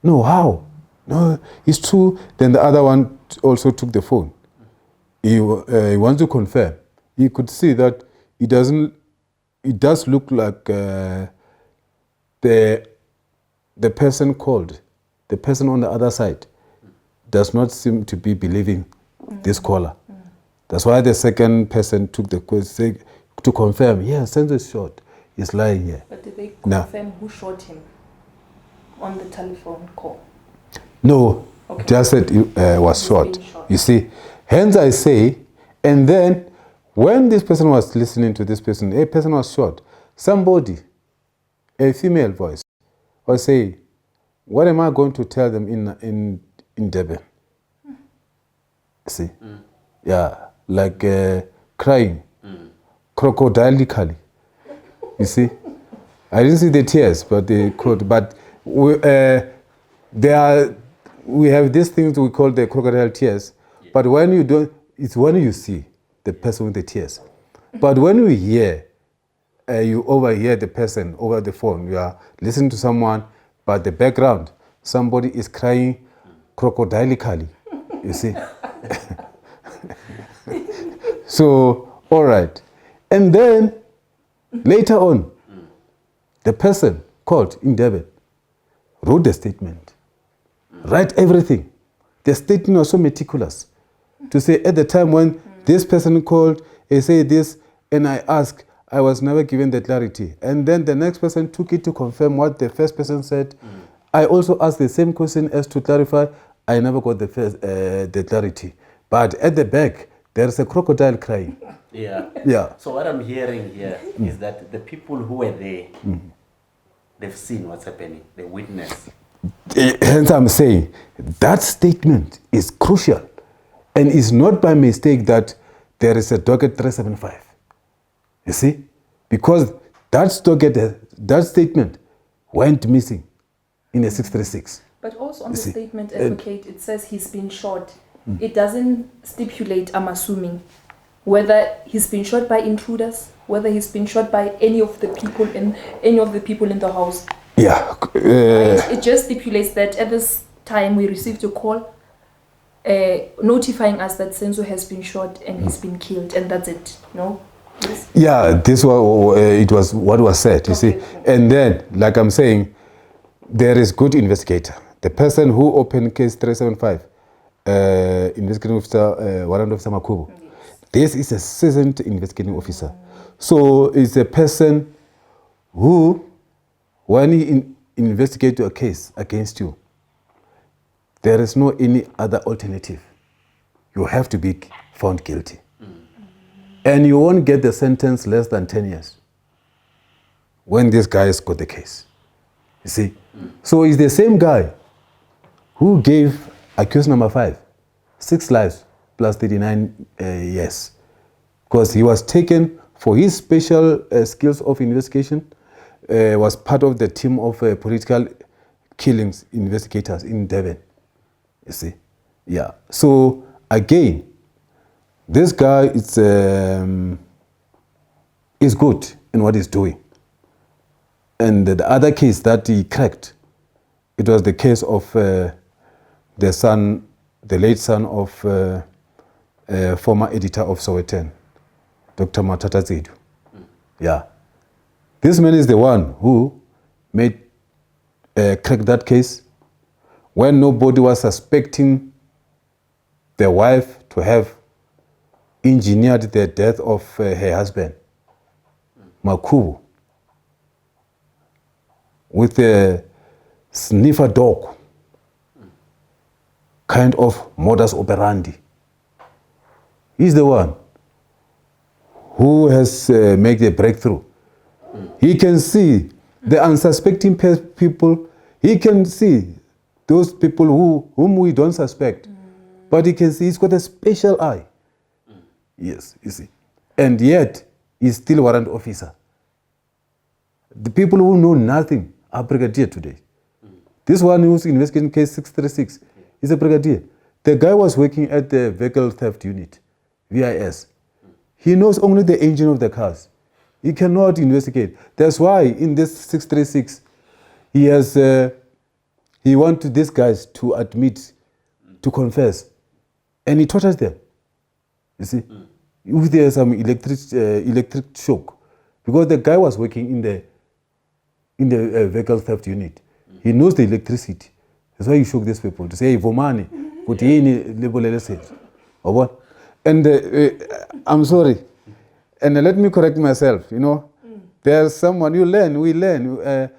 No, how? No, it's true. Then the other one also took the phone. He wants to confirm. He could see that it does look like the person called, the person on the other side, does not seem to be believing this caller. That's why the second person took the question to confirm, yes, Senzo is shot. He's lying here. But did they confirm who shot him on the telephone call? No, okay. Just said he was shot. You see, hence I say, and then when this person was listening to this person, a person was shot. Somebody, a female voice, was saying, what am I going to tell them in Durban? See? Yeah, like crying, crocodilically. You see? I didn't see the tears, but they could. But we have these things we call the crocodile tears. Yeah. But when you don't, it's when you see the person with the tears. But when you hear, you overhear the person over the phone. You are listening to someone, but the background, somebody is crying crocodilically. You see? So, all right. And then, later on, the person called in Durban wrote the statement, write everything. The statement was so meticulous to say at the time when this person called, he said this, and I asked, I was never given the clarity. And then the next person took it to confirm what the first person said. I also asked the same question as to clarify. I never got the clarity. But at the back, there's a crocodile crying. Yeah. So what I'm hearing here is that the people who were there, they've seen what's happening. They witnessed. Hence I'm saying that statement is crucial, and it's not by mistake that there is a docket 375. You see? Because that statement went missing in a 636. But also on the statement, advocate, it says he's been shot. It doesn't stipulate, I'm assuming, whether he's been shot by intruders, whether he's been shot by any of the people in the house. Yeah. Right? It just stipulates that at this time we received a call notifying us that Senzo has been shot and he's been killed, and that's it. No? Yes. Yeah, this was it was what was said, you see. And then, like I'm saying, there is good investigator. The person who opened case 375, investigating officer, warrant officer Makubo. Yes. This is a seasoned investigating officer. So it's a person who, when he investigates a case against you, there is no any other alternative. You have to be found guilty. And you won't get the sentence less than 10 years when this guy has got the case. You see? So it's the same guy who gave accused number 5 6 lives plus 39 years. Because he was taken for his special skills of investigation, was part of the team of political killings investigators in Devon. You see? Yeah. So again, this guy is good in what he's doing. And the other case that he cracked, it was the case of the late son of former editor of Sowetan, Dr. Matata Zidu. Yeah. This man is the one who made crack that case when nobody was suspecting the wife to have engineered the death of her husband, Makubu, with a sniffer dog kind of modus operandi. He's the one who has made a breakthrough. He can see the unsuspecting people. He can see those people whom we don't suspect. But he can see he's got a special eye. Yes, you see. And yet, he's still a warrant officer. The people who know nothing are brigadier today. This one who's investigating case 636 is a brigadier. The guy was working at the vehicle theft unit, VIS. He knows only the engine of the cars. He cannot investigate. That's why in this 636, he wants these guys to admit, to confess. And he tortures them. You see? If there's some electric shock. Because the guy was working in the vehicle theft unit. He knows the electricity. That's why he shook these people to say, hey, Vomani, put in or what? And I'm sorry. And let me correct myself, you know. There's someone, we learn.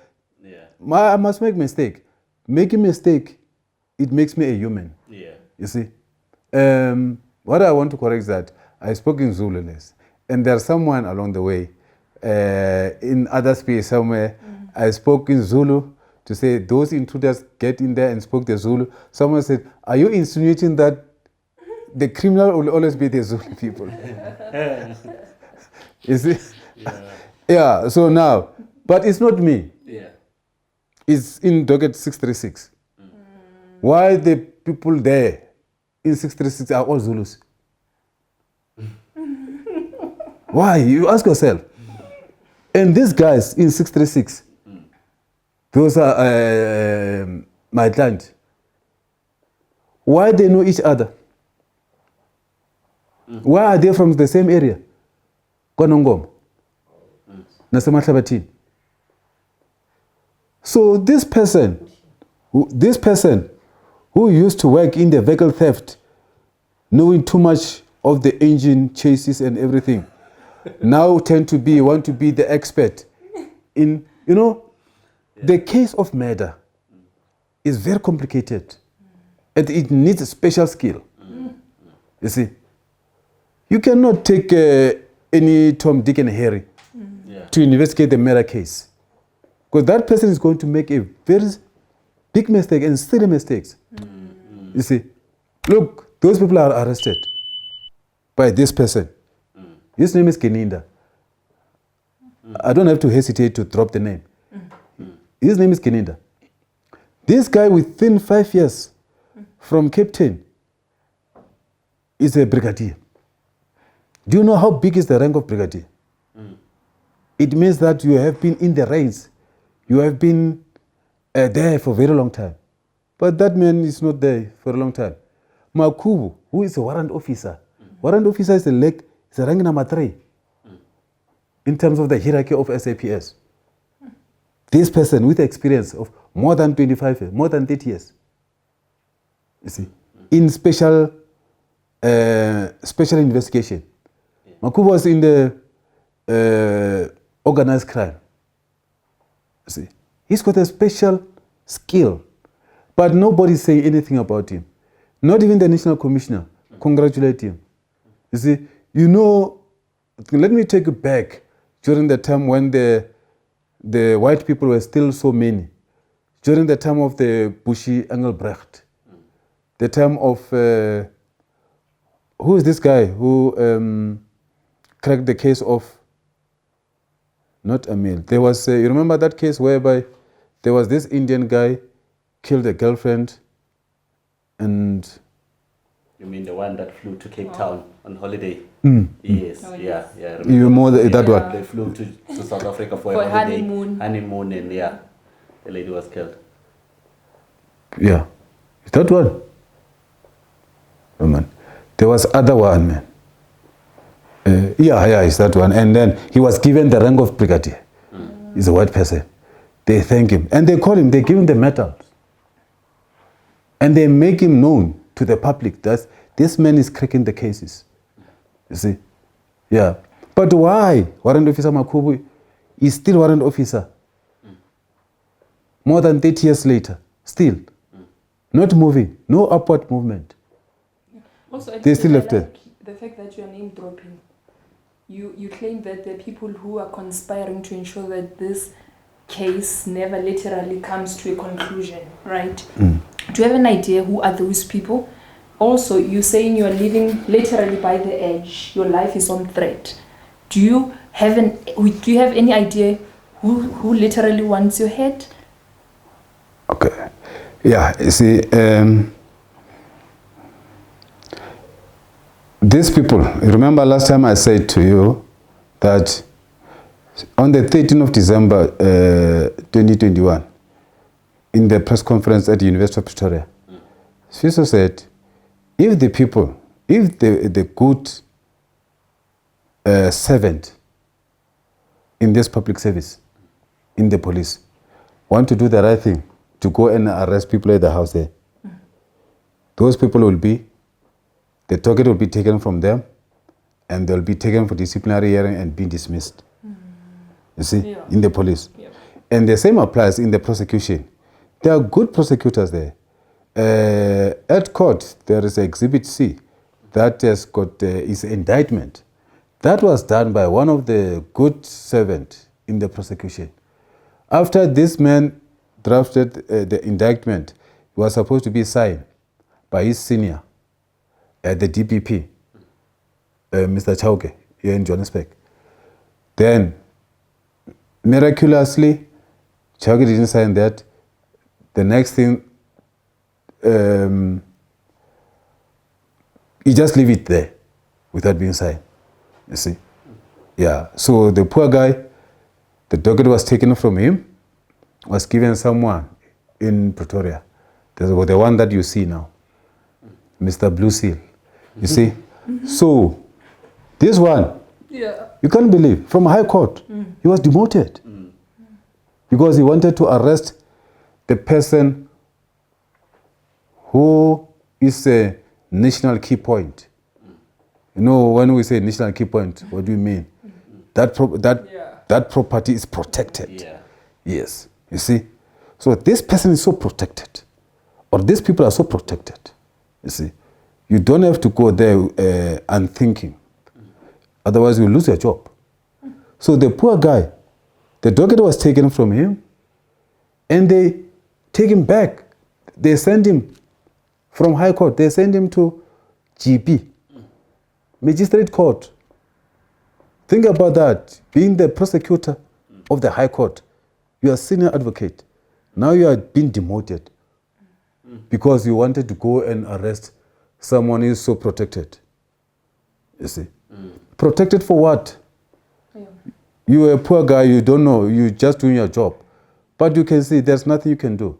I must make mistake. Making mistake, it makes me a human. Yeah. You see? What I want to correct is that I spoke in Zulu less. And there's someone along the way, in other space somewhere, I spoke in Zulu to say those intruders get in there and spoke the Zulu. Someone said, are you insinuating that the criminal will always be the Zulu people? You see? Yeah, so now, but it's not me. Yeah. It's in docket 636. Why the people there in 636 are all Zulus? Why? You ask yourself. And these guys in 636, those are my client. Why they know each other? Why are they from the same area? Kwanongoma. Nasemahlabathini. So this person who used to work in the vehicle theft, knowing too much of the engine chases and everything, now want to be the expert in, the case of murder is very complicated and it needs a special skill. You see, you cannot take any Tom, Dick and Harry to investigate the murder case, because that person is going to make a very big mistake and silly mistakes. You see, look, those people are arrested by this person. His name is Keninda. I don't have to hesitate to drop the name. His name is Keninda. This guy, within 5 years from captain, is a brigadier. Do you know how big is the rank of brigadier? It means that you have been in the ranks. You have been there for a very long time. But that man is not there for a long time. Makubu, who is a warrant officer. Warrant officer is a rank number 3 in terms of the hierarchy of SAPS. This person with experience of more than 25 years, more than 30 years. You see, in special investigation. Makubu was in the organized crime. You see, he's got a special skill, but nobody's saying anything about him. Not even the National Commissioner congratulate him. You see, let me take you back during the time when the white people were still so many. During the time of the Bushi Engelbrecht, the time of who is this guy who cracked the case of not Emil. There was you remember that case whereby there was this Indian guy killed a girlfriend, and you mean the one that flew to Cape Town on holiday? Yes, yeah. You know that one. They flew to South Africa for a holiday, honeymoon, and the lady was killed. Yeah, is that one? Oh, man. There was other one, man. It's that one. And then he was given the rank of brigadier. He's a white person. They thank him. And they call him, they give him the medals. And they make him known to the public that this man is cracking the cases. You see? Yeah. But why Warrant Officer Makubu is still Warrant Officer? More than 30 years later, still. Not moving, no upward movement. Also, they still left it. The fact that you are name dropping, you claim that the people who are conspiring to ensure that this case never literally comes to a conclusion, right? Do you have an idea who are those people? Also, you're saying you are living literally by the edge. Your life is on threat. Do you have any idea who literally wants your head? Okay. Yeah, you see, these people, remember last time I said to you that on the 13th of December 2021, in the press conference at the University of Pretoria, Siso said, if the good servant in this public service, in the police, want to do the right thing, to go and arrest people at the house there, those people the target will be taken from them, and they'll be taken for disciplinary hearing and be dismissed. You see, in the police. Yeah. And the same applies in the prosecution. There are good prosecutors there. At court, there is Exhibit C that has got his indictment. That was done by one of the good servants in the prosecution. After this man drafted the indictment, it was supposed to be signed by his senior at the DPP, Mr. Chauke, here in Johannesburg. Then, miraculously, Chauke didn't sign that. The next thing, he just leave it there without being signed, you see. Yeah, so the poor guy, the docket was taken from him, was given someone in Pretoria. The one that you see now, Mr. Blue Seal, you see. So, this one, you can't believe, from High Court, he was demoted because he wanted to arrest the person who is a national key point. You know, when we say national key point, what do you mean? That property is protected. Yeah. Yes, you see. So this person is so protected, or these people are so protected. You see, you don't have to go there unthinking. Otherwise, you lose your job. So the poor guy, the docket was taken from him, and they take him back. They send him from High Court. They send him to GP, Magistrate Court. Think about that. Being the prosecutor of the High Court, you are senior advocate. Now you are being demoted because you wanted to go and arrest someone who is so protected. You see? Protected for what? You are a poor guy, you don't know, you're just doing your job. But you can see there's nothing you can do.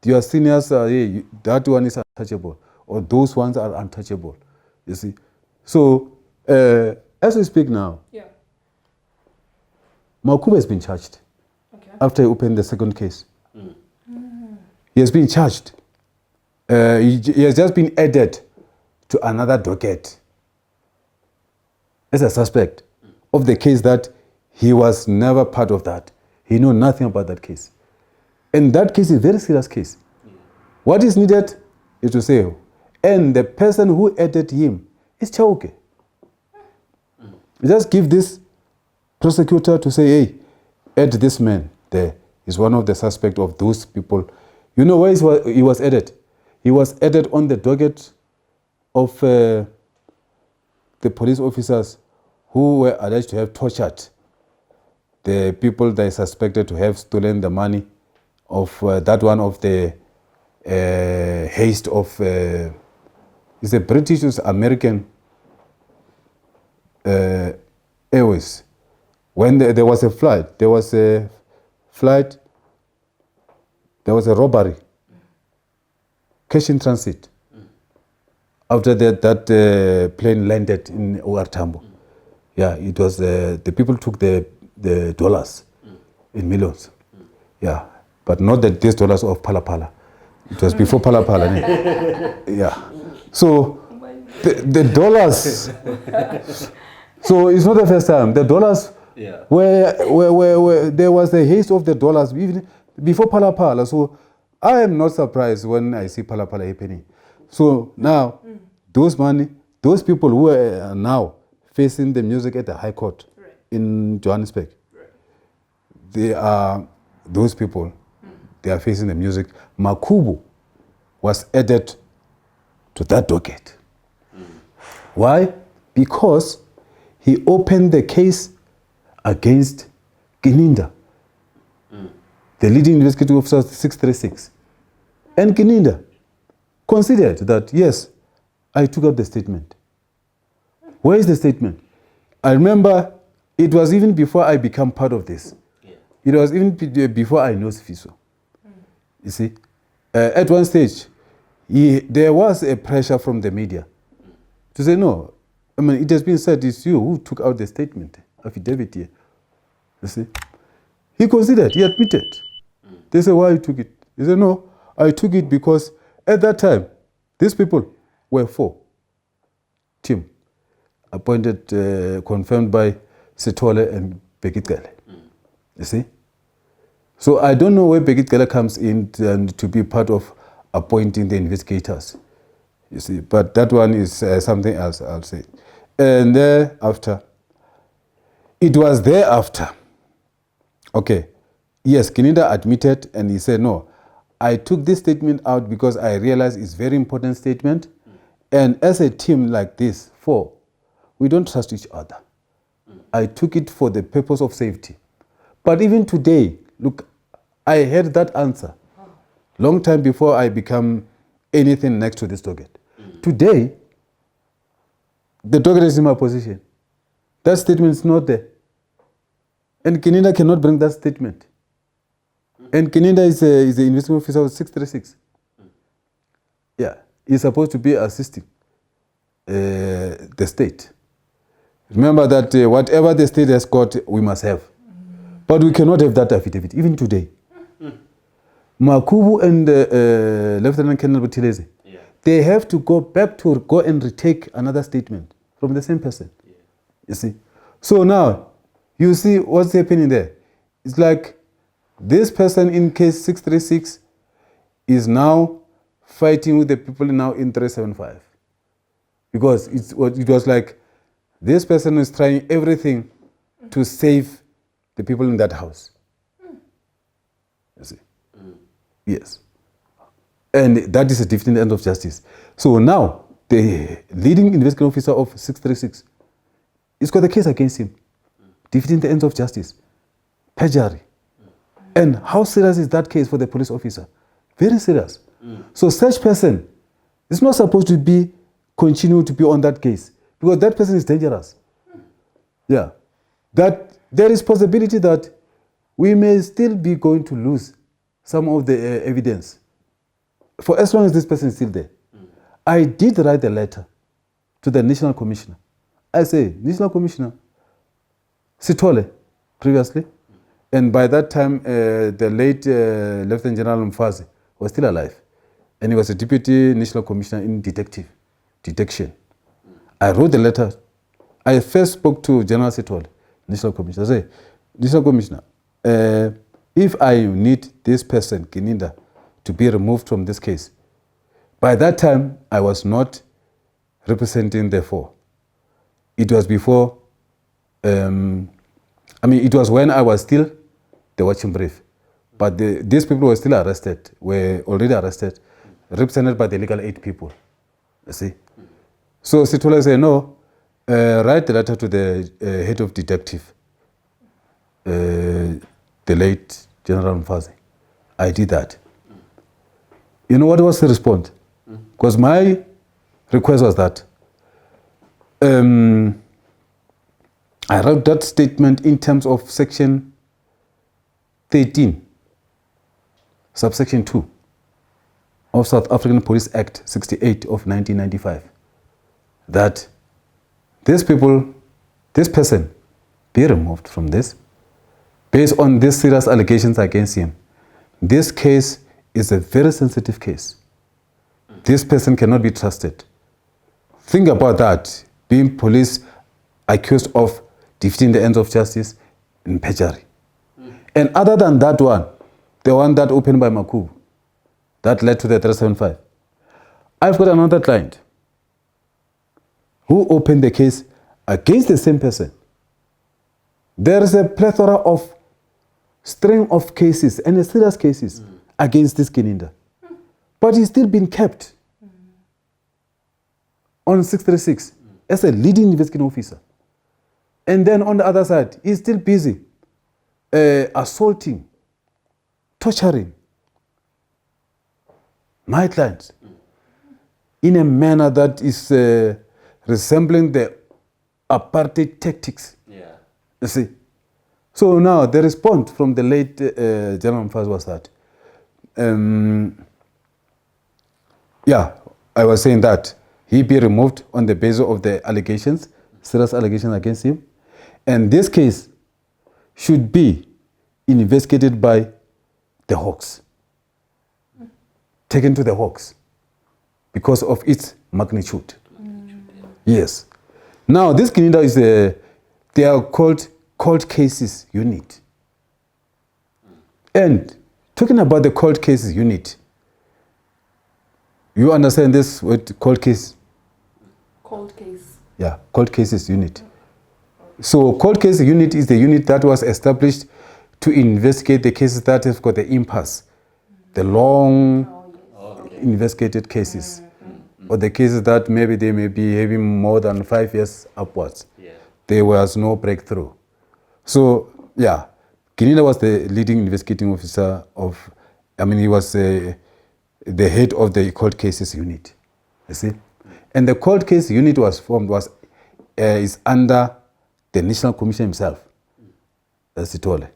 your seniors are, hey, that one is untouchable, or those ones are untouchable. You see? So, as we speak now, Makuba has been charged after he opened the second case. He has been charged. He has just been added to another docket as a suspect of the case that he was never part of that. He knew nothing about that case. And that case is a very serious case. What is needed is to say, and the person who added him is Chauke. Just give this prosecutor to say, hey, add this man there. He's one of the suspects of those people. You know where he was added? He was added on the docket of the police officers who were alleged to have tortured the people they suspected to have stolen the money of that one of the haste of it's a British American Airways. When there was a flight, there was a robbery, cash in transit. After that plane landed in Ouartambo. Yeah, it was the people took the dollars in millions. Yeah, but not these dollars of Palapala. It was before Palapala. Yeah. So the dollars. So it's not the first time. The dollars where there was a haste of the dollars even before Palapala. So I am not surprised when I see Palapala happening. So now those people who are now facing the music at the High Court in Johannesburg, they are those people. They are facing the music. Makubu was added to that docket. Why? Because he opened the case against Kininda, the leading investigative officer of 636. And Kininda considered that, yes, I took up the statement. Where is the statement? I remember it was even before I became part of this. It was even before I know Sfiso. You see, at one stage, there was a pressure from the media to say, no, I mean, it has been said it's you who took out the statement, affidavit here. You see, he considered, he admitted. They said, why you took it? He said, no, I took it because at that time, these people were 4 team appointed, confirmed by Cele and Bheki. You see? So I don't know where Bheki comes in to be part of appointing the investigators. You see, but that one is something else, I'll say. And thereafter, it was thereafter. Okay, yes, Kininda admitted and he said, no, I took this statement out because I realized it's a very important statement. And as a team like this, 4, we don't trust each other. I took it for the purpose of safety. But even today, look, I heard that answer long time before I become anything next to this docket. Today, the docket is in my position. That statement is not there. And Kininda cannot bring that statement. And Kininda is the investigating officer of 636. Yeah, he's supposed to be assisting the state. Remember that whatever the state has got, we must have. But we cannot have that affidavit, even today. Makubu and Lieutenant Colonel Butileze, they have to go back to go and retake another statement from the same person. You see? So now, you see what's happening there. It's like this person in case 636 is now fighting with the people now in 375. Because it was like this person is trying everything to save the people in that house. You see? Yes. And that is a different end of justice. So now, the leading investigating officer of 636 has got a case against him. Defeating the ends of justice. Perjury. And how serious is that case for the police officer? Very serious. So such person is not supposed to continue to be on that case because that person is dangerous. Yeah. That there is possibility that we may still be going to lose some of the evidence for as long as this person is still there. I did write a letter to the National Commissioner. I say, National Commissioner, Cele previously, and by that time the late Lieutenant General Mzansi was still alive, and he was a Deputy National Commissioner in detection. I wrote the letter. I first spoke to General Cele, National Commissioner. I say, National Commissioner, if I need this person, Kininda, to be removed from this case, by that time I was not representing the four. It was before, it was when I was still the watching brief. But these people were still arrested, were already arrested, represented by the legal aid people. You see? So Cele said, no, write the letter to the head of detective, the late General Mzansi. I did that. You know what was the response? Because my request was that I wrote that statement in terms of section 13, subsection 2 of South African Police Act 68 of 1995, that this person be removed from this based on these serious allegations against him. This case is a very sensitive case. This person cannot be trusted. Think about that, being police accused of defeating the ends of justice in perjury. And other than that one, the one that opened by Makubu, that led to the 375. I've got another client who opened the case against the same person. There is a plethora of string of cases and serious cases against this Kininda. But he's still been kept on 636 as a leading investigating officer. And then on the other side, he's still busy assaulting, torturing my clients in a manner that is resembling the apartheid tactics. Yeah. You see? So now the response from the late General Mzansi was that, I was saying that he be removed on the basis of the allegations, serious allegations against him. And this case should be investigated by the Hawks, taken to the Hawks because of its magnitude. Yes. Now this Kininda is they are called cold cases unit. And talking about the cold cases unit, you understand this word cold case? Cold case. Yeah, cold cases unit. So cold case unit is the unit that was established to investigate the cases that have got the impasse, the long investigated cases, or the cases that maybe they may be having more than 5 years upwards. Yeah. There was no breakthrough. So, Kininda was the leading investigating officer he was the head of the cold cases unit, you see. And the cold case unit was formed, is under the National Commissioner himself, that's Cele,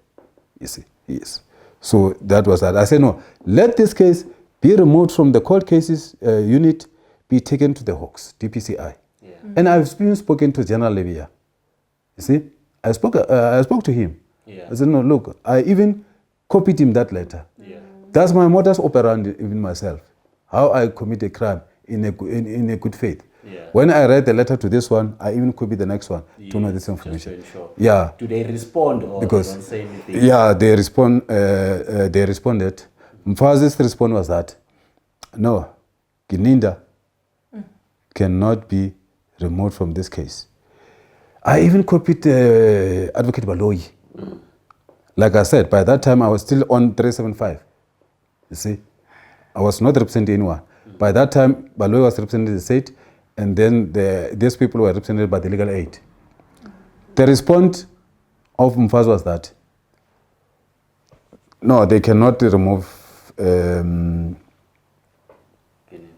you see, yes. So that was that. I said, no, let this case be removed from the cold cases unit, be taken to the Hawks, DPCI. Yeah. And I've been spoken to General Levia, you see. I spoke to him. Yeah. I said, no, look, I even copied him that letter. Yeah. That's my modus operandi, even myself, how I commit a crime in a good faith. Yeah. When I read the letter to this one, I even copied the next one to know this information. Just to ensure. Yeah. Do they respond or Because, they don't say anything? Yeah, they responded. Mzansi's response was that, no, Kininda cannot be removed from this case. I even copied Advocate Baloyi. Like I said, by that time I was still on 375. You see, I was not representing anyone. By that time, Baloyi was representing the state, and then these people were represented by the legal aid. The response of Mzansi was that, no, they cannot remove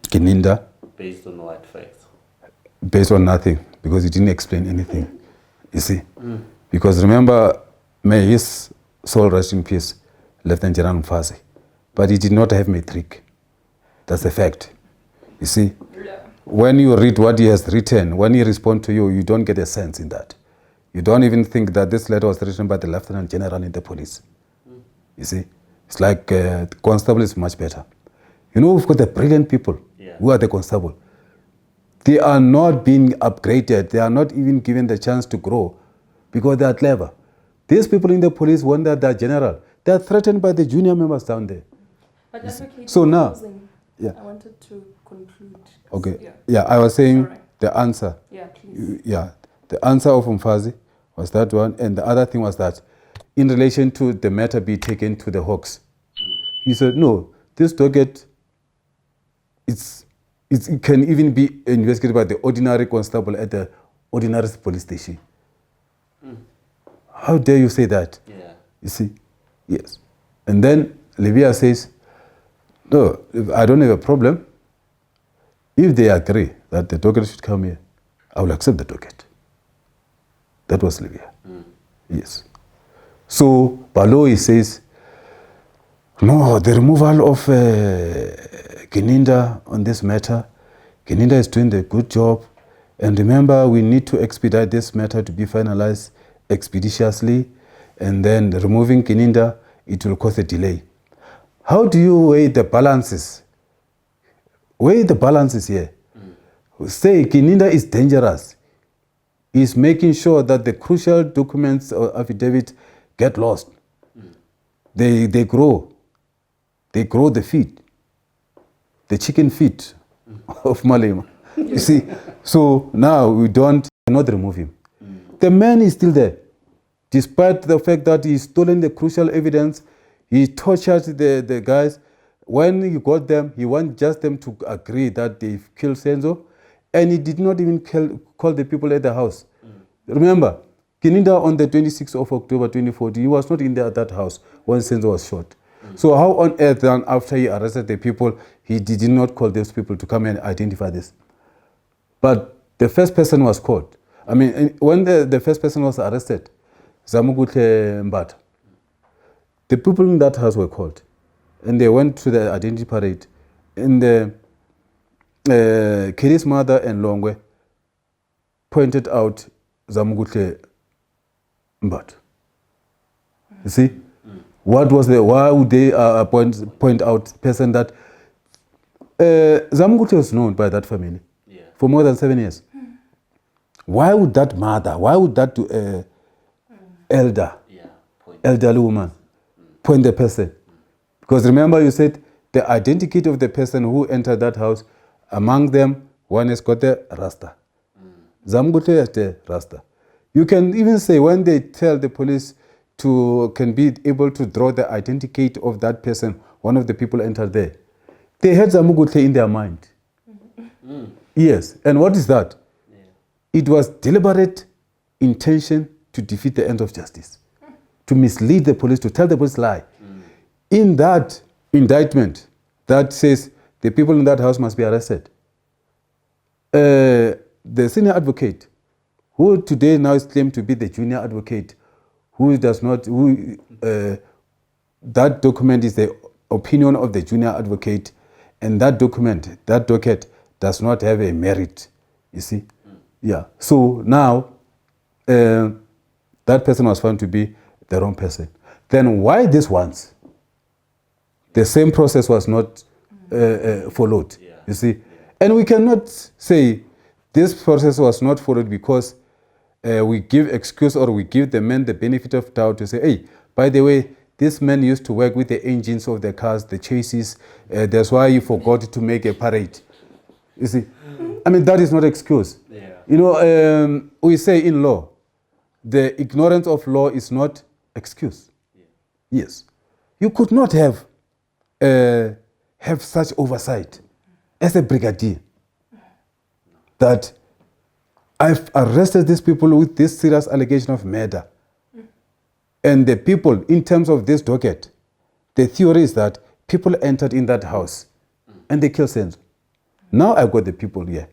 Kininda. Based on what facts? Based on nothing, because he didn't explain anything. You see? Because remember, may his soul rest in peace, Lieutenant General Mzansi, but he did not have matric. That's a fact. You see, when you read what he has written, when he responds to you, you don't get a sense in that. You don't even think that this letter was written by the Lieutenant General in the police. You see, it's like the constable is much better. You know, we've got the brilliant people who are the constable. They are not being upgraded. They are not even given the chance to grow because they are clever. These people in the police, when they're general, they are threatened by the junior members down there. But that's okay. So now, I wanted to conclude. Okay. Yeah, I was saying the answer. Yeah, please. Yeah, the answer of Mfazi was that one, and the other thing was that in relation to the matter be taken to the Hawks, he said, no, this docket, it can even be investigated by the ordinary constable at the ordinary police station. How dare you say that? Yeah. You see? Yes. And then Livia says, no, I don't have a problem. If they agree that the docket should come here, I will accept the docket. That was Livia. Yes. So Baloyi says, no, the removal of Gininda on this matter, Gininda is doing the good job. And remember, we need to expedite this matter to be finalized expeditiously. And then removing Gininda, it will cause a delay. How do you weigh the balances? Weigh the balances here. Say Gininda is dangerous. He's making sure that the crucial documents or affidavit get lost. They grow. They grow the feet. The chicken feet of Malema. You see? So now we cannot remove him. The man is still there. Despite the fact that he's stolen the crucial evidence, he tortured the guys. When he got them, he wanted just them to agree that they've killed Senzo, and he did not even call the people at the house. Remember, Gininda on the 26th of October 2014, he was not in there at that house when Senzo was shot. So how on earth then after he arrested the people, he did not call those people to come and identify this? But the first person was caught. I mean, when the first person was arrested, Zamugutle Mbata, the people in that house were called. And they went to the identity parade. And Kelly's mother and Longwe pointed out Zamugutle Mbata. You see? Why would they point out person that Zamugutle was known by that family for more than 7 years? Why would that mother, why would that elderly woman point the person? Because remember you said the identity of the person who entered that house, among them, one has got the Rasta. Zamugutle has the Rasta. You can even say when they tell the police can be able to draw the identity of that person, one of the people entered there. They had Zamugutle in their mind. Yes. And what is that? It was deliberate intention to defeat the end of justice, to mislead the police, to tell the police lie. In that indictment that says the people in that house must be arrested, the senior advocate, who today now is claimed to be the junior advocate, that document is the opinion of the junior advocate, and that docket does not have a merit, you see? Yeah. So now, that person was found to be the wrong person. Then why this once? The same process was not followed, you see? And we cannot say this process was not followed because we give excuse or we give the men the benefit of doubt to say, hey, by the way, this man used to work with the engines of the cars, the chassis, that's why he forgot to make a parade. You see? I mean, that is not excuse. You know, we say in law, the ignorance of law is not excuse. Yes. You could not have such oversight as a brigadier that I've arrested these people with this serious allegation of murder. And the people, in terms of this docket, the theory is that people entered in that house and they killed Senzo. Now I've got the people here.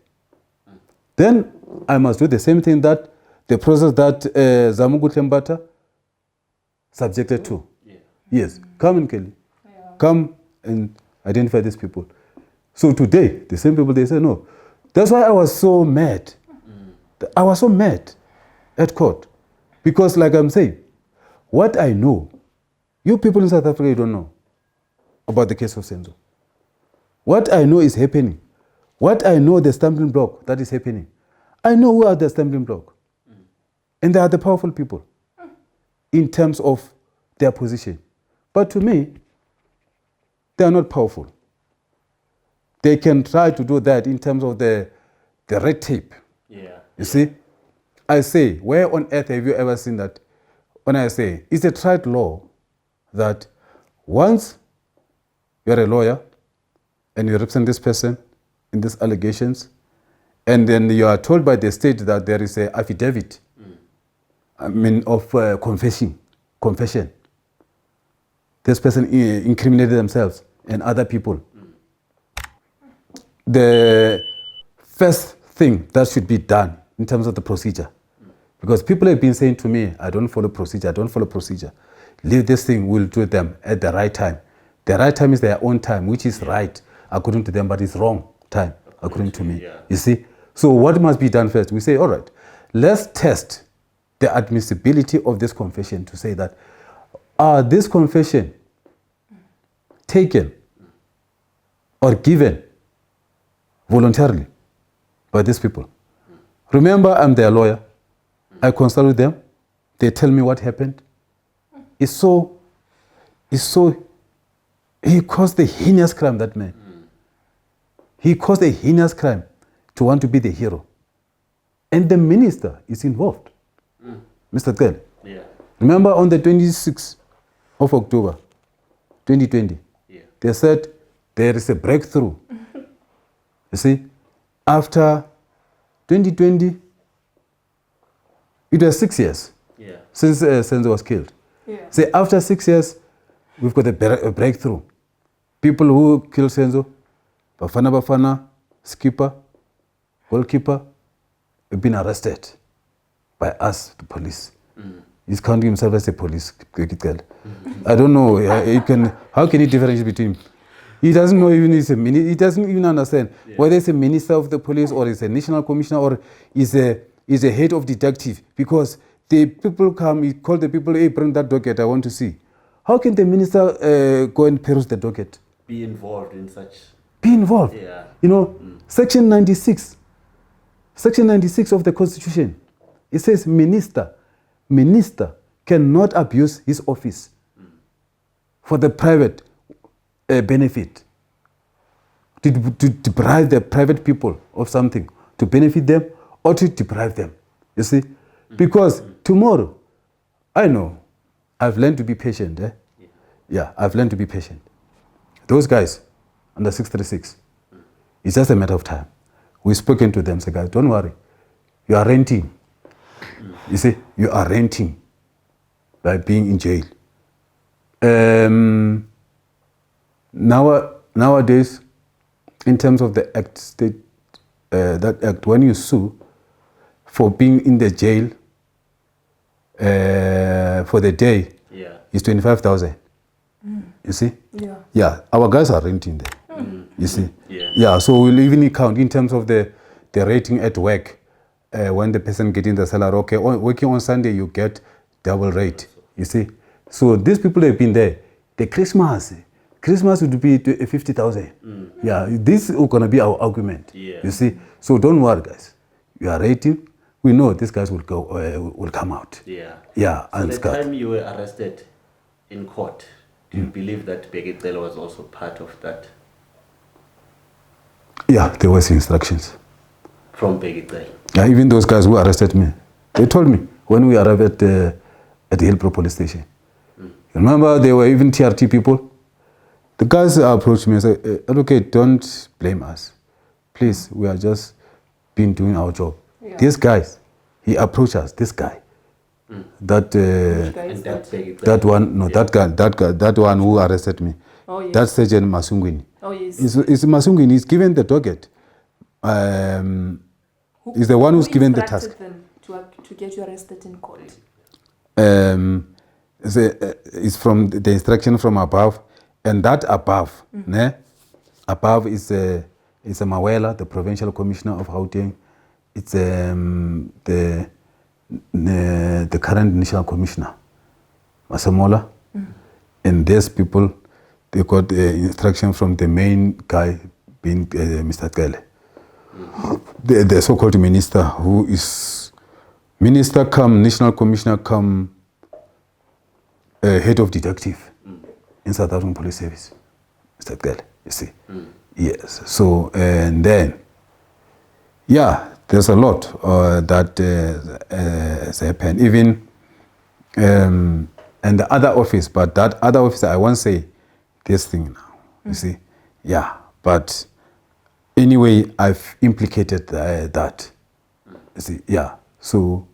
Then I must do the same thing that the process that Zamugutle Mbata subjected to. Yes. Come in, Kelly. Come and identify these people. So today, the same people, they say no. That's why I was so mad. I was so mad at court. Because like I'm saying, what I know, you people in South Africa, you don't know about the case of Senzo. What I know is happening. What I know, the stumbling block that is happening. I know who are the stumbling block. And they are the powerful people in terms of their position. But to me, they are not powerful. They can try to do that in terms of the red tape. You see? I say, where on earth have you ever seen that? When I say, it's a tried law that once you're a lawyer and you represent this person in these allegations, and then you are told by the state that there is an affidavit, of confession. This person incriminated themselves and other people. The first thing that should be done in terms of the procedure, because people have been saying to me, I don't follow procedure. Leave this thing, we'll do them at the right time. The right time is their own time, which is right according to them, but it's wrong time according to me. You see? So what must be done first? We say, all right, let's test the admissibility of this confession to say that, this confession taken or given voluntarily by these people. Remember, I'm their lawyer. I consult with them. They tell me what happened. He caused a heinous crime, that man. He caused a heinous crime to want to be the hero. And the minister is involved. Mr. Cele. Remember on the 26th of October, 2020, they said there is a breakthrough. You see, after 2020, it was 6 years since Senzo was killed. Say after 6 years, we've got a breakthrough. People who killed Senzo, Bafana, skipper, goalkeeper, have been arrested by us, the police. He's counting himself as a police. I don't know. How can he differentiate between? He doesn't know even he doesn't even understand whether it's a minister of the police or it's a national commissioner or is a head of detective, because the people come, he called the people, hey, bring that docket, I want to see. How can the minister go and peruse the docket? Be involved in such. Be involved. You know, Section 96 of the Constitution, it says minister cannot abuse his office for the private benefit, to deprive the private people of something, to benefit them or to deprive them. You see? Because tomorrow, I know, I've learned to be patient. I've learned to be patient. Those guys under 636, it's just a matter of time. We've spoken to them, say, guys, don't worry. You are renting. You see, you are renting by being in jail. Nowadays, in terms of the act, that act, when you sue for being in the jail for the day, it's 25,000. You see? Our guys are renting there. You see? So we'll even count in terms of the rating at work. When the person getting the salary, okay, working on Sunday, you get double rate. You see? So these people have been there. The Christmas would be 50,000. This is going to be our argument. You see? So don't worry, guys. You are rating. We know these guys will come out. So the time you were arrested in court, do you believe that Bheki Cele was also part of that? There was instructions. From Bheki Cele? Even those guys who arrested me, they told me when we arrived at the Hillbrook police station. Remember, there were even TRT people. The guys approached me and said, okay, don't blame us. Please, we are just been doing our job. These guys, he approached us, this guy. That one who arrested me. That's Sergeant Masungwini. It's Masungwini. He's given the docket. He's the one who's given the task. Them to get you arrested in court? It's from the instruction from above, and that above, Above is a Mawela, the provincial commissioner of Gauteng. It's the current national commissioner, Masemola. And these people, they got instruction from the main guy, being Mr. Cele. The so-called minister, who is minister come national commissioner come head of detective in South African Police Service, Mr. Cele, you see. Yes, so, and then, yeah, there's a lot that has happened. Even, and the other office, but that other office, I won't say this thing now, you see. Yeah, but anyway, I've implicated that, you see, yeah. So,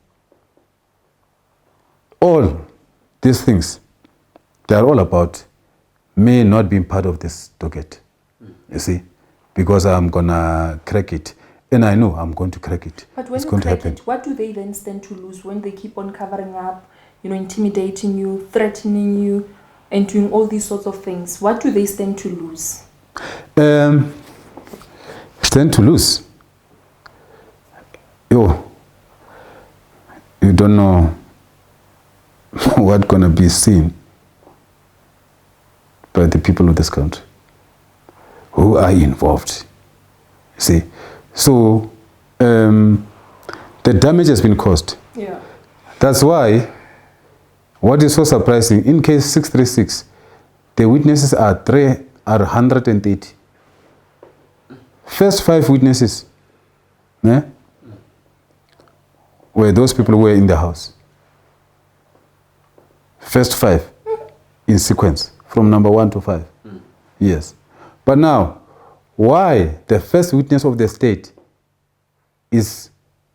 all these things, they are all about me not being part of this docket. You see, because I'm gonna crack it, and I know I'm going to crack it. But when you crack it, what do they then stand to lose when they keep on covering up, intimidating you, threatening you, and doing all these sorts of things? What do they stand to lose? Stand to lose? You don't know what's gonna be seen by the people of this country who are involved. See, so the damage has been caused. Yeah. That's why what is so surprising, in case 636, the witnesses are 130. First 5 witnesses were those people who were in the house. First 5 in sequence, from number 1 to 5. Yes. But now, why the first witness of the state is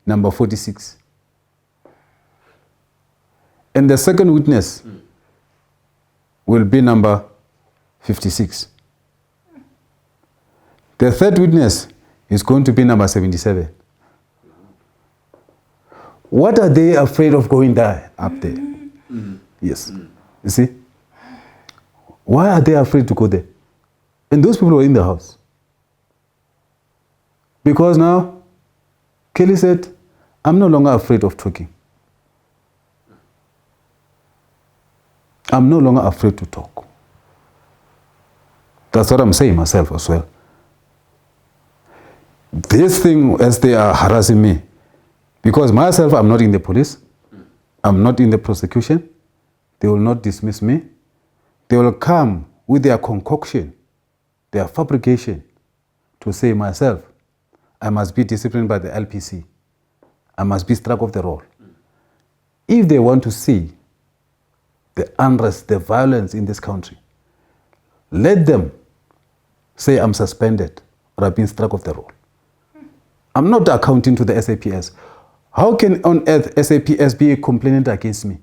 number 46? And the second witness will be number 56. The third witness is going to be number 77. What are they afraid of going there, up there? Yes. You see? Why are they afraid to go there? And those people were in the house. Because now, Kelly said, I'm no longer afraid of talking. I'm no longer afraid to talk. That's what I'm saying myself as well. This thing, as they are harassing me, because myself, I'm not in the police, I'm not in the prosecution, they will not dismiss me. They will come with their concoction, their fabrication, to say myself, I must be disciplined by the LPC. I must be struck off the roll. If they want to see the unrest, the violence in this country, let them say I'm suspended or I've been struck off the roll. I'm not accounting to the SAPS. How can on earth SAPS be a complainant against me?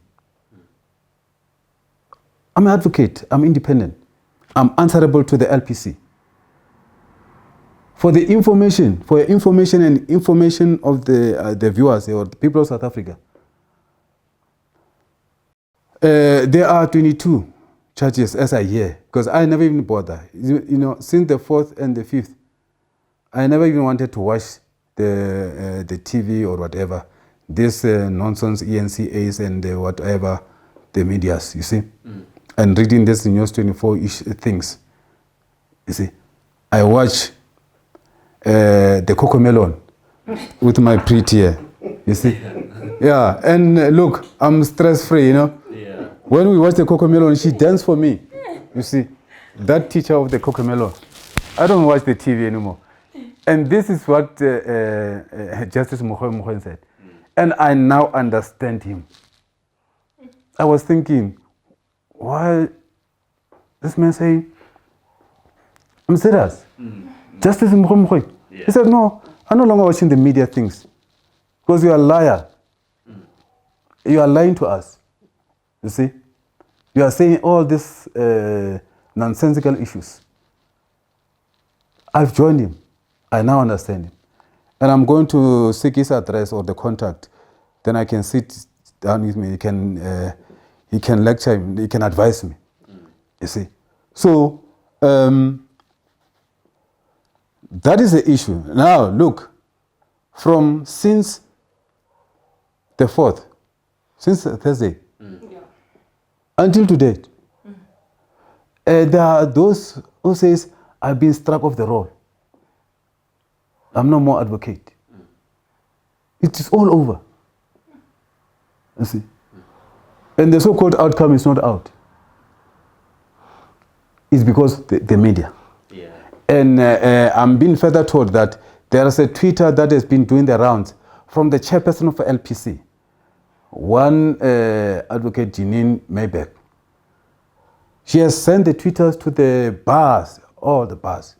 I'm an advocate, I'm independent. I'm answerable to the LPC. For the information, and information of the viewers or the people of South Africa, there are 22 charges as I hear, because I never even bother. Since the 4th and the 5th, I never even wanted to watch the TV or whatever. This nonsense ENCAs and whatever, the medias, you see. And reading this News 24-ish things, you see. I watch the Cocomelon with my pretty hair, you see. Yeah, and look, I'm stress-free, Yeah. When we watch the Cocomelon, she danced for me, you see. That teacher of the Cocomelon. I don't watch the TV anymore. And this is what Justice Mogoeng said. And I now understand him. I was thinking, why this man saying, I'm serious. Justice Mogoeng. Yeah. He said, no, I'm no longer watching the media things. Because you are a liar. You are lying to us. You see? You are saying all these nonsensical issues. I've joined him. I now understand him. And I'm going to seek his address or the contact. Then I can sit down with me. He can lecture me. He can advise me. You see? So, That is the issue. Now, look, since the 4th, since Thursday, until today, there are those who says, I've been struck off the roll. I'm no more advocate. It is all over. You see? And the so-called outcome is not out. It's because the media. Yeah. And I'm being further told that there is a Twitter that has been doing the rounds from the chairperson of LPC, one advocate, Janine Maybeck. She has sent the tweeters to the bars, all the bars,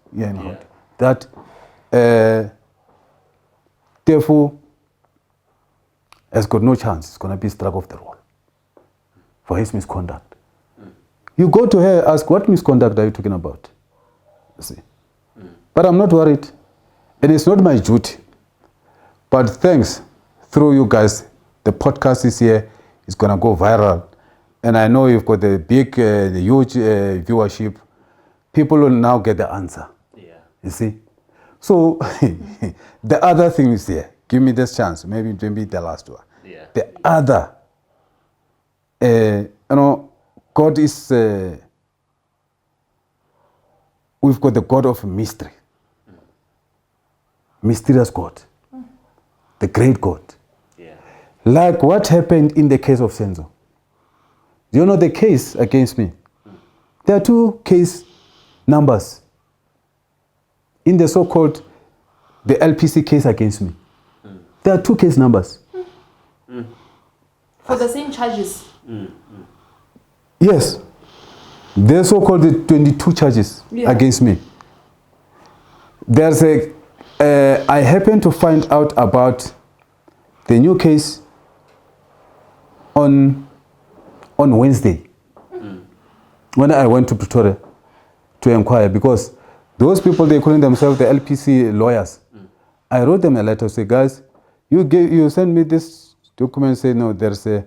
that Teffo has got no chance. It's going to be struck off the roll for his misconduct. You go to her, ask, what misconduct are you talking about? You see. But I'm not worried. And it's not my duty. But thanks, through you guys, the podcast this year is going to go viral. And I know you've got the big, the huge viewership. People will now get the answer. Yeah. You see? So, the other thing is here. Give me this chance. Maybe the last one. Yeah. The other, God is, we've got the God of mystery. Mysterious God. The great God. Yeah. Like what happened in the case of Senzo. Do you know the case against me? There are 2 case numbers in the so-called, the LPC case against me. There are 2 case numbers. For the same charges? Yes. The so-called the 22 charges against me. There's I happened to find out about the new case on Wednesday when I went to Pretoria to inquire, because those people, they calling themselves the LPC lawyers. I wrote them a letter, say, guys, you send me this document, say no, there's I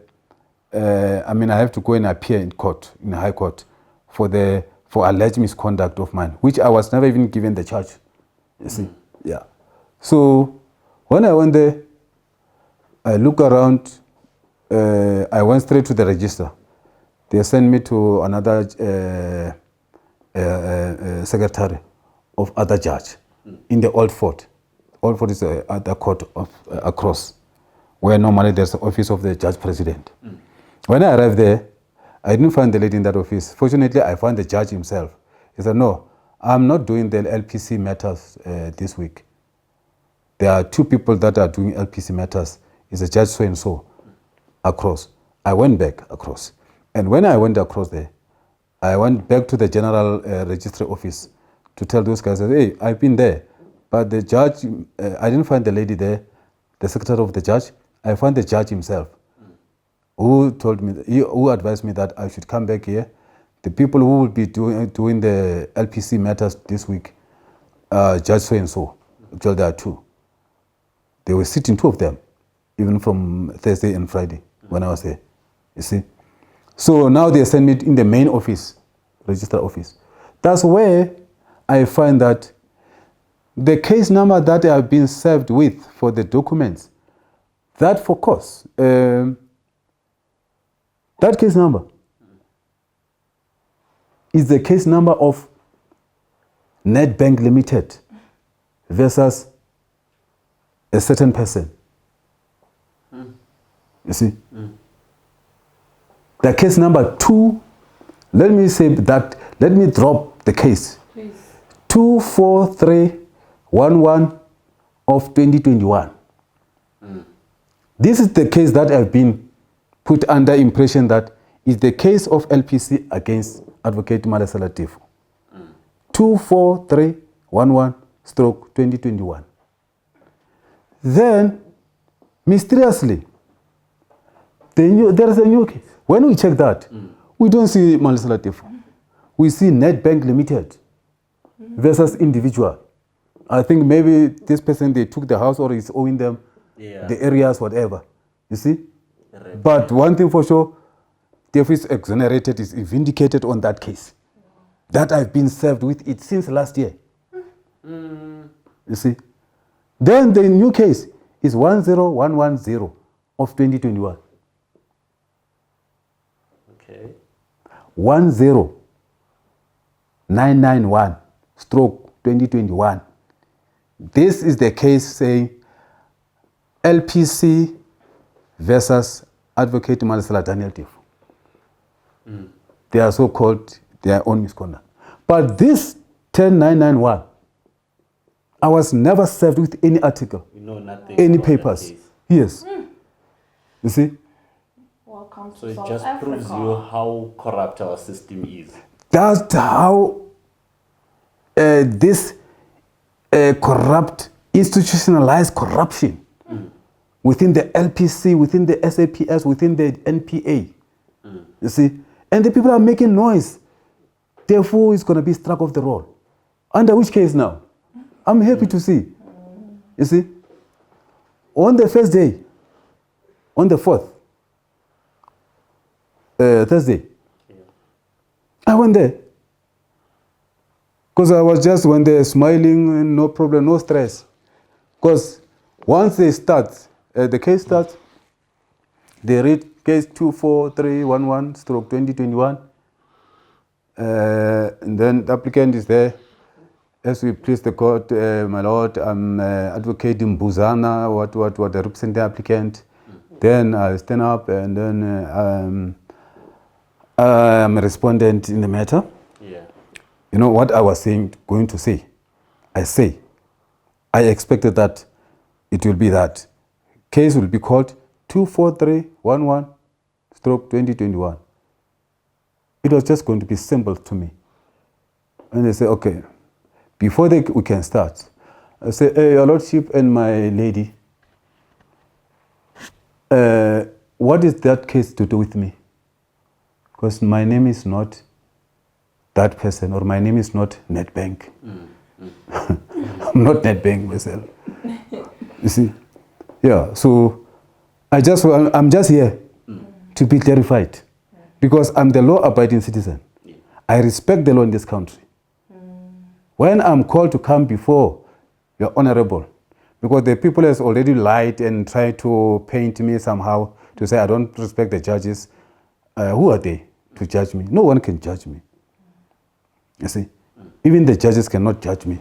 have to go and appear in court, in the High Court, for alleged misconduct of mine, which I was never even given the charge. You see, yeah. So when I went there, I look around. I went straight to the register. They sent me to another secretary of other judge in the Old Fort. Old Fort is the court of across, where normally there's the office of the judge president. When I arrived there, I didn't find the lady in that office. Fortunately, I found the judge himself. He said, no, I'm not doing the LPC matters this week. There are 2 people that are doing LPC matters. It's a judge so-and-so across. I went back across. And when I went across there, I went back to the general registry office to tell those guys, hey, I've been there. But the judge, I didn't find the lady there, the secretary of the judge. I found the judge himself, who told me, who advised me that I should come back here. The people who will be doing the LPC matters this week, Judge so-and-so, actually there are 2. They were sitting, 2 of them, even from Thursday and Friday when I was there, you see. So now they send me in the main office, register office. That's where I find that the case number that I have been served with for the documents, that for course, that case number is the case number of Nedbank Limited versus a certain person. You see? The case number 2, let me say that, let me drop the case. Please. 24311 of 2021. This is the case that I've been put under impression that is the case of LPC against Advocate Malesela Teffo. 24311/2021. Then, mysteriously, there is a new case. When we check that, we don't see Malesela Teffo. We see Nedbank Limited versus individual. I think maybe this person, they took the house or is owing them the areas, whatever. You see? But one thing for sure, Teffo is exonerated, is vindicated on that case. That I've been served with it since last year. You see? Then the new case is 10110 of 2021. Okay. 10991 stroke 2021. This is the case saying LPC versus Advocate Malesela Teffo. They are so called their own misconduct. But this 10991, I was never served with any article, nothing any papers. Yes. You see? Welcome to So it South just Africa. proves you how corrupt our system is. That's how this corrupt, institutionalized corruption within the LPC, within the SAPS, within the NPA. You see? And the people are making noise. Therefore, is going to be struck off the roll. Under which case now? I'm happy to see. You see? On the first day, on the 4th, Thursday, I went there. Because I was just went there smiling, no problem, no stress. Because once they start, the case starts, they read case 24311 stroke 2021. And then the applicant is there. As we please the court, my lord, I'm advocating Buzana, what, I represent the applicant. Then I stand up and then I'm a respondent in the matter. Yeah. You know what I was going to say? I expected that it will be that. Case will be called 24311 stroke 2021. It was just going to be simple to me. And they say, okay, before we can start, I say, hey, your lordship and my lady, what is that case to do with me? Because my name is not that person, or my name is not NetBank. I'm not NetBank myself. You see? Yeah, so I'm just here to be clarified. Because I'm the law-abiding citizen. I respect the law in this country. When I'm called to come before your honorable, because the people has already lied and tried to paint me somehow to say I don't respect the judges, who are they to judge me? No one can judge me. You see? Even the judges cannot judge me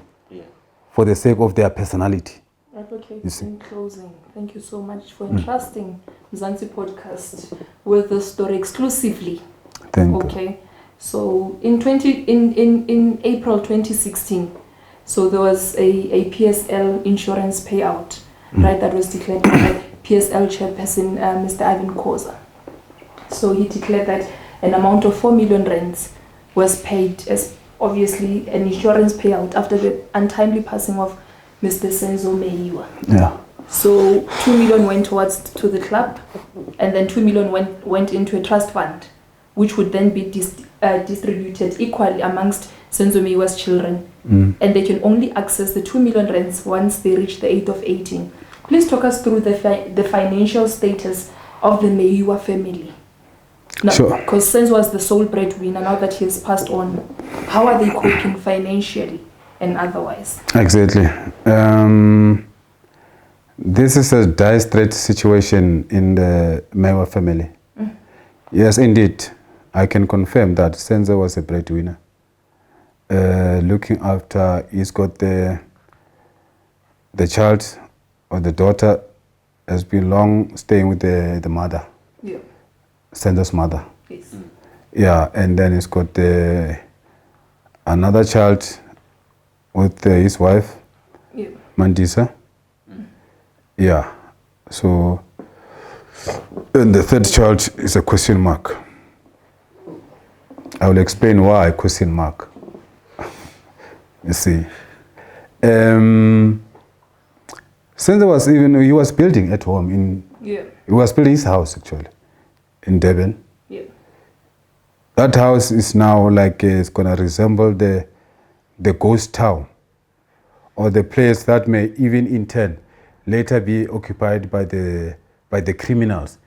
for the sake of their personality. Advocate, in closing, thank you so much for entrusting Mzansi podcast with the story exclusively. Thank you. Okay, so in April 2016, so there was a PSL insurance payout, right? That was declared by the PSL chairperson, Mr. Ivan Khoza. So he declared that an amount of 4 million rands was paid as obviously an insurance payout after the untimely passing of Mr. Senzo Meyiwa. Yeah. So 2 million went to the club, and then 2 million went into a trust fund, which would then be distributed equally amongst Senzo Meyiwa's children. And they can only access the 2 million rands once they reach the age of 18. Please talk us through the financial status of the Meyiwa family. Now, sure. Because Senzo was the sole breadwinner, now that he has passed on, how are they coping financially and otherwise? Exactly. This is a dire straits situation in the Meyiwa family. Yes, indeed. I can confirm that Senzo was a breadwinner. Looking after, he's got the child or the daughter has been long staying with the mother. Yeah. Senzo's mother. Yes. Yeah, and then he's got another child with his wife, Yeah. Mandisa. Yeah, so, and the third child is a question mark. I will explain why question mark. You see. Senzo he was building at home he was building his house actually, in Durban. Yeah. That house is now like, it's gonna resemble the ghost town, or the place that may even in turn later be occupied by the criminals.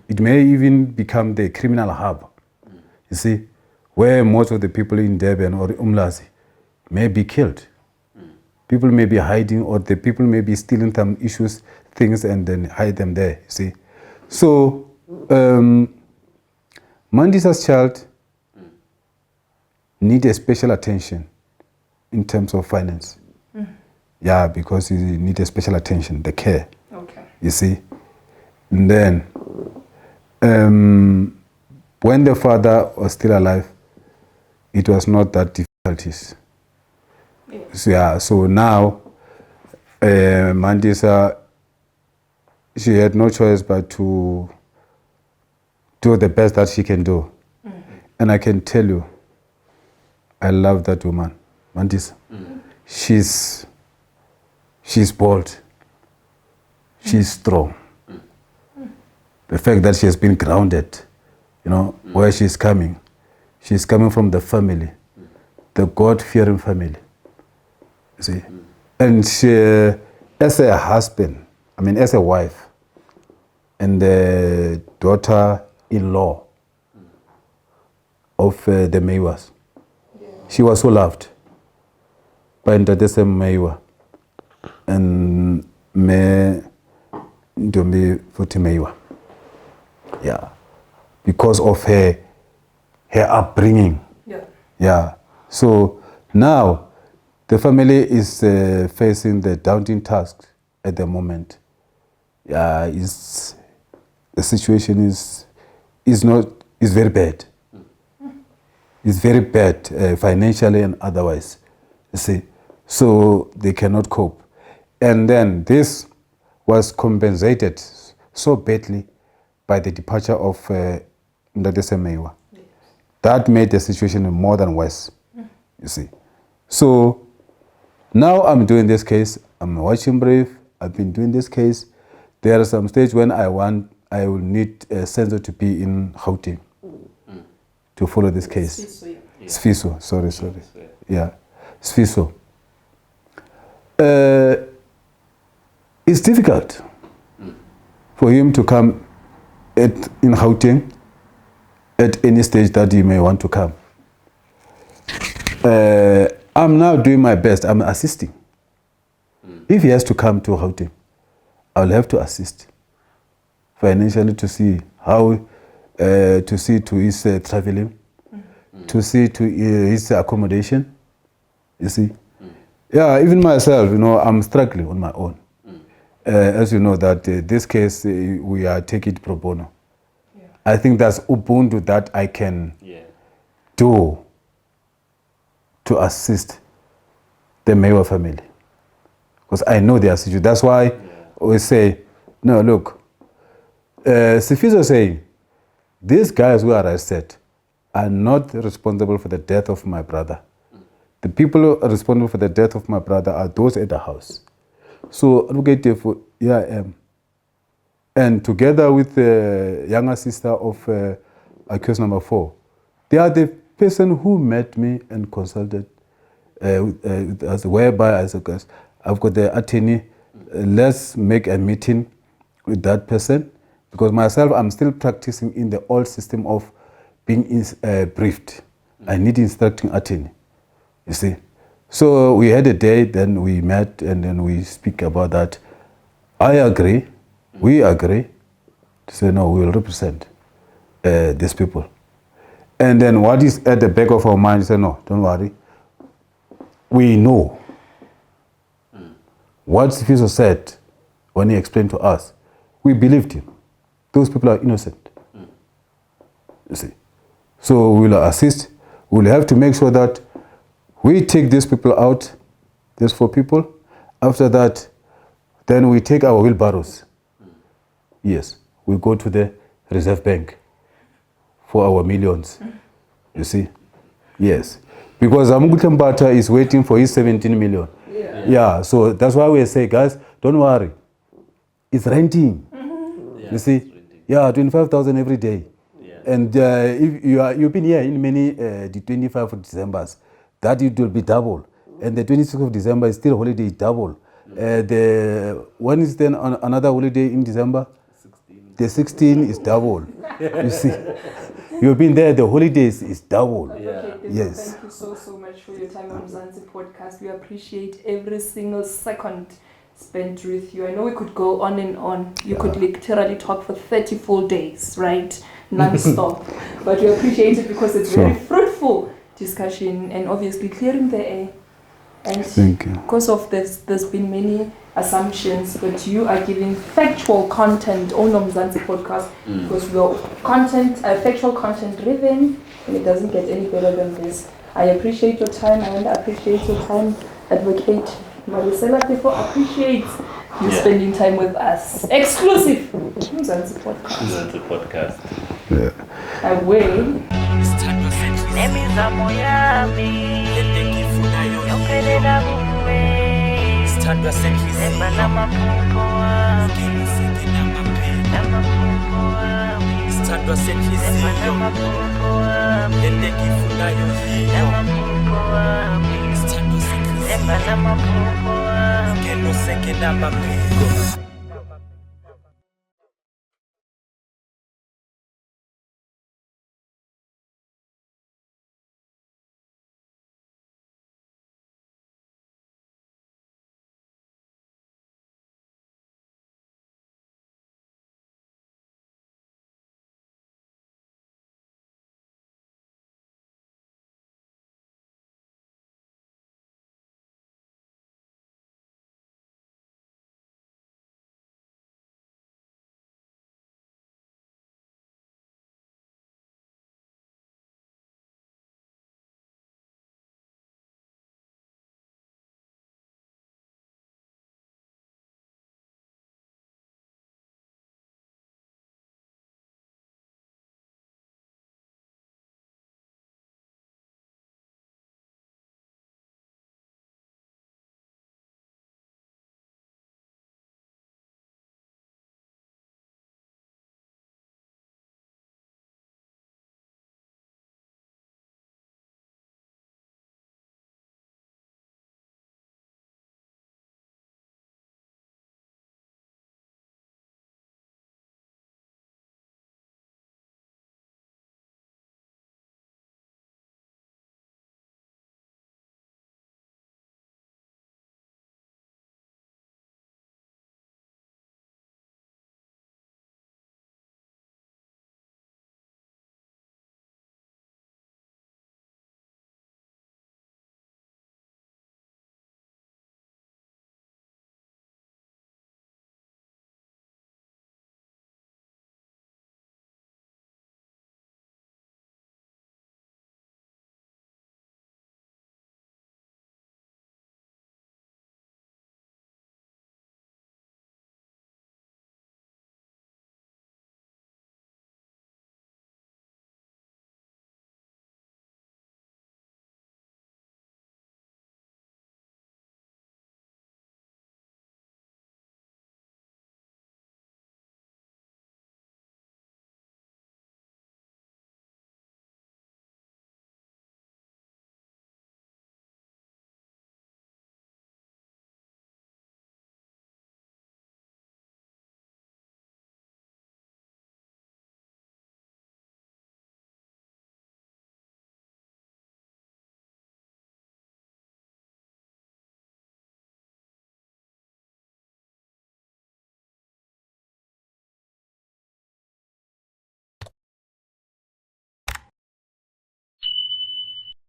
It may even become the criminal hub. You see, where most of the people in Durban or Umlazi may be killed. People may be hiding, or the people may be stealing some issues, things, and then hide them there, you see. So, Mandisa's child need a special attention in terms of finance. Yeah, because he need a special attention, the care. Okay. You see. And then, when the father was still alive, it was not that difficulties. So now, Mandisa, she had no choice but to do the best that she can do. And I can tell you, I love that woman, Mandisa. She's bold. She's strong. The fact that she has been grounded, where she's coming from the family, the God-fearing family. You see? And she, as a husband, as a wife, and the daughter-in-law of the Meyiwas, she was so loved by Senzo Meyiwa and me Ntombi futhi Meyiwa. Yeah, because of her upbringing. Yeah. So now the family is facing the daunting task at the moment. Yeah, the situation is very bad. It's very bad financially and otherwise. You see, so they cannot cope, and then this was compensated so badly by the departure of Senzo Meyiwa. That made the situation more than worse, you see. So now I'm doing this case, I'm watching brief, I've been doing this case. There are some stage when I will need Senzo to be in Gauteng to follow this case. Sfiso, sorry. Yeah, Sfiso. It's difficult for him to come in Gauteng at any stage that he may want to come. I'm now doing my best. I'm assisting. If he has to come to Gauteng, I'll have to assist financially to see how, to see to his traveling, to see to his accommodation. You see, yeah. Even myself, I'm struggling on my own. As you know, that this case we are taking it pro bono. I think that's Ubuntu that I can do to assist the Meyiwa family, because I know their situation. That's why we say, no, look, Sifiso saying, these guys who are arrested are not responsible for the death of my brother. The people responsible for the death of my brother are those at the house. So, Advocate Teffo, here I am. And together with the younger sister of accused number 4, they are the person who met me and consulted, whereby I said, I've got the attorney, let's make a meeting with that person, because myself, I'm still practicing in the old system of being briefed. I need instructing attorney, you see. So we had a day, then we met, and then we speak about that. I agree, we agree, to say no, we will represent these people. And then what is at the back of our mind, say no, don't worry. We know what Sifiso said when he explained to us. We believed him. Those people are innocent. You see. So we will assist. We will have to make sure that we take these people out, these 4 people. After that, then we take our wheelbarrows. Yes, we go to the Reserve Bank for our millions. You see? Yes. Because Amugutembata is waiting for his 17 million. Yeah, so that's why we say, guys, don't worry. It's renting. You see? Yeah, 25,000 every day. And if you've been here in many, the 25th of December, that it will be double. And the 26th of December is still holiday, double. When is then another holiday in December? 16. The 16 is double. You see? You've been there, the holidays is double. Yes. Thank you so much for your time on Mzansi podcast. We appreciate every single second spent with you. I know we could go on and on. You could literally talk for 30 full days, right? Non-stop. But we appreciate it because it's very fruitful discussion and obviously clearing the air. And thank you. Because of this, there's been many assumptions, but you are giving factual content on Mzansi podcast because we're factual content driven, and it doesn't get any better than this. I appreciate your time. I want to appreciate your time, Advocate Malesela Teffo. Appreciate you spending time with us. Exclusive Mzansi podcast. Yeah. I will. Sithandwa senhliziyo namaphuko wami sithandwa senhliziyo namaphuko wami lento engiyifunayo namaphuko wami sithandwa senhliziyo namaphuko wami ngeno seke namaphuko